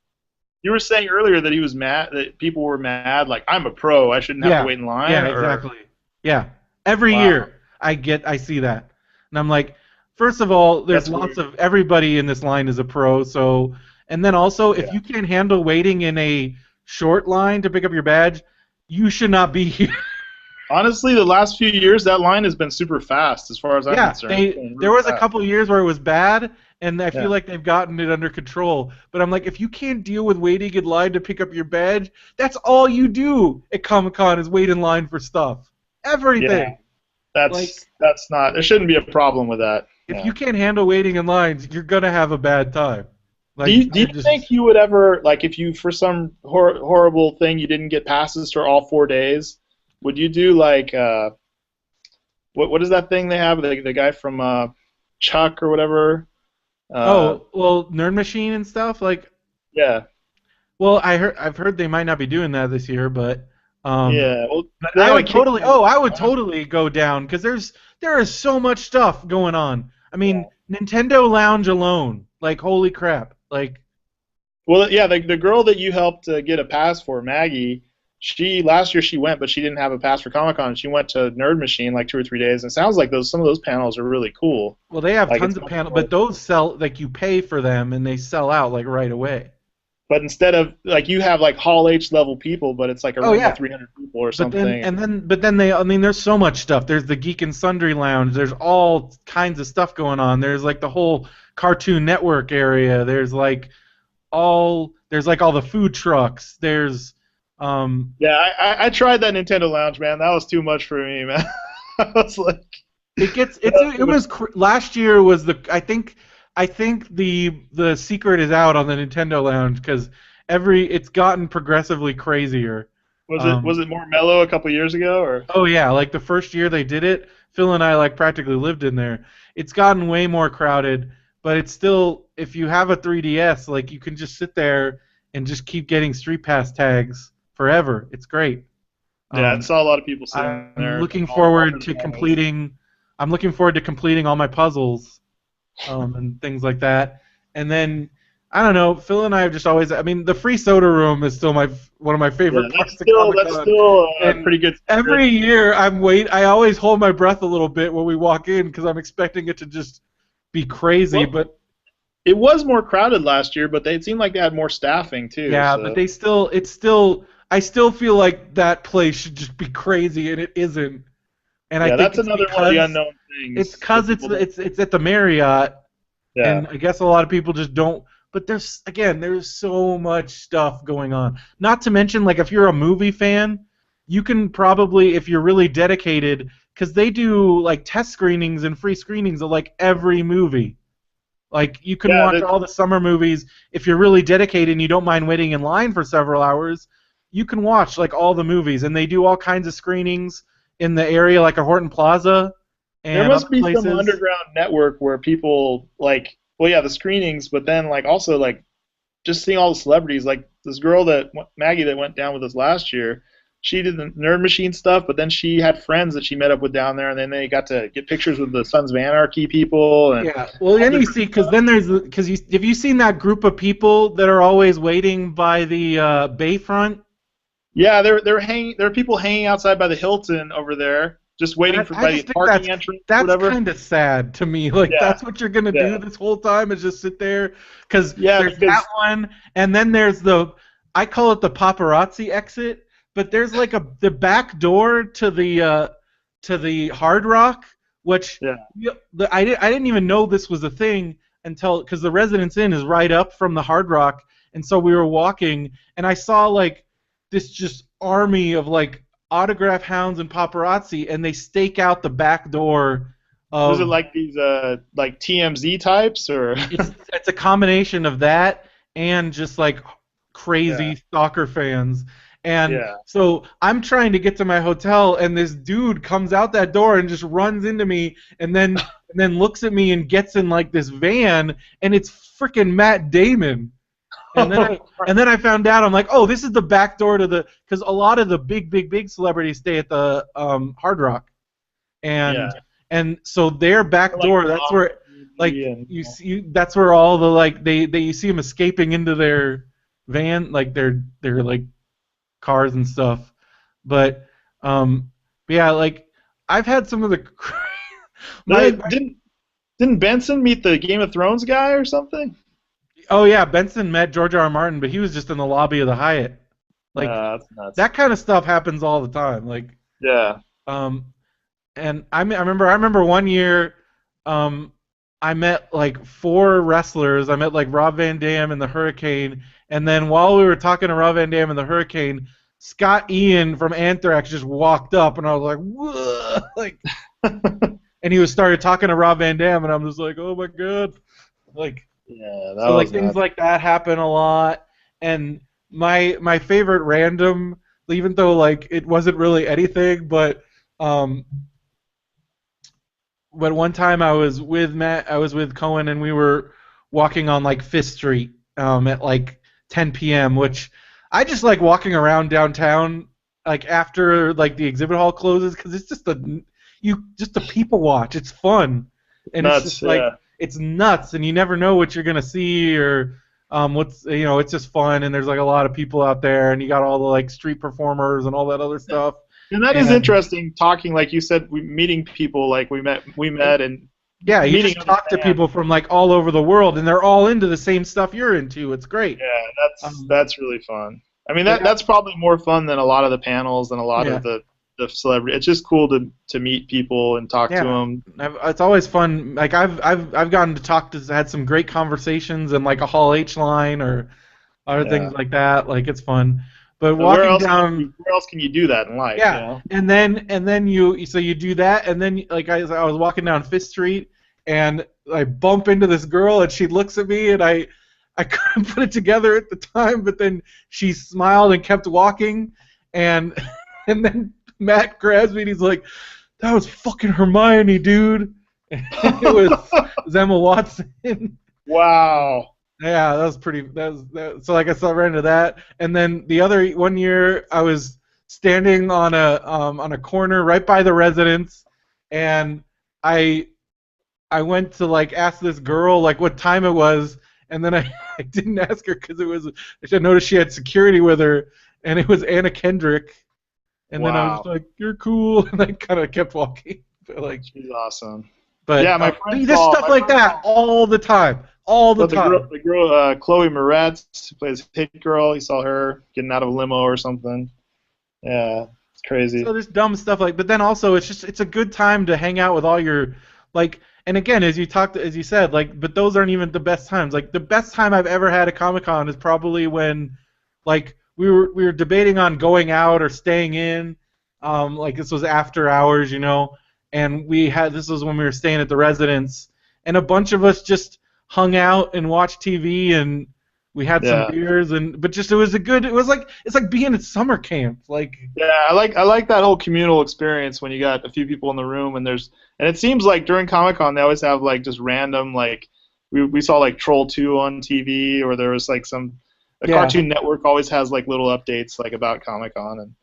You were saying earlier that he was mad, that people were mad. Like I'm a pro, I shouldn't have to yeah, wait in line. yeah, Or exactly. Yeah, every wow, year I see that, and I'm like, first of all, there's that's lots weird. of everybody in this line is a pro, so and then also if Yeah. you can't handle waiting in a short line to pick up your badge, you should not be here. Honestly, the last few years that line has been super fast, as far as I'm Yeah, concerned. It's been there really was a fast. couple of years where it was bad, and I feel Yeah. like they've gotten it under control. But I'm like, if you can't deal with waiting in line to pick up your badge, that's all you do at Comic Con is wait in line for stuff. Yeah. Everything. Like, That's not. There shouldn't be a problem with that. if Yeah. you can't handle waiting in lines, you're gonna have a bad time. Do Like, you I think just you would ever like if you for some horrible thing you didn't get passes for all 4 days? Would you do like what is that thing they have the guy from Chuck or whatever? Uh, oh well, Nerd Machine and stuff. Like, yeah, well, I've heard they might not be doing that this year, but yeah. Well, but they had a kick. I would totally go down because there is so much stuff going on. I Yeah. mean, Nintendo Lounge alone, like holy crap, like Well, yeah, the girl that you helped get a pass for, Maggie, she last year she went, but she didn't have a pass for Comic Con. She went to Nerd Machine like 2 or 3 days, and it sounds like those some of those panels are really cool. well they have Like it's tons of much panels, more. but those sell like you pay for them and they sell out like right away. but instead of like you have like Hall H level people, but it's like a Oh room with yeah. 300 people or But then, something. and then, but then I mean, there's so much stuff. There's the Geek and Sundry Lounge. There's all kinds of stuff going on. There's like the whole Cartoon Network area. There's like all the food trucks. Yeah, I tried that Nintendo Lounge, man. That was too much for me, man. I was like, last year was I think the secret is out on the Nintendo Lounge because it's gotten progressively crazier. was Um, it more mellow a couple years ago, or? Oh yeah, like the first year they did it, Phil and I like practically lived in there. It's gotten way more crowded, but it's still if you have a 3DS, like you can just sit there and just keep getting Street Pass tags forever. It's great. Yeah, I Um, saw a lot of people sitting I'm there, looking all forward their to families. completing. I'm looking forward to completing all my puzzles, and things like that. And then I don't know. Phil and I have just always. I mean, the free soda room is still one of my Yeah, favorite that's parts of still Comic that's Con. still a And pretty good secret. every year I always hold my breath a little bit when we walk in because I'm expecting it to just be crazy. Well, But it was more crowded last year, but it seemed like they had more staffing too. yeah, but So I still feel like that place should just be crazy, and it isn't. And I yeah, think that's it's another one of the because unknown it's things that because people don't. it's at the Marriott, Yeah, and I guess a lot of people just don't. But there's so much stuff going on. Not to mention, like if you're a movie fan, you can probably, if you're really dedicated, because they do like test screenings and free screenings of like every movie. Like you can yeah, watch all the summer movies if you're really dedicated and you don't mind waiting in line for several hours. You can watch like all the movies, and they do all kinds of screenings in the area, like at Horton Plaza there and other must be some places. underground network where people like, well, yeah, the screenings, but then like also like just seeing all the celebrities, like this girl Maggie that went down with us last year. She did the Nerd Machine stuff, but then she had friends that she met up with down there, and then they got to get pictures with the Sons of Anarchy people and Yeah, well, all then you different see, because stuff. then have you seen that group of people that are always waiting by the bayfront? Yeah, there are people hanging outside by the Hilton over there, just waiting That for I by just the think parking entrance or that's whatever. kind of sad to me. Like Yeah, that's what you're gonna do yeah, this whole time is just sit there, because yeah. there's that Because one, and then there's I call it the paparazzi exit, but there's like the back door to the Hard Rock, which yeah, I didn't even know this was a thing until because the Residence Inn is right up from the Hard Rock, and so we were walking, and I saw like this just army of like autograph hounds and paparazzi, and they stake out the back door was it of like these like TMZ types or? it's a combination of that and just like Yeah, crazy soccer fans. And yeah. so I'm trying to get to my hotel, and this dude comes out that door and just runs into me, and then looks at me and gets in like this van, and it's freaking Matt Damon. And then I and then I found out I'm like, oh, this is the back door to the because a lot of the big celebrities stay at the Hard Rock, Yeah, and so their back like door, that's where like and you see that's where all the like they you see them escaping into their van, like their like cars and stuff. But um but yeah, like I've had some of the my didn't Benson meet the Game of Thrones guy or something? oh yeah, Benson met George R. R. Martin, but he was just in the lobby of the Hyatt. Like That's nuts. that kind of stuff happens all the time. Like Yeah. um and I remember one year um I met like four wrestlers. I met like Rob Van Dam and the Hurricane, and then while we were talking to Rob Van Dam and the Hurricane, Scott Ian from Anthrax just walked up, and I was like, "Whoa!" Like, and he was started talking to Rob Van Dam, and I'm just like, "Oh my god!" Like, Yeah, that so like was things nuts. like that happen a lot, and my favorite random, even though like it wasn't really anything, um, but one time I was with Cohen, and we were walking on like Fifth Street at like 10 p.m., which I just like walking around downtown like after like the exhibit hall closes because it's just a people watch. It's fun, and it's Nuts. just like Yeah. it's nuts, and you never know what you're gonna see or what's it's just fun, and there's like a lot of people out there, and you got all the like street performers and all that other stuff, And that is and interesting. Talking like you said, meeting people like we met and and Yeah, you meeting just other talk to fans. people from like all over the world, and they're all into the same stuff you're into. It's great. Yeah, Um, that's really fun. I mean, like, that's probably more fun than a lot of the panels and a lot yeah, of the celebrity. It's just cool to meet people and talk to yeah. them. It's always fun. Like I've gotten to talk to had some great conversations in like a Hall H line or other things Yeah. like that. Like it's fun. But And where walking else can down, where else can you do that in life? You yeah, know. and then you do that, and then like I was walking down Fifth Street, and I bump into this girl, and she looks at me, and I couldn't put it together at the time, but then she smiled and kept walking, and and then Matt grabs me, and he's like, "That was fucking Hermione, dude." And it was Emma Watson. Wow. Yeah, that was pretty. So like I saw ran into that, and then the other one year I was standing on a corner right by the residence, and I I went to like ask this girl like what time it was, and then I, I didn't ask her because it was I noticed she had security with her, and it was Anna Kendrick, and then I was just Wow. like, "You're cool," and I kind of kept walking. But like, She's awesome. but Yeah, my friend there's saw stuff like that all the time, all the but time. the girl Chloe Moretz who plays Hit Girl. He saw her getting out of a limo or something. Yeah, it's So crazy. there's dumb stuff like, but then also it's a good time to hang out with all your like, and again as you said like, but those aren't even the best times. Like the best time I've ever had at Comic Con is probably when like we were debating on going out or staying in, like this was after hours, and this was when we were staying at the residence, and a bunch of us just hung out and watched TV and we had some Yeah. beers but just it was like it's like being at summer camp like. Yeah, I like that whole communal experience when you got a few people in the room and it seems like during Comic Con they always have like just random like we saw like Troll 2 on TV or there was like some a Yeah. Cartoon Network always has like little updates like about Comic Con and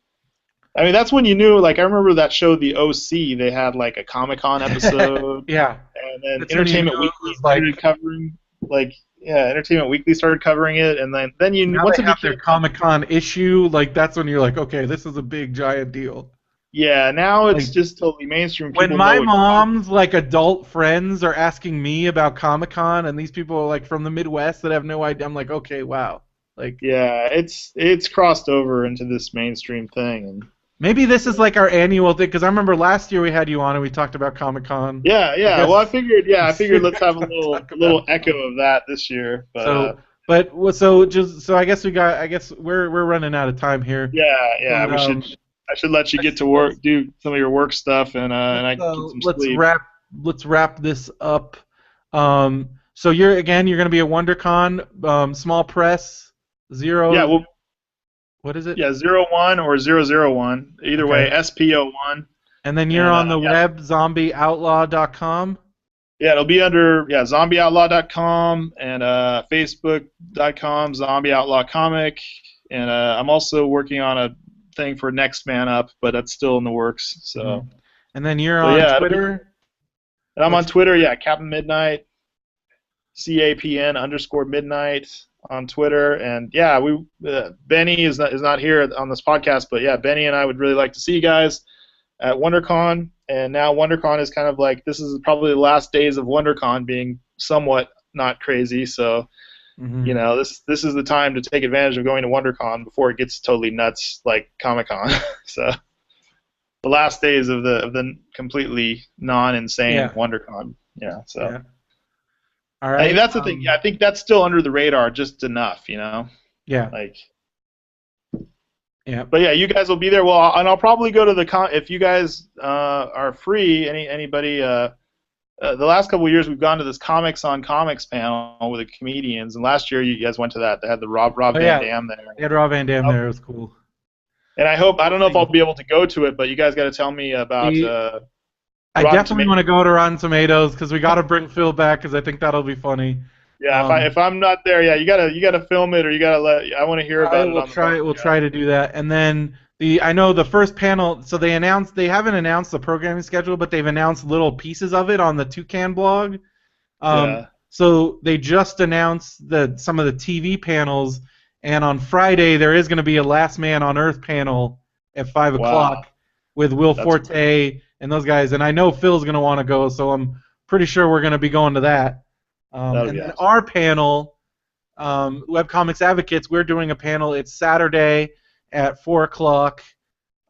I mean that's when you knew like I remember that show The OC they had like a Comic Con episode Yeah. and then That's when you knew Entertainment it Weekly was like started covering like yeah Entertainment Weekly started covering it and then you now once they it have their became Comic Con issue. Like that's when you're like, okay, this is a big giant deal. yeah now it's Like just totally mainstream when people know my what comic mom's like adult friends are asking me about Comic Con, and these people are like from the Midwest that have no idea, I'm like, okay, wow. Like yeah, it's crossed over into this mainstream thing, and maybe this is like our annual thing because I remember last year we had you on and we talked about Comic Con. yeah, I yeah. Well, guess I this figured year let's have a we're gonna talk about little it. echo of that this year, but So, but so I guess I guess we're running out of time here. yeah, yeah. But I should let you get to let's work, do some of your work stuff, and I can get some let's sleep. wrap this up. So you're going to be a WonderCon, small press, Yeah, zero. well, What is it? yeah, 01 or 001, either way, Okay. SPO1, And then you're and on the web, zombieoutlaw.com. yeah, it'll be under zombieoutlaw.com and facebook.com zombie outlaw comic and I'm also working on a thing for Next Man Up, but that's still in the works. Hmm. So And then you're so on yeah, Twitter. and I'm on What's Twitter, yeah, Captain Midnight, CAPN_midnight on Twitter, and yeah, we Benny is not here on this podcast, but yeah, Benny and I would really like to see you guys at WonderCon, and now WonderCon is kind of like this is probably the last days of WonderCon being somewhat not crazy, so hmm this is the time to take advantage of going to WonderCon before it gets totally nuts like Comic Con. So the last days of the completely non-insane Yeah. WonderCon, yeah. So Yeah. All I mean, right. that's the thing. Yeah, I think that's still under the radar just enough, Yeah. like. Yeah. But yeah, you guys will be there. Well, and I'll probably go to the con if you guys are free. Anybody. The last couple of years we've gone to this Comics on Comics panel with the comedians, and last year you guys went to that. They had the Rob Oh Van yeah. Dam there. They had Rob Van Dam there. It was cool. And I don't know if I'll be able to go to it, but you guys got to tell me about The, I Rotten definitely want Tomatoes. to go to Rotten Tomatoes because we got to bring Phil back because I think that'll be funny. Yeah, if I'm not there, yeah, you gotta film it or you gotta let. I want to hear I about it will on the try. We'll podcast. try to do that, and then I know the first panel. So they haven't announced the programming schedule, but they've announced little pieces of it on the Toucan blog. Yeah. So they just announced some of the TV panels, and on Friday there is going to be a Last Man on Earth panel at 5 Wow. o'clock with Will That's Forte and those guys. And I know Phil's going to want to go, so I'm pretty sure we're going to be going to that. That'll And be then awesome. our panel, Webcomics Advocates, we're doing a panel. It's Saturday at 4 o'clock.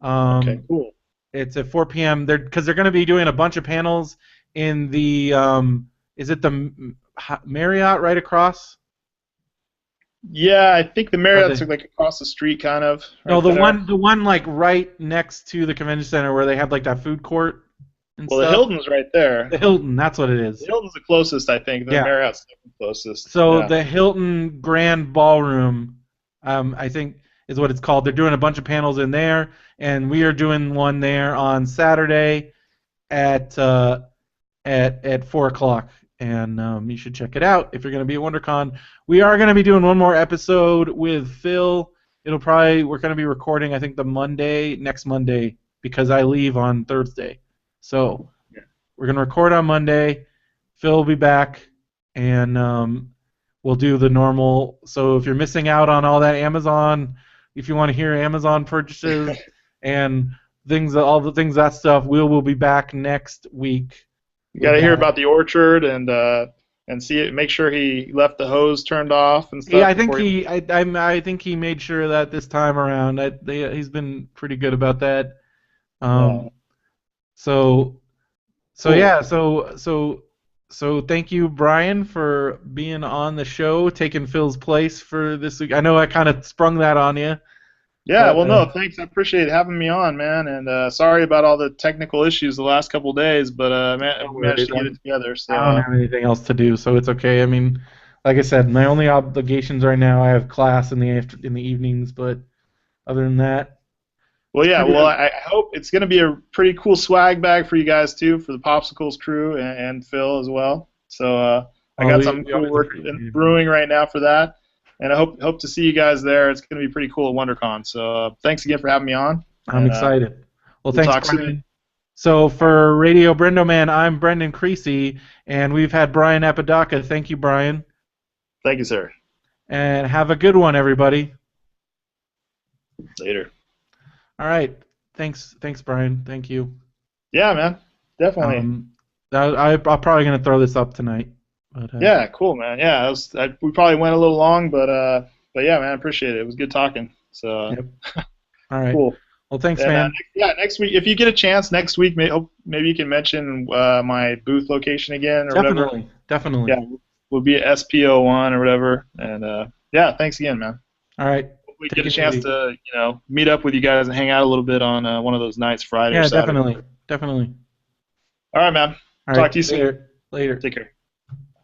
Okay, Um, cool. it's at 4 p.m. Because they're going to be doing a bunch of panels in the is it the Marriott right across? Yeah, I think the Or Marriott's the like across the street, kind of no right there. the one like right next to the convention center where they have like that food court and Well, the stuff. Hilton's right there. The Hilton, that's what it The is. Hilton's the closest, I think. The Yeah. Marriott's second closest. So Yeah. the Hilton Grand Ballroom, I think is what it's called. They're doing a bunch of panels in there, and we are doing one there on Saturday at at 4 o'clock, and you should check it out if you're going to be at WonderCon. We are going to be doing one more episode with Phil. We're going to be recording I think the next Monday because I leave on Thursday. So Yeah. we're going to record on Monday. Phil will be back, and we'll do the normal. So if you're missing out on all that Amazon, if you want to hear Amazon purchases and all the things that stuff, we will be back next week You got with to hear that. about the orchard and see it. Make sure he left the hose turned off and Yeah, stuff I think before he. I think he made sure that this time around. He's been pretty good about that. Yeah. Um, so so Cool. yeah, so thank you, Brian, for being on the show, taking Phil's place for this week. I know I kind of sprung that on you, Yeah. but Well, no, thanks. I appreciate having me on, man. And sorry about all the technical issues the last couple of days, but no we managed worries. to get it together. So I don't have anything else to do, so it's okay. I mean, like I said, my only obligations right now, I have class in the evenings, but other than that, well, it's yeah. pretty Well, good. I hope it's going to be a pretty cool swag bag for you guys too, for the Popsicles crew and Phil as well. So I Oh, got something we cool always work appreciate it. brewing right now for that, and I hope to see you guys there. It's going to be pretty cool at WonderCon. So thanks again for having me on, I'm and excited. Well, we'll thanks, talk soon. Brian. So All right. for Radio BrendoMan, I'm Brendan Creasy, and we've had Brian Apodaca. Thank you, Brian, Thank you, sir. and have a good one, everybody. Later. All right. Thanks, Brian. Thank you. Yeah, man. Definitely. Um, I'm probably gonna throw this up tonight, but Yeah, cool, man. Yeah, we probably went a little long, but yeah, man, I appreciate it. It was good talking. So yep. All right. cool. Well, thanks, And man. yeah, next week, if you get a chance next week, maybe you can mention my booth location again or whatever. Definitely, definitely. Yeah, we'll be at SPO1 or whatever. And yeah, thanks again, man. All right. Hope we Take get a it chance easy. to meet up with you guys and hang out a little bit on one of those nights, Friday or Yeah, Saturday. definitely, definitely. All right, man. All right. Talk to you soon. Later. Later. Take care.